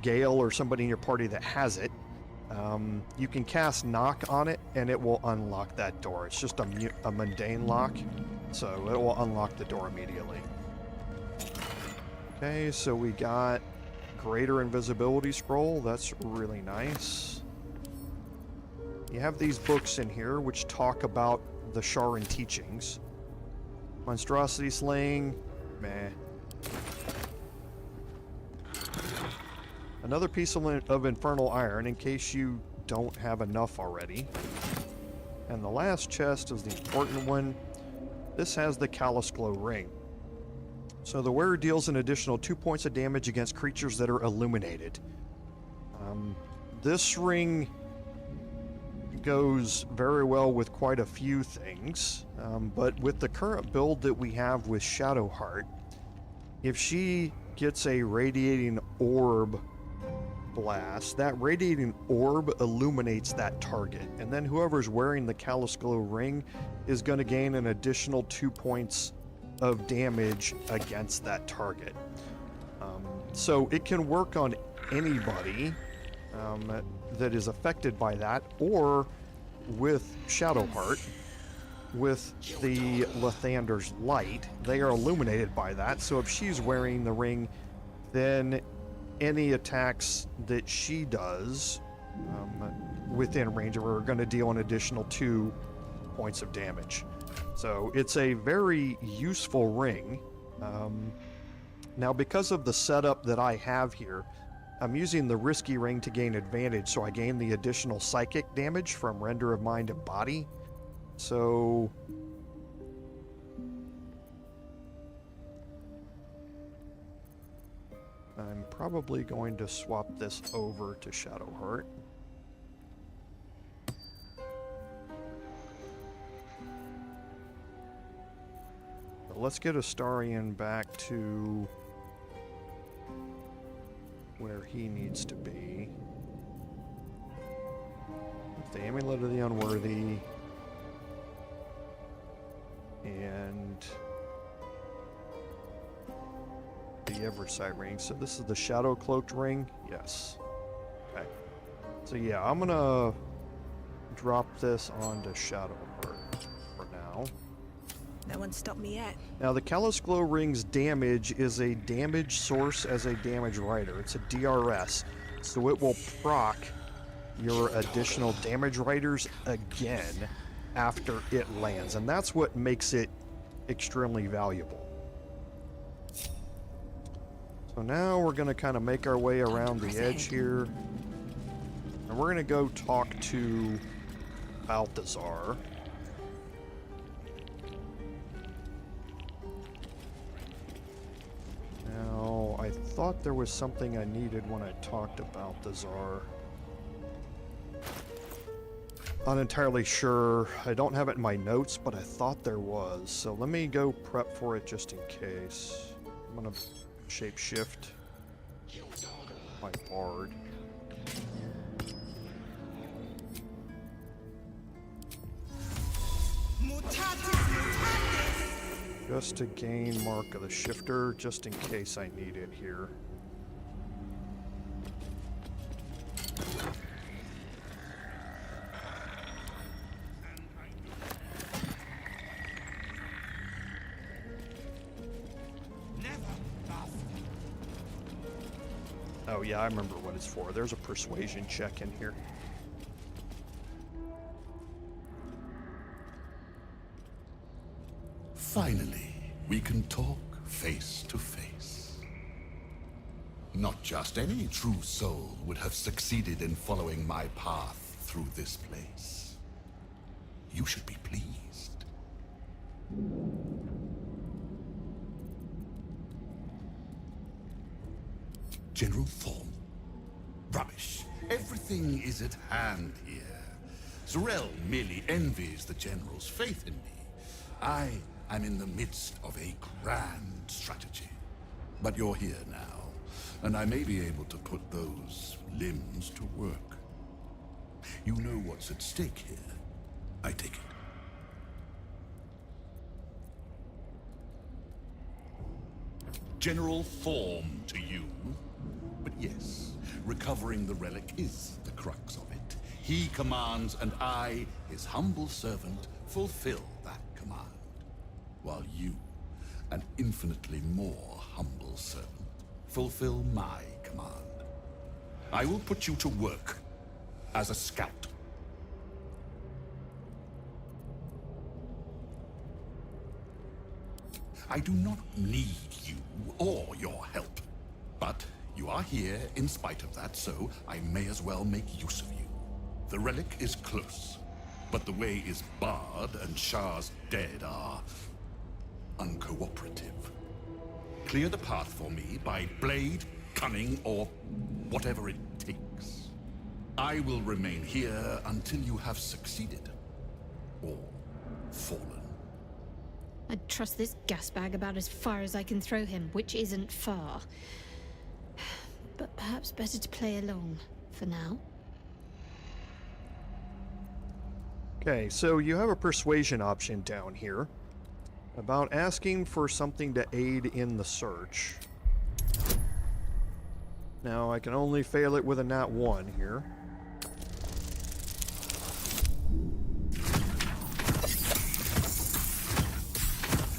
Gale or somebody in your party that has it, you can cast Knock on it and it will unlock that door. It's just a mundane lock, so it will unlock the door immediately. Okay, so we got greater invisibility scroll. That's really nice. You have these books in here which talk about the Sharan teachings. Monstrosity slaying, meh. Another piece of infernal iron in case you don't have enough already. And the last chest is the important one. This has the Callous Glow ring. So the wearer deals an additional 2 points of damage against creatures that are illuminated. This ring goes very well with quite a few things, but with the current build that we have with Shadowheart, if she gets a radiating orb blast, that radiating orb illuminates that target, and then whoever's wearing the Callous Glow ring is going to gain an additional 2 points of damage against that target. So it can work on anybody that is affected by that, or with Shadowheart, with the Lyrthindor's light, they are illuminated by that. So if she's wearing the ring, then any attacks that she does within range of her are going to deal an additional 2 points of damage. So it's a very useful ring. Now, because of the setup that I have here, I'm using the risky ring to gain advantage, so I gain the additional psychic damage from Render of Mind and Body. So I'm probably going to swap this over to Shadowheart. But let's get Astarion back to where he needs to be. The Amulet of the Unworthy. And the Eversight ring. So this is the Shadow Cloaked ring? Yes. Okay. So yeah, I'm gonna drop this onto Shadowheart for now. No one stopped me yet. Now the Callous Glow ring's damage is a damage source as a damage writer. It's a DRS. So it will proc your additional damage writers again after it lands. And that's what makes it extremely valuable. So now we're going to kind of make our way around the edge here. And we're going to go talk to Balthazar. Now, I thought there was something I needed when I talked to Balthazar. Not entirely sure. I don't have it in my notes, but I thought there was. So let me go prep for it just in case. I'm going to shapeshift my bard. Just to gain Mark of the Shifter, just in case I need it here. Oh yeah, I remember what it's for. There's a persuasion check in here. Finally, we can talk face to face. Not just any true soul would have succeeded in following my path through this place. You should be pleased. General Thorm? Rubbish. Everything is at hand here. Z'rell merely envies the General's faith in me. I'm in the midst of a grand strategy. But you're here now, and I may be able to put those limbs to work. You know what's at stake here, I take it. General Thorm to you. But yes, recovering the relic is the crux of it. He commands, and I, his humble servant, fulfill that command. While you, an infinitely more humble servant, fulfill my command. I will put you to work as a scout. I do not need you or your help, but you are here in spite of that, so I may as well make use of you. The relic is close, but the way is barred and Shar's dead are uncooperative. Clear the path for me by blade, cunning, or whatever it takes. I will remain here until you have succeeded or fallen. I'd trust this gas bag about as far as I can throw him, which isn't far. But perhaps better to play along for now. Okay, so you have a persuasion option down here about asking for something to aid in the search. Now, I can only fail it with a nat 1 here.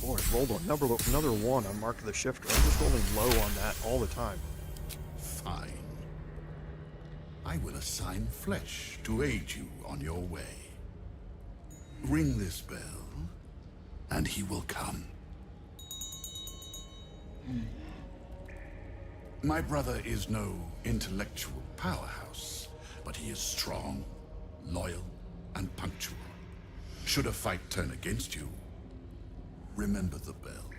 Boy, I rolled another 1 on Mark of the Shifter. I'm just rolling low on that all the time. Fine. I will assign Flesh to aid you on your way. Ring this bell, and he will come. My brother is no intellectual powerhouse, but he is strong, loyal, and punctual. Should a fight turn against you, remember the bell.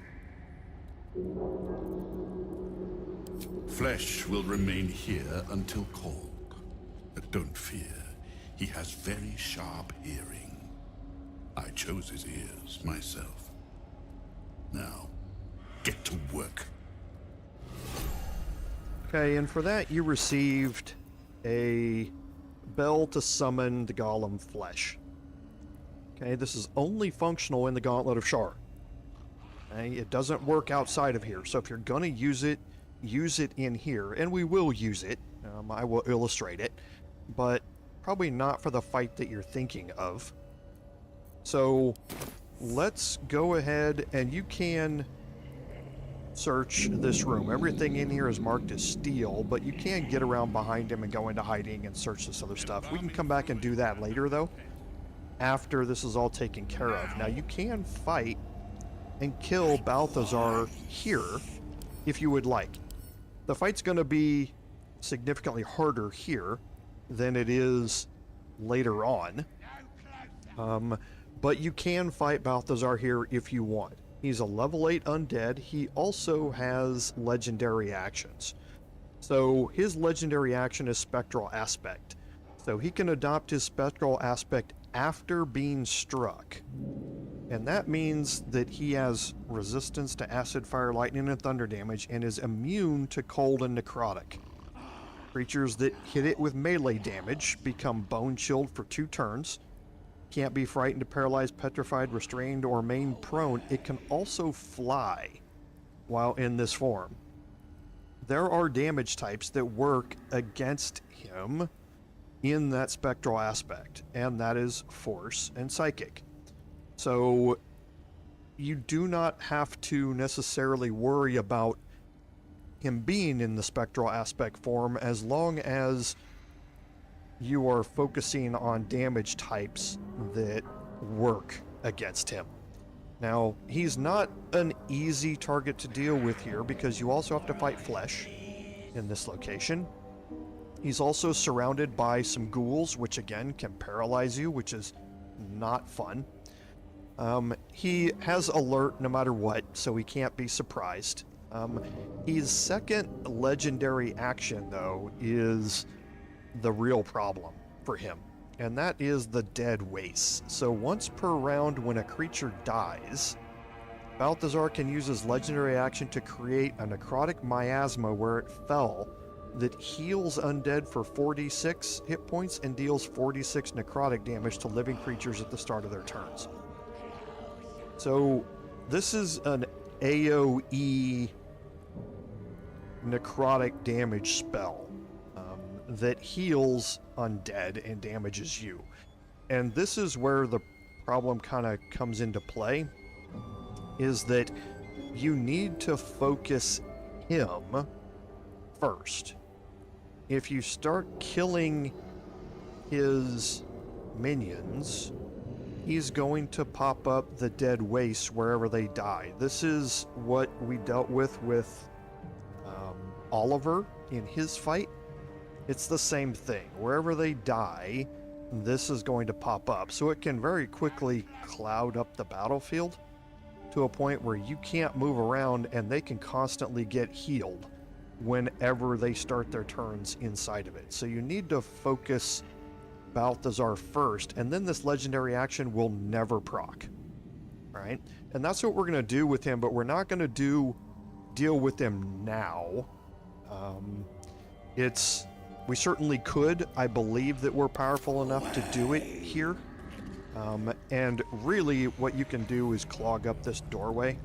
Flesh will remain here until called. But don't fear, he has very sharp hearing. I chose his ears myself. Now, get to work. Okay, and for that you received a bell to summon the golem Flesh. Okay, this is only functional in the Gauntlet of Shar. Okay, it doesn't work outside of here, so if you're gonna use it in here, and we will use it. I will illustrate it, but probably not for the fight that you're thinking of. So let's go ahead, and you can search this room. Everything in here is marked as steel, but you can get around behind him and go into hiding and search this other stuff. We can come back and do that later, though, after this is all taken care of. Now, you can fight and kill Balthazar here if you would like. The fight's going to be significantly harder here than it is later on. But you can fight Balthazar here if you want. He's a level 8 undead. He also has legendary actions. So his legendary action is Spectral Aspect. So he can adopt his Spectral Aspect after being struck. And that means that he has resistance to acid, fire, lightning, and thunder damage, and is immune to cold and necrotic. Creatures that hit it with melee damage become bone chilled for 2 turns. Can't be frightened, paralyzed, petrified, restrained, or remain prone. It can also fly while in this form. There are damage types that work against him in that Spectral Aspect, and that is Force and Psychic. So you do not have to necessarily worry about him being in the Spectral Aspect form as long as you are focusing on damage types that work against him. Now, he's not an easy target to deal with here because you also have to fight Flesh in this location. He's also surrounded by some ghouls, which again can paralyze you, which is not fun. He has alert no matter what, so he can't be surprised. His second legendary action, though, is the real problem for him, and that is the Dead Waste. So once per round when a creature dies, Balthazar can use his legendary action to create a necrotic miasma where it fell that heals undead for 4d6 hit points and deals 4d6 necrotic damage to living creatures at the start of their turns. So this is an AoE necrotic damage spell that heals undead and damages you. And this is where the problem kind of comes into play, is that you need to focus him first. If you start killing his minions, he's going to pop up the dead wastes wherever they die. This is what we dealt with Oliver in his fight. It's the same thing. Wherever they die, this is going to pop up. So it can very quickly cloud up the battlefield to a point where you can't move around, and they can constantly get healed whenever they start their turns inside of it. So you need to focus Balthazar first, and then this legendary action will never proc. Right? And that's what we're going to do with him, but we're not going to deal with him now. We certainly could. I believe that we're powerful enough to do it here. And really what you can do is clog up this doorway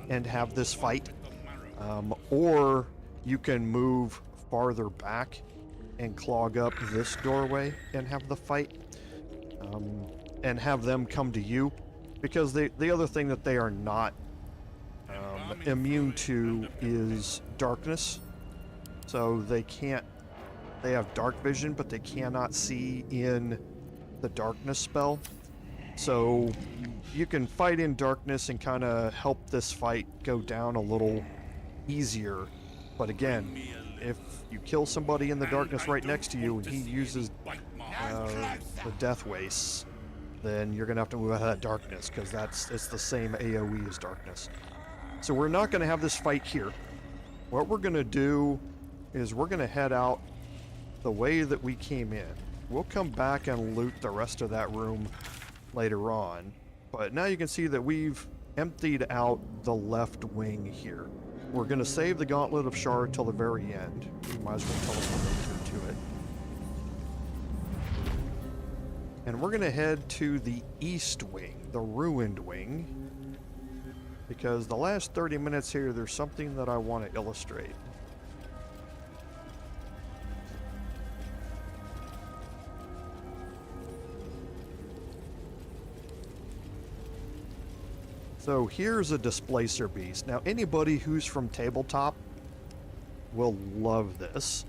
and have this fight. Or you can move farther back and clog up this doorway and have the fight. And have them come to you. Because the other thing that they are not immune to is darkness. So they have dark vision, but they cannot see in the darkness spell. So you can fight in darkness and kind of help this fight go down a little easier. But again, if you kill somebody in the darkness right next to you and he uses the death wastes, then you're gonna have to move out of that darkness, because it's the same AoE as darkness. So we're not gonna have this fight here. What we're gonna do is we're gonna head out the way that we came in. We'll come back and loot the rest of that room later on. But now you can see that we've emptied out the left wing here. We're gonna save the Gauntlet of Shar till the very end. We might as well teleport to it. And we're gonna head to the east wing, the ruined wing, because the last 30 minutes here, there's something that I want to illustrate. So here's a displacer beast. Now anybody who's from tabletop will love this.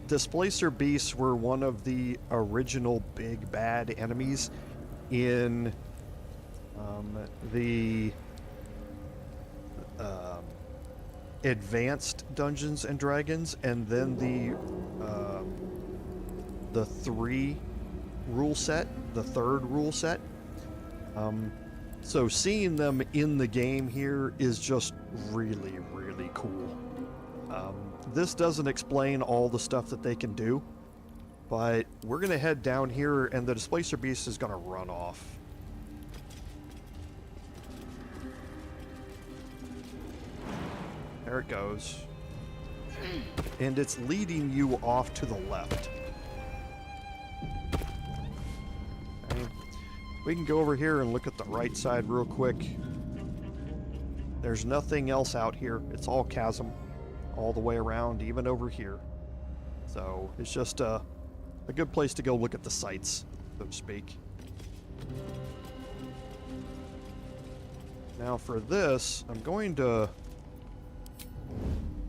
Displacer beasts were one of the original big bad enemies in the advanced Dungeons and Dragons, and then the 3 rule set, the 3rd rule set. So seeing them in the game here is just really, really cool. This doesn't explain all the stuff that they can do, but we're going to head down here, and the Displacer Beast is going to run off. There it goes. And it's leading you off to the left. Okay. We can go over here and look at the right side real quick. There's nothing else out here. It's all chasm all the way around, even over here. So it's just a good place to go look at the sights, so to speak. Now for this, I'm going to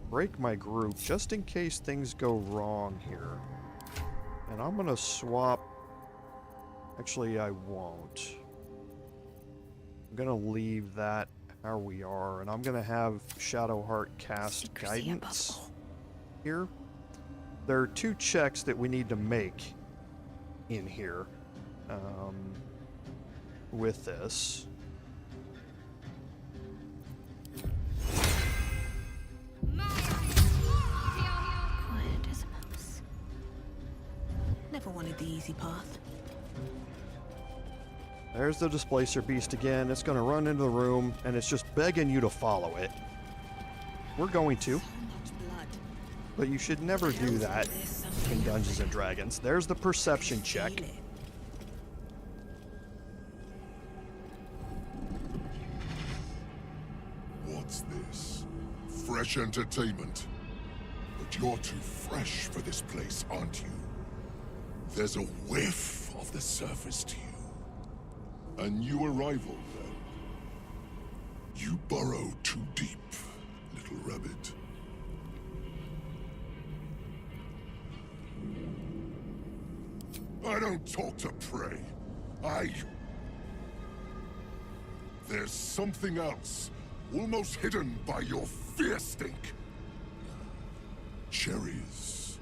break my group just in case things go wrong here. And I'm going to swap... Actually, I won't. I'm going to leave that how we are, and I'm going to have Shadowheart cast Guidance here. There are 2 checks that we need to make in here with this. Quiet as a mouse. Never wanted the easy path. There's the Displacer Beast again. It's going to run into the room, and it's just begging you to follow it. We're going to. But you should never do that in Dungeons & Dragons. There's the perception check. What's this? Fresh entertainment? But you're too fresh for this place, aren't you? There's a whiff of the surface to you. A new arrival, then. You burrow too deep, little rabbit. don't talk to prey. There's something else, almost hidden by your fear stink. Cherries.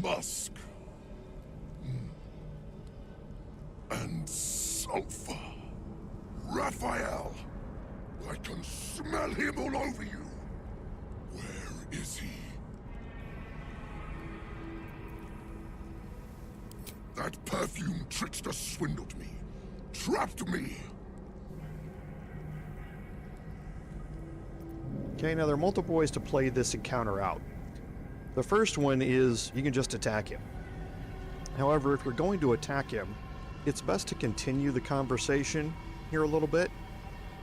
Musk. And sulfur. Raphael! I can smell him all over you. Where is he? That perfume trickster swindled me. Trapped me. Okay, now there are multiple ways to play this encounter out. The first one is you can just attack him. However, if you're going to attack him, it's best to continue the conversation here a little bit,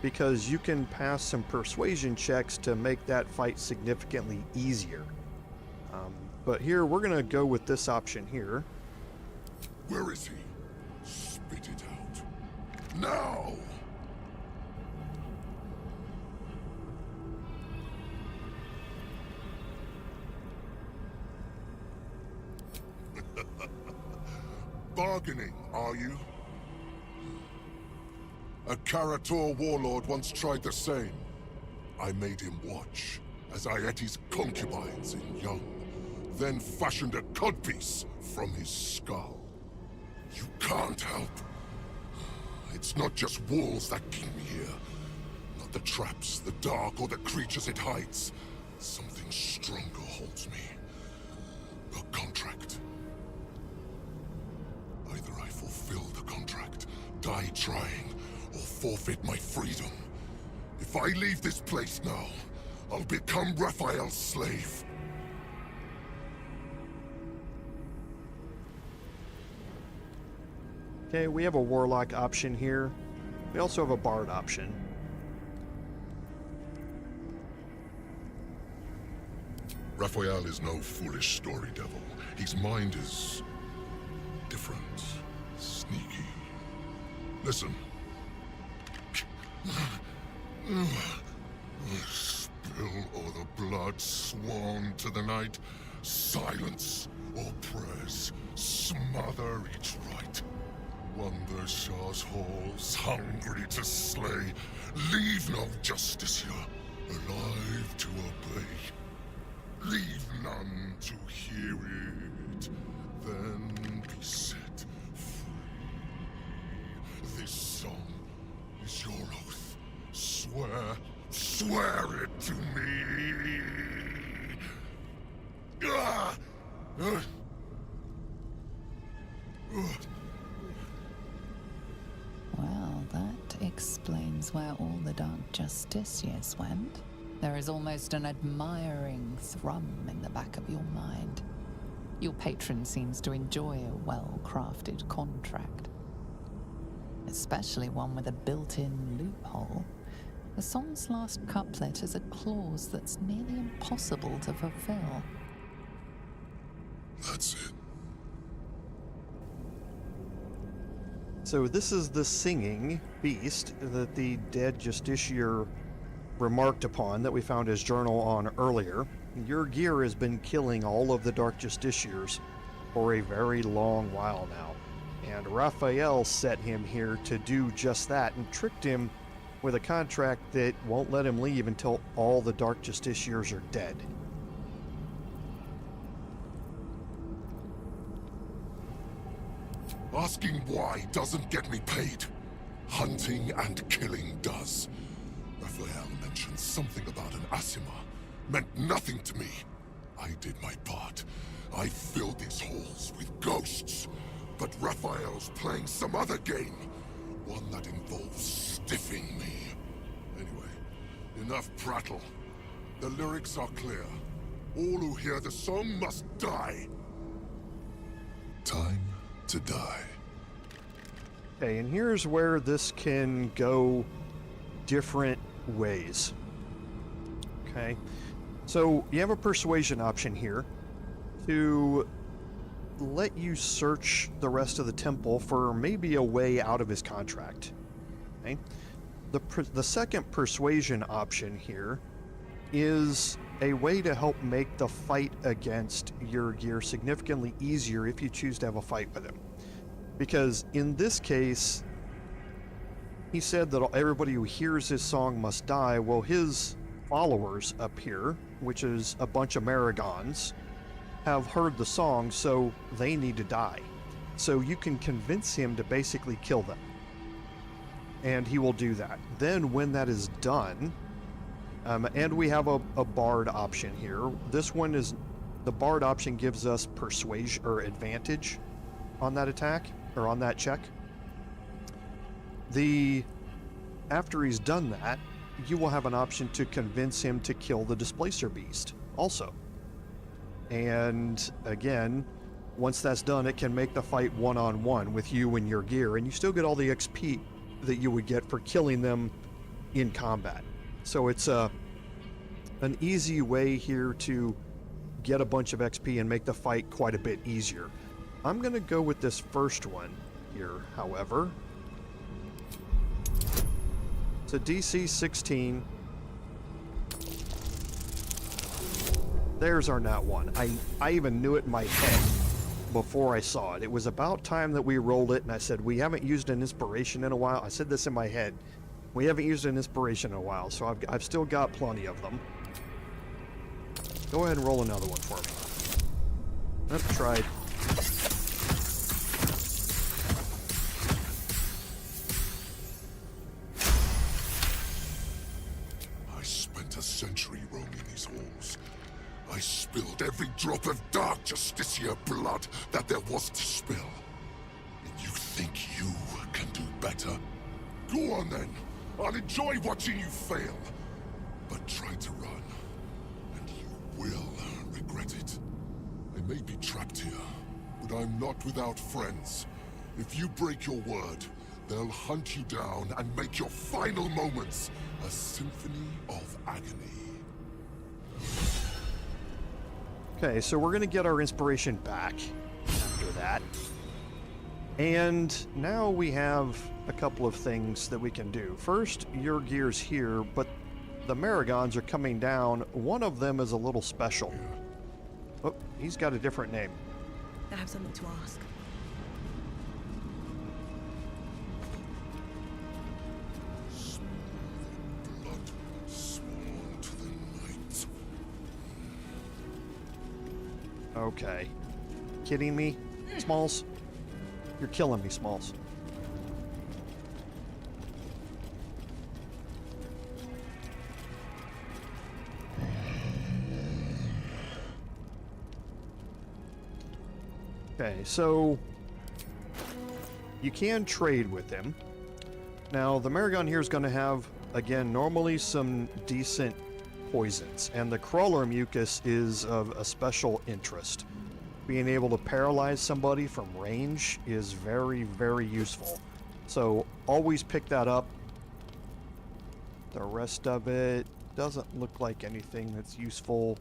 because you can pass some persuasion checks to make that fight significantly easier. But here, we're going to go with this option here. Where is he? Spit it out. Now! Bargaining, are you? A Karator warlord once tried the same. I made him watch as I ate his concubines in young, then fashioned a codpiece from his skull. You can't help. It's not just walls that keep me here. Not the traps, the dark, or the creatures it hides. Something stronger holds me. A contract. Either I fulfill the contract, die trying, or forfeit my freedom. If I leave this place now, I'll become Raphael's slave. Okay, we have a warlock option here. We also have a bard option. Raphael is no foolish story devil. His mind is different, sneaky. Listen. Spill all the blood sworn to the night. Silence all prayers. Smother each rite. Wander Shar's halls, hungry to slay. Leave no justiciar alive to obey. Leave none to hear it, then be set free. This song is your oath. Swear it to me. Well, that explains where all the Dark Justiciars went. There is almost an admiring thrum in the back of your mind. Your patron seems to enjoy a well-crafted contract. Especially one with a built-in loophole. The song's last couplet has a clause that's nearly impossible to fulfill. That's it. So this is the singing beast that the dead Justiciar remarked upon that we found his journal on earlier. Yurgir has been killing all of the Dark Justiciars for a very long while now. And Raphael set him here to do just that and tricked him with a contract that won't let him leave until all the Dark Justiciars are dead. Asking why doesn't get me paid. Hunting and killing does. Raphael mentioned something about an Asima. Meant nothing to me. I did my part. I filled these halls with ghosts. But Raphael's playing some other game. One that involves stiffing me. Anyway, enough prattle. The lyrics are clear. All who hear the song must die. Time to die. Okay, and here's where this can go different ways. Okay, so you have a persuasion option here to let you search the rest of the temple for maybe a way out of his contract. Okay, the second persuasion option here is a way to help make the fight against Yurgir significantly easier if you choose to have a fight with him. Because in this case, he said that everybody who hears his song must die. Well, his followers up here, which is a bunch of Maragons, have heard the song, so they need to die. So you can convince him to basically kill them. And he will do that. Then when that is done, and we have a bard option here. This one is, the bard option gives us persuasion or advantage on that attack, or on that check. After he's done that, you will have an option to convince him to kill the Displacer Beast also. And again, once that's done, it can make the fight one-on-one with you and Yurgir, and you still get all the XP that you would get for killing them in combat. So it's an easy way here to get a bunch of XP and make the fight quite a bit easier. I'm going to go with this first one here, however. It's a DC 16. There's our nat 1. I even knew it in my head before I saw it. It was about time that we rolled it, and I said, we haven't used an inspiration in a while. I said this in my head. We haven't used an inspiration in a while, so I've still got plenty of them. Go ahead and roll another one for me. That's tried. I spent a century roaming these halls. I spilled every drop of Dark Justiciar blood that there was to spill. And you think you can do better? Go on then. I'll enjoy watching you fail. But try to run, and you will regret it. I may be trapped here, but I'm not without friends. If you break your word, they'll hunt you down and make your final moments a symphony of agony. Okay, so we're going to get our inspiration back after that. And now we have a couple of things that we can do. First, Yurgir's here, but the Maragons are coming down. One of them is a little special. Oh, he's got a different name. I have something to ask. Okay. Kidding me, Smalls? You're killing me, Smalls. Okay, so you can trade with him. Now, the Maragon here is going to have, again, normally some decent poisons, and the crawler mucus is of a special interest. Being able to paralyze somebody from range is very, very useful. So always pick that up. The rest of it doesn't look like anything that's useful.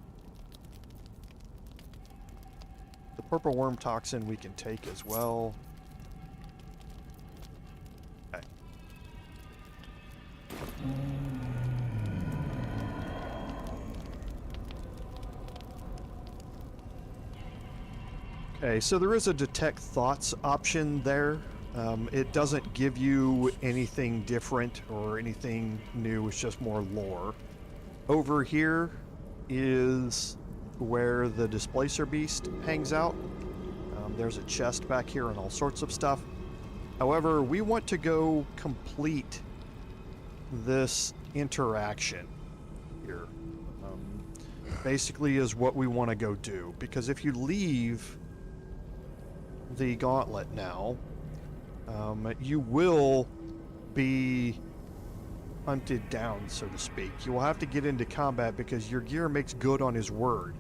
The purple worm toxin we can take as well. Okay. Okay, so there is a detect thoughts option there. It doesn't give you anything different or anything new, it's just more lore. Over here is where the Displacer Beast hangs out. There's a chest back here and all sorts of stuff. However, we want to go complete this interaction here. Basically is what we want to go do, because if you leave the Gauntlet now, you will be hunted down, so to speak. You will have to get into combat because Yurgir makes good on his word.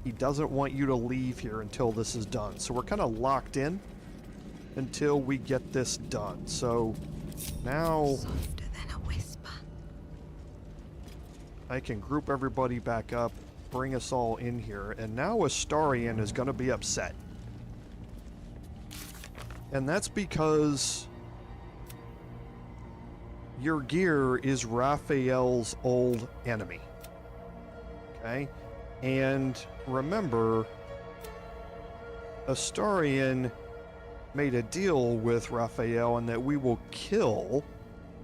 He doesn't want you to leave here until this is done. So we're kind of locked in until we get this done. So now Softer than a whisper. I can group everybody back up, bring us all in here, and now Astarion is going to be upset. And that's because Yurgir is Raphael's old enemy. Okay? And remember, Astarion made a deal with Raphael and that we will kill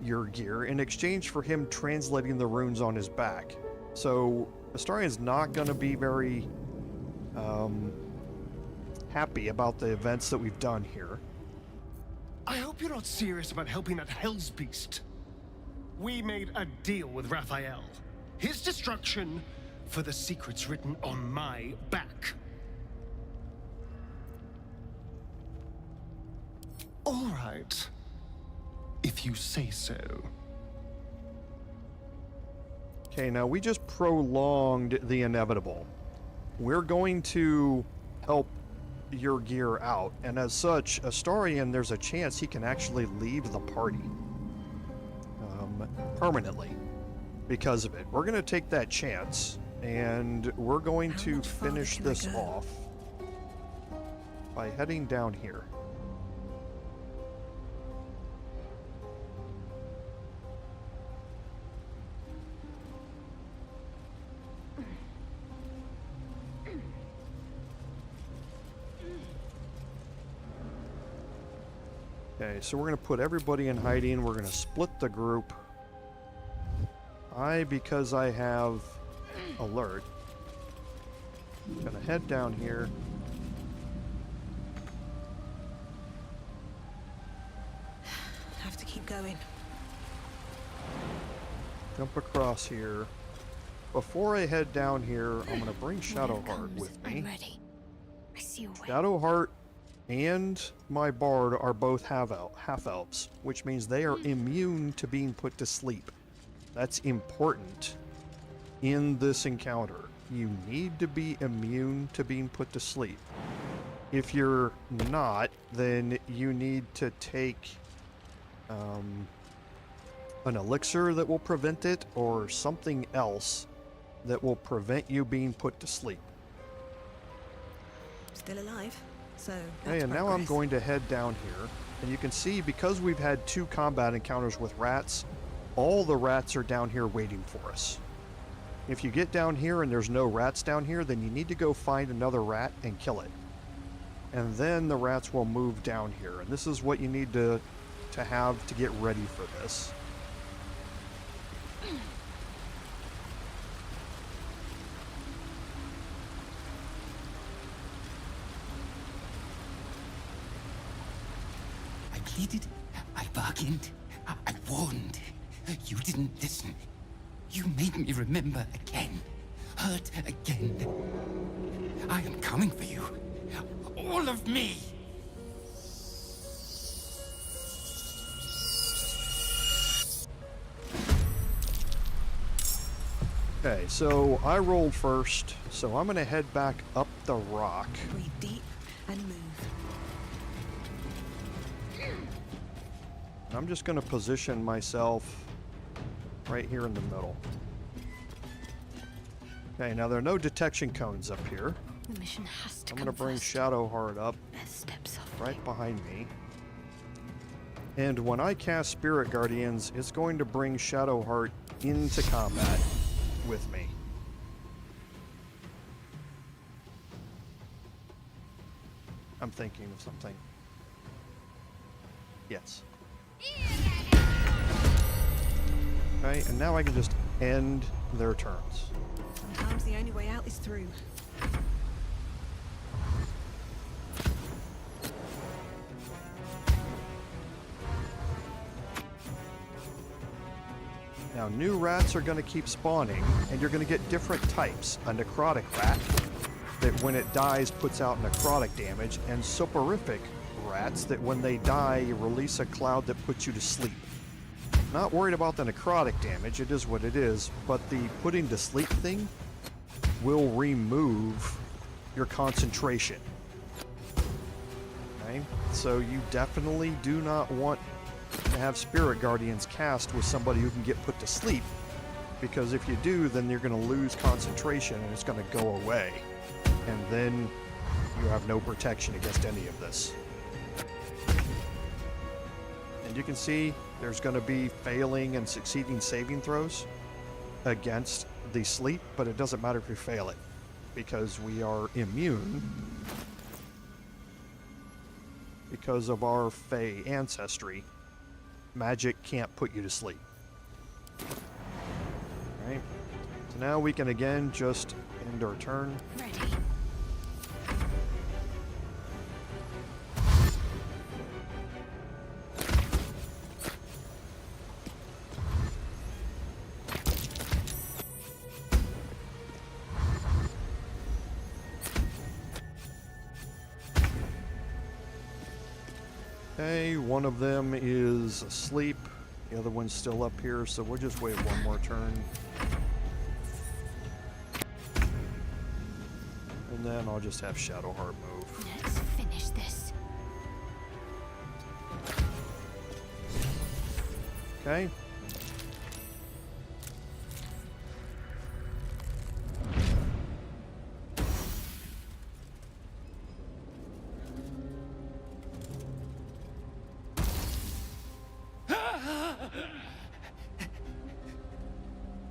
Yurgir in exchange for him translating the runes on his back. So Astarion's not going to be very happy about the events that we've done here. I hope you're not serious about helping that Hell's Beast. We made a deal with Raphael. His destruction for the secrets written on my back. All right. If you say so. Okay, now we just prolonged the inevitable. We're going to help Yurgir out, and as such, Astarion, there's a chance he can actually leave the party permanently because of it. We're going to take that chance, and we're going to finish this off by heading down here. Okay, so we're going to put everybody in hiding. We're going to split the group. Because I have alert, I'm going to head down here. Have to keep going. Jump across here. Before I head down here, I'm going to bring Shadowheart with me. I'm ready. I see a way. Shadowheart and my bard are both half-elves, which means they are immune to being put to sleep. That's important in this encounter. You need to be immune to being put to sleep. If you're not, then you need to take an elixir that will prevent it, or something else that will prevent you being put to sleep. Still alive, so Okay, and now I'm going to head down here, and you can see, because we've had 2 combat encounters with rats, all the rats are down here waiting for us. If you get down here and there's no rats down here, then you need to go find another rat and kill it. And then the rats will move down here, and this is what you need to have to get ready for this. I pleaded, I bargained, I warned. You didn't listen. You made me remember again, hurt again. I am coming for you. All of me. Okay, so I rolled first, so I'm going to head back up the rock. Breathe deep and move. I'm just going to position myself right here in the middle. Okay, now there are no detection cones up here. The mission has to I'm going to bring Shadowheart up right behind me. And when I cast Spirit Guardians, it's going to bring Shadowheart into combat with me. I'm thinking of something. Yes. Okay, and now I can just end their turns. Sometimes the only way out is through. Now, new rats are going to keep spawning, and you're going to get different types. A necrotic rat that when it dies puts out necrotic damage, and soporific rats that when they die you release a cloud that puts you to sleep. Not worried about the necrotic damage, it is what it is, but the putting to sleep thing will remove your concentration. Okay, so you definitely do not want to have Spirit Guardians cast with somebody who can get put to sleep, because if you do, then you're going to lose concentration and it's going to go away, and then you have no protection against any of this. And you can see there's going to be failing and succeeding saving throws against the sleep, but it doesn't matter if you fail it. because we are immune because of our Fey ancestry. Magic can't put you to sleep. Alright. So now we can again just end our turn. Ready. Okay, one of them is asleep. The other one's still up here, so we'll just wait one more turn. And then I'll just have Shadowheart move. Let's finish this. Okay.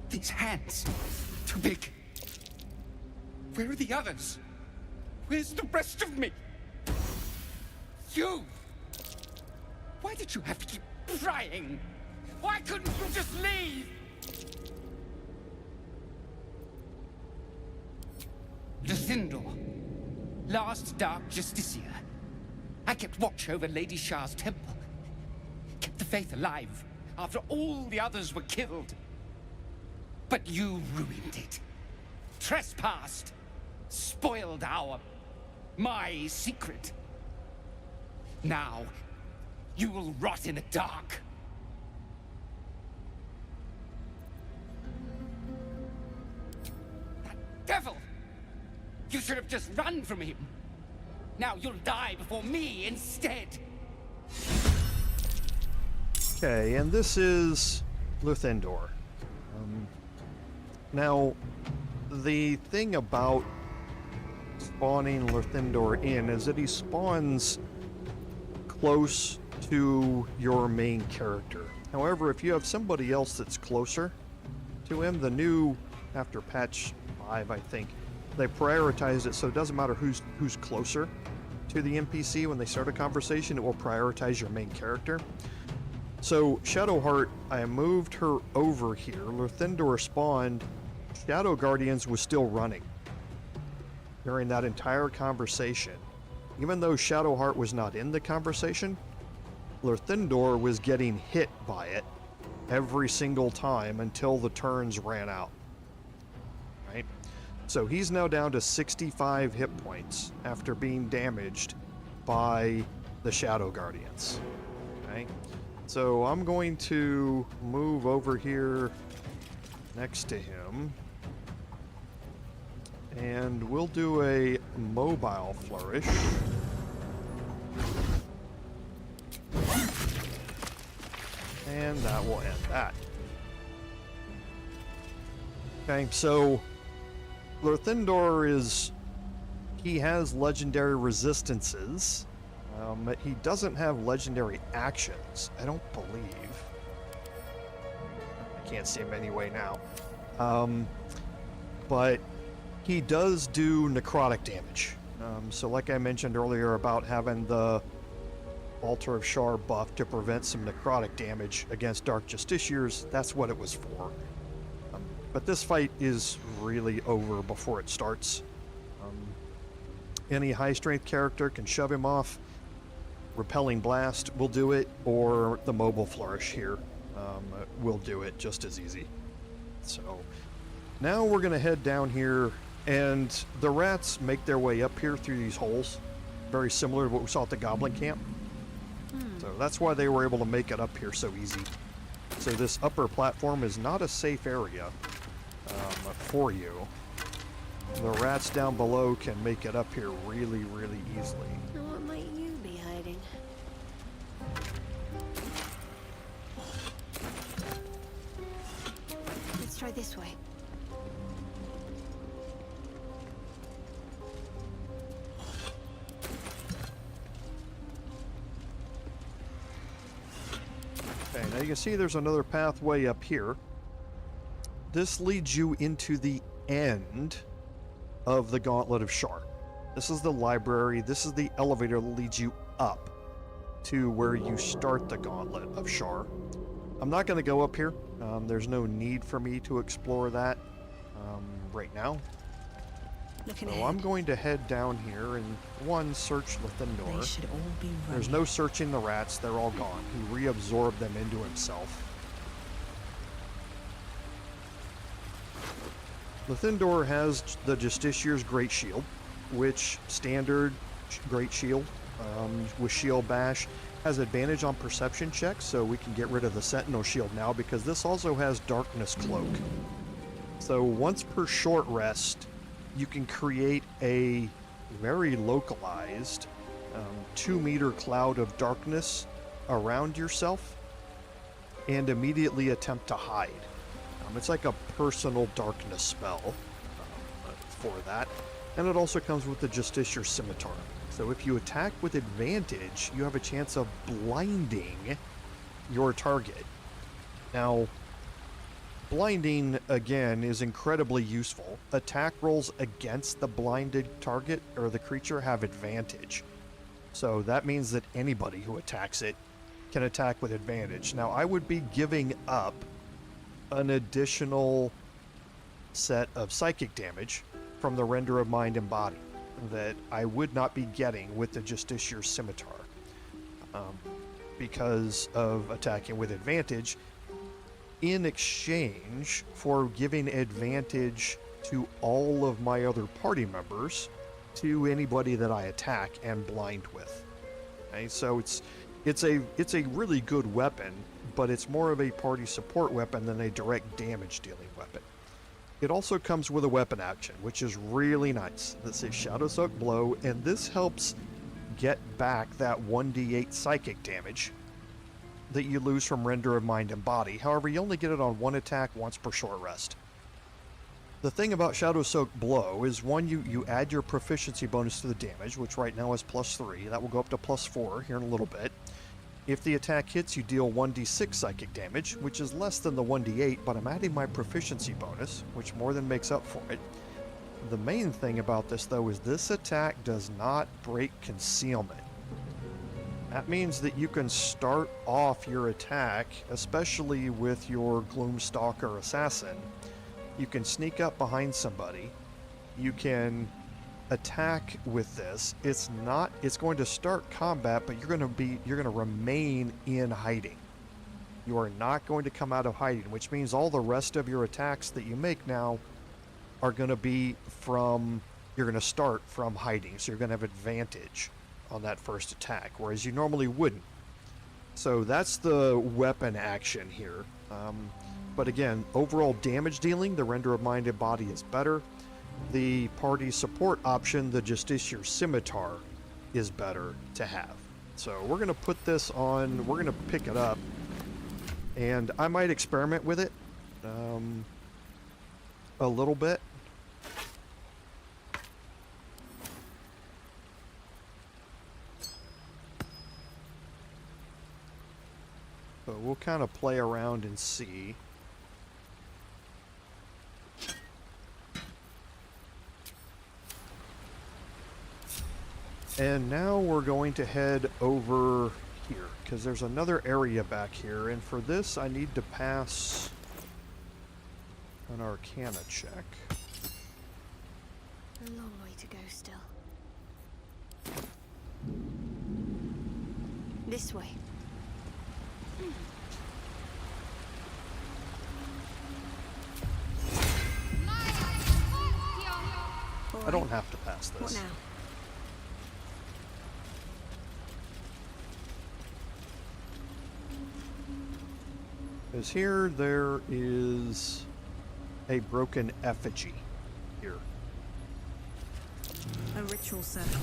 These hands, too big. Where are the others? Where's the rest of me? You! Why did you have to keep prying? Why couldn't you just leave? Lyrthindor, last Dark Justiciar. I kept watch over Lady Shar's temple. Kept the faith alive after all the others were killed. But you ruined it. Trespassed. Spoiled my secret. Now, you will rot in the dark. That devil! You should have just run from him. Now you'll die before me instead. Okay, and this is Lyrthindor. Now, the thing about spawning Lyrthindor in is that he spawns close to your main character. However, if you have somebody else that's closer to him, the new, after patch 5, I think, they prioritized it so it doesn't matter who's closer to the NPC when they start a conversation, it will prioritize your main character. So, Shadowheart, I moved her over here. Lyrthindor spawned. Shadow Guardians was still running during that entire conversation. Even though Shadowheart was not in the conversation, Lyrthindor was getting hit by it every single time until the turns ran out. Right? So he's now down to 65 hit points after being damaged by the Shadow Guardians. Okay? So I'm going to move over here next to him. And we'll do a mobile flourish. And that will end that. Okay, so Lyrthindor he has legendary resistances. He doesn't have legendary actions, I don't believe. I can't see him anyway now. But he does do necrotic damage. So like I mentioned earlier about having the Altar of Shar buff to prevent some necrotic damage against Dark Justiciars, that's what it was for. But this fight is really over before it starts. Any high strength character can shove him off. Repelling Blast will do it, or the mobile flourish here will do it just as easy. So now we're going to head down here, and the rats make their way up here through these holes, very similar to what we saw at the Goblin Camp. So that's why they were able to make it up here so easy. So this upper platform is not a safe area for you. The rats down below can make it up here really, really easily. What might you be hiding? Let's try this way. Okay, now you can see there's another pathway up here. This leads you into the end of the Gauntlet of Shar. This is the library. This is the elevator that leads you up to where you start the Gauntlet of Shar. I'm not going to go up here. There's no need for me to explore that right now. So I'm going to head down here and search Lyrthindor. They should all be running. There's no searching the rats. They're all gone. He reabsorbed them into himself. Lyrthindor has the Justiciars' Great Shield, which standard Great Shield with Shield Bash has advantage on perception checks, so we can get rid of the Sentinel Shield now because this also has Darkness Cloak. So once per short rest, you can create a very localized 2-meter cloud of darkness around yourself and immediately attempt to hide. It's like a personal darkness spell for that. And it also comes with the Justiciar Scimitar. So if you attack with advantage, you have a chance of blinding your target. Now, blinding, again, is incredibly useful. Attack rolls against the blinded target or the creature have advantage. So that means that anybody who attacks it can attack with advantage. Now, I would be giving up an additional set of psychic damage from the Render of Mind and Body that I would not be getting with the Justiciar Scimitar because of attacking with advantage in exchange for giving advantage to all of my other party members to anybody that I attack and blind with. Okay, so it's a really good weapon, but it's more of a party support weapon than a direct damage dealing weapon. It also comes with a weapon action, which is really nice. That says Shadow Soak Blow, and this helps get back that 1d8 psychic damage that you lose from Render of Mind and Body. However, you only get it on one attack once per short rest. The thing about Shadow Soak Blow is, one, you add your proficiency bonus to the damage, which right now is +3. That will go up to +4 here in a little bit. If the attack hits, you deal 1d6 psychic damage, which is less than the 1d8, but I'm adding my proficiency bonus, which more than makes up for it. The main thing about this, though, is this attack does not break concealment. That means that you can start off your attack, especially with your Gloomstalker Assassin. You can sneak up behind somebody. You can attack with this. It's going to start combat, but you're going to remain in hiding. You are not going to come out of hiding, which means all the rest of your attacks that you make now are going to be you're going to start from hiding, so you're going to have advantage on that first attack, whereas you normally wouldn't. So that's the weapon action here. But again, overall damage dealing, the Render of Mind and Body is better. The party support option, the Justiciar Scimitar, is better to have. So we're going to put this on, we're going to pick it up, and I might experiment with it a little bit. So we'll kind of play around and see. And now we're going to head over here, because there's another area back here, and for this I need to pass an Arcana check. A long way to go still. This way. I don't have to pass this. What now? Because here there is a broken effigy here. A ritual circle.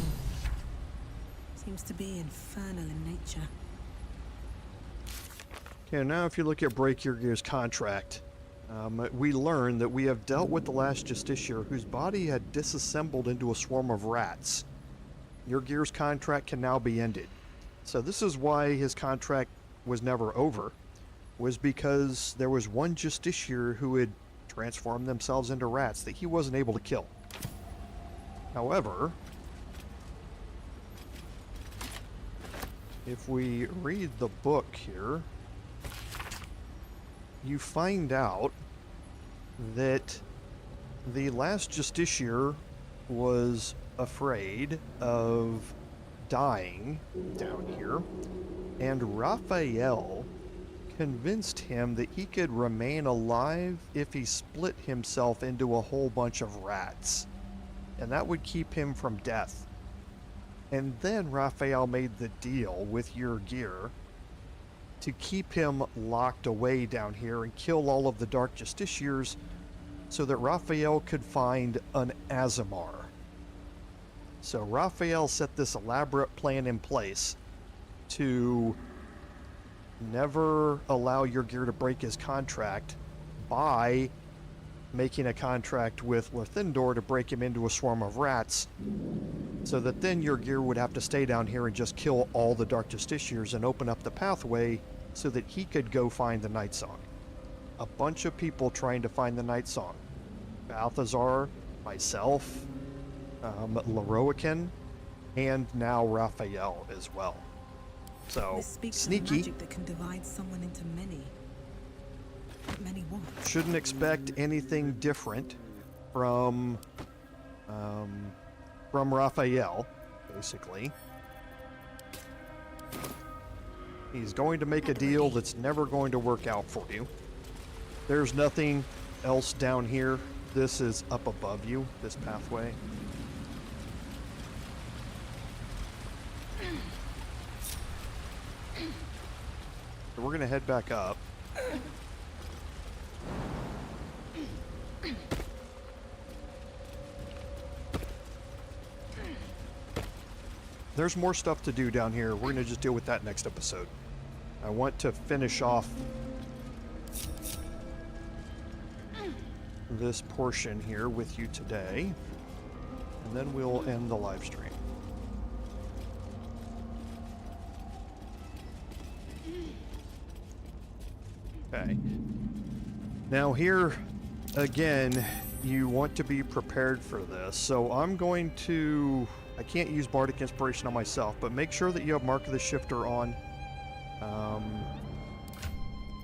Seems to be infernal in nature. Okay, now if you look at Break Yurgir's contract, we learn that we have dealt with the last Justiciar whose body had disassembled into a swarm of rats. Yurgir's contract can now be ended. So this is why his contract was never over, was because there was one Justiciar who had transformed themselves into rats that he wasn't able to kill. However, if we read the book here, you find out that the last Justiciar was afraid of dying down here, and Raphael convinced him that he could remain alive if he split himself into a whole bunch of rats, and that would keep him from death. And then Raphael made the deal with Yurgir to keep him locked away down here and kill all of the Dark Justiciars so that Raphael could find an Azamar. So Raphael set this elaborate plan in place to never allow Yurgir to break his contract by making a contract with Lyrthindor to break him into a swarm of rats, so that then Yurgir would have to stay down here and just kill all the Dark Justiciars and open up the pathway so that he could go find the Night Song. A bunch of people trying to find the Night Song. Balthazar, myself, Leroican, and now Raphael as well. So, This speaks sneaky. of magic that can divide someone into many. Many what? Shouldn't expect anything different from Raphael, basically. He's going to make a deal that's never going to work out for you. There's nothing else down here. This is up above you, this pathway. So we're going to head back up. There's more stuff to do down here. We're going to just deal with that next episode. I want to finish off this portion here with you today, and then we'll end the live stream. Okay. Now here, again, you want to be prepared for this. So I'm going to... I can't use Bardic Inspiration on myself, but make sure that you have Mark of the Shifter on.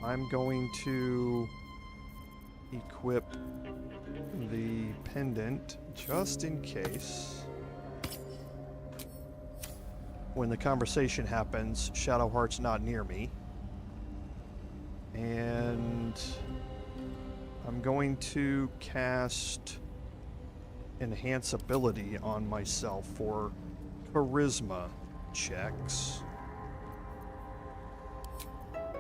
I'm going to equip the pendant just in case. When the conversation happens, Shadowheart's not near me. And I'm going to cast Enhance Ability on myself for charisma checks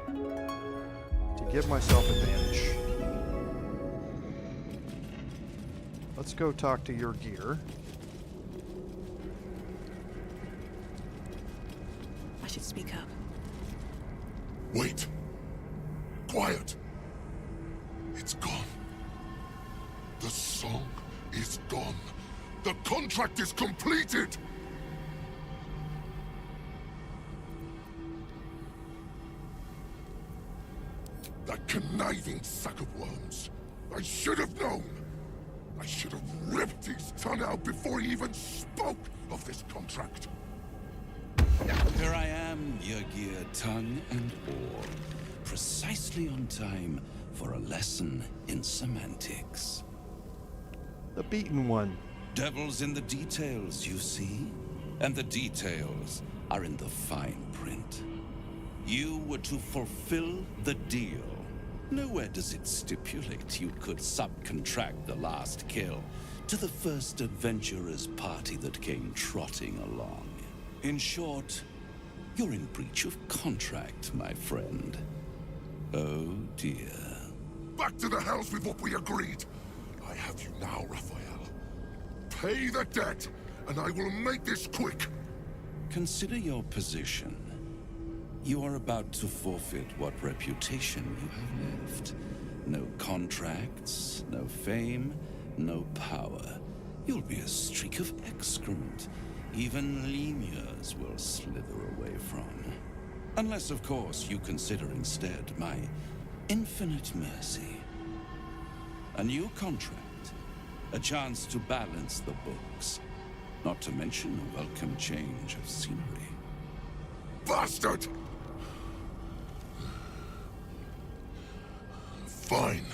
to give myself advantage. Let's go talk to Yurgir. I should speak up. Wait. Quiet. It's gone. The song is gone. The contract is completed. That conniving sack of worms. I should have known. I should have ripped his tongue out before he even spoke of this contract. Here I am, Yurgir, tongue and oar. Precisely on time for a lesson in semantics. The beaten one. Devil's in the details, you see? And the details are in the fine print. You were to fulfill the deal. Nowhere does it stipulate you could subcontract the last kill to the first adventurer's party that came trotting along. In short, you're in breach of contract, my friend. Oh dear. Back to the house with what we agreed. I have you now, Raphael. Pay the debt, and I will make this quick. Consider your position. You are about to forfeit what reputation you have left. No contracts, no fame, no power. You'll be a streak of excrement even lemurs will slither away from. Unless, of course, you consider instead my infinite mercy. A new contract, a chance to balance the books, Not to mention a welcome change of scenery. Bastard! Fine.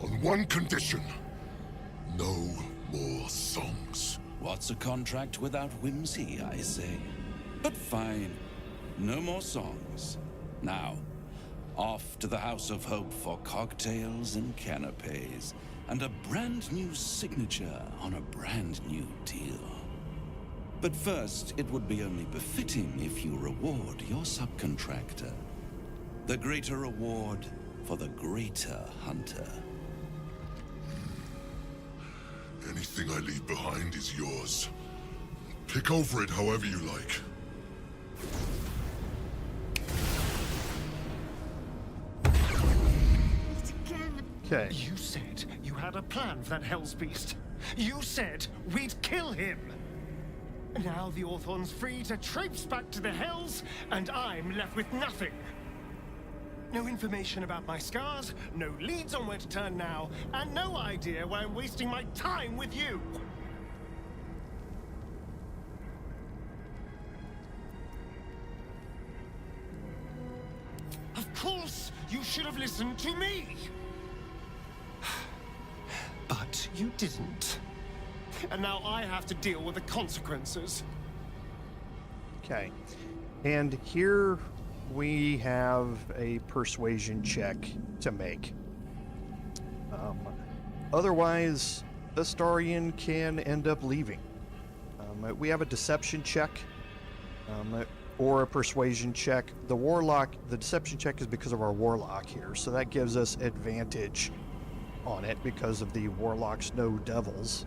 On one condition. No more songs. What's a contract without whimsy, I say? But fine. No more songs. Now, off to the House of Hope for cocktails and canapes, and a brand new signature on a brand new deal. But first, it would be only befitting if you reward your subcontractor. The greater reward for the greater hunter. Anything I leave behind is yours. Pick over it however you like. Okay. You said you had a plan for that Hell's Beast. You said we'd kill him. Now the Orthon's free to traipse back to the Hells, and I'm left with nothing. No information about my scars, no leads on where to turn now, and no idea why I'm wasting my time with you. Of course, you should have listened to me. But you didn't. And now I have to deal with the consequences. Okay. And here we have a persuasion check to make. Otherwise, Astarion can end up leaving. We have a deception check, or a persuasion check. The deception check is because of our warlock here, so that gives us advantage on it because of the warlock's no devils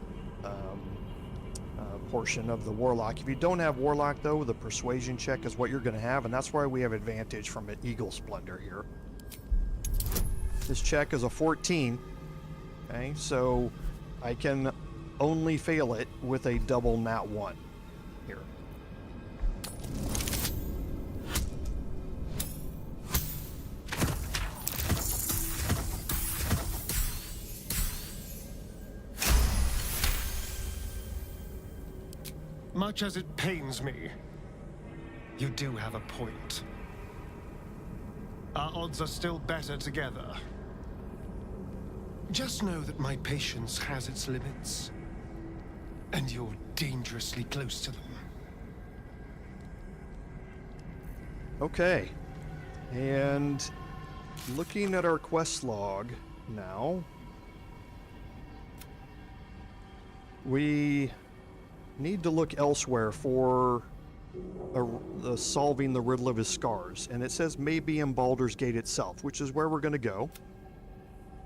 portion of the warlock. If you don't have warlock though, the persuasion check is what you're going to have, and that's why we have advantage from an eagle splendor here. This check is a 14. Okay, so I can only fail it with a double nat 1 here. Much as it pains me, you do have a point. Our odds are still better together. Just know that my patience has its limits, and you're dangerously close to them. Okay, and looking at our quest log now, we need to look elsewhere for solving the riddle of his scars, and it says maybe in Baldur's Gate itself, which is where we're going to go.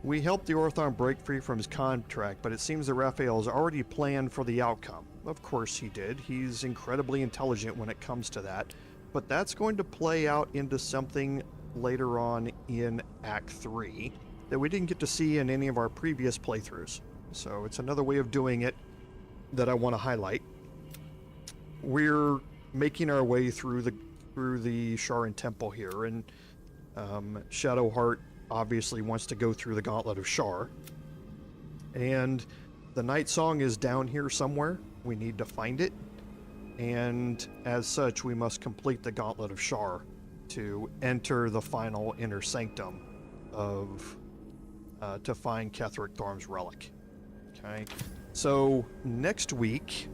We helped the Orthon break free from his contract, but it seems that Raphael has already planned for the outcome. Of course he did. He's incredibly intelligent when it comes to that, but that's going to play out into something later on in Act 3 that we didn't get to see in any of our previous playthroughs. So it's another way of doing it that I want to highlight. We're making our way through the Sharan Temple here, and Shadowheart obviously wants to go through the Gauntlet of Shar. And the Night Song is down here somewhere. We need to find it, and as such, we must complete the Gauntlet of Shar to enter the final inner sanctum of to find Ketheric Thorm's relic. Okay. So next week,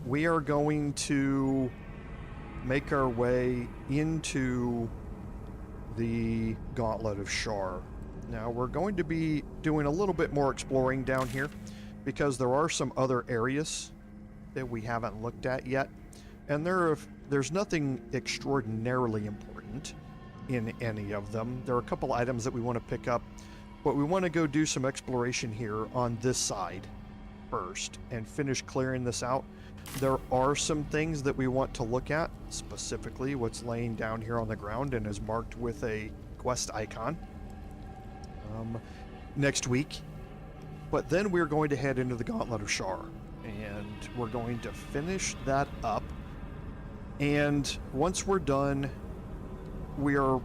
we are going to make our way into the Gauntlet of Shar. Now, we're going to be doing a little bit more exploring down here because there are some other areas that we haven't looked at yet, and there's nothing extraordinarily important in any of them. There are a couple items that we want to pick up, but we want to go do some exploration here on this side first and finish clearing this out. There are some things that we want to look at, specifically what's laying down here on the ground and is marked with a quest icon next week. But then we're going to head into the Gauntlet of Shar, and we're going to finish that up. And once we're done, we are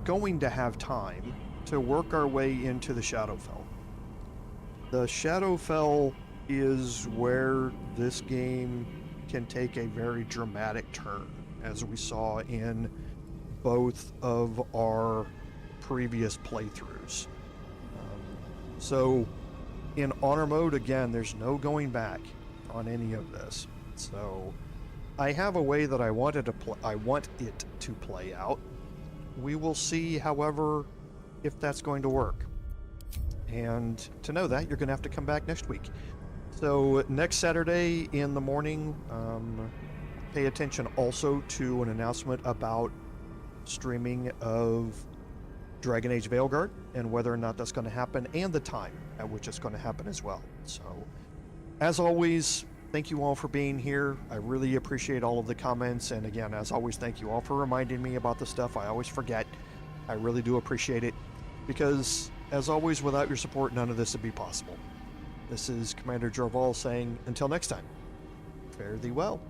going to have time to work our way into the Shadowfell. The Shadowfell is where this game can take a very dramatic turn, as we saw in both of our previous playthroughs. So in honor mode, again, there's no going back on any of this. So I have a way that I want it to play out. We will see, however, if that's going to work. And to know that, you're going to have to come back next week. So next Saturday in the morning, pay attention also to an announcement about streaming of Dragon Age Veilguard and whether or not that's going to happen, and the time at which it's going to happen as well. So, as always, thank you all for being here. I really appreciate all of the comments, and again, as always, thank you all for reminding me about the stuff I always forget. I really do appreciate it, because, as always, without your support, none of this would be possible. This is Commander Jorval saying, until next time, fare thee well.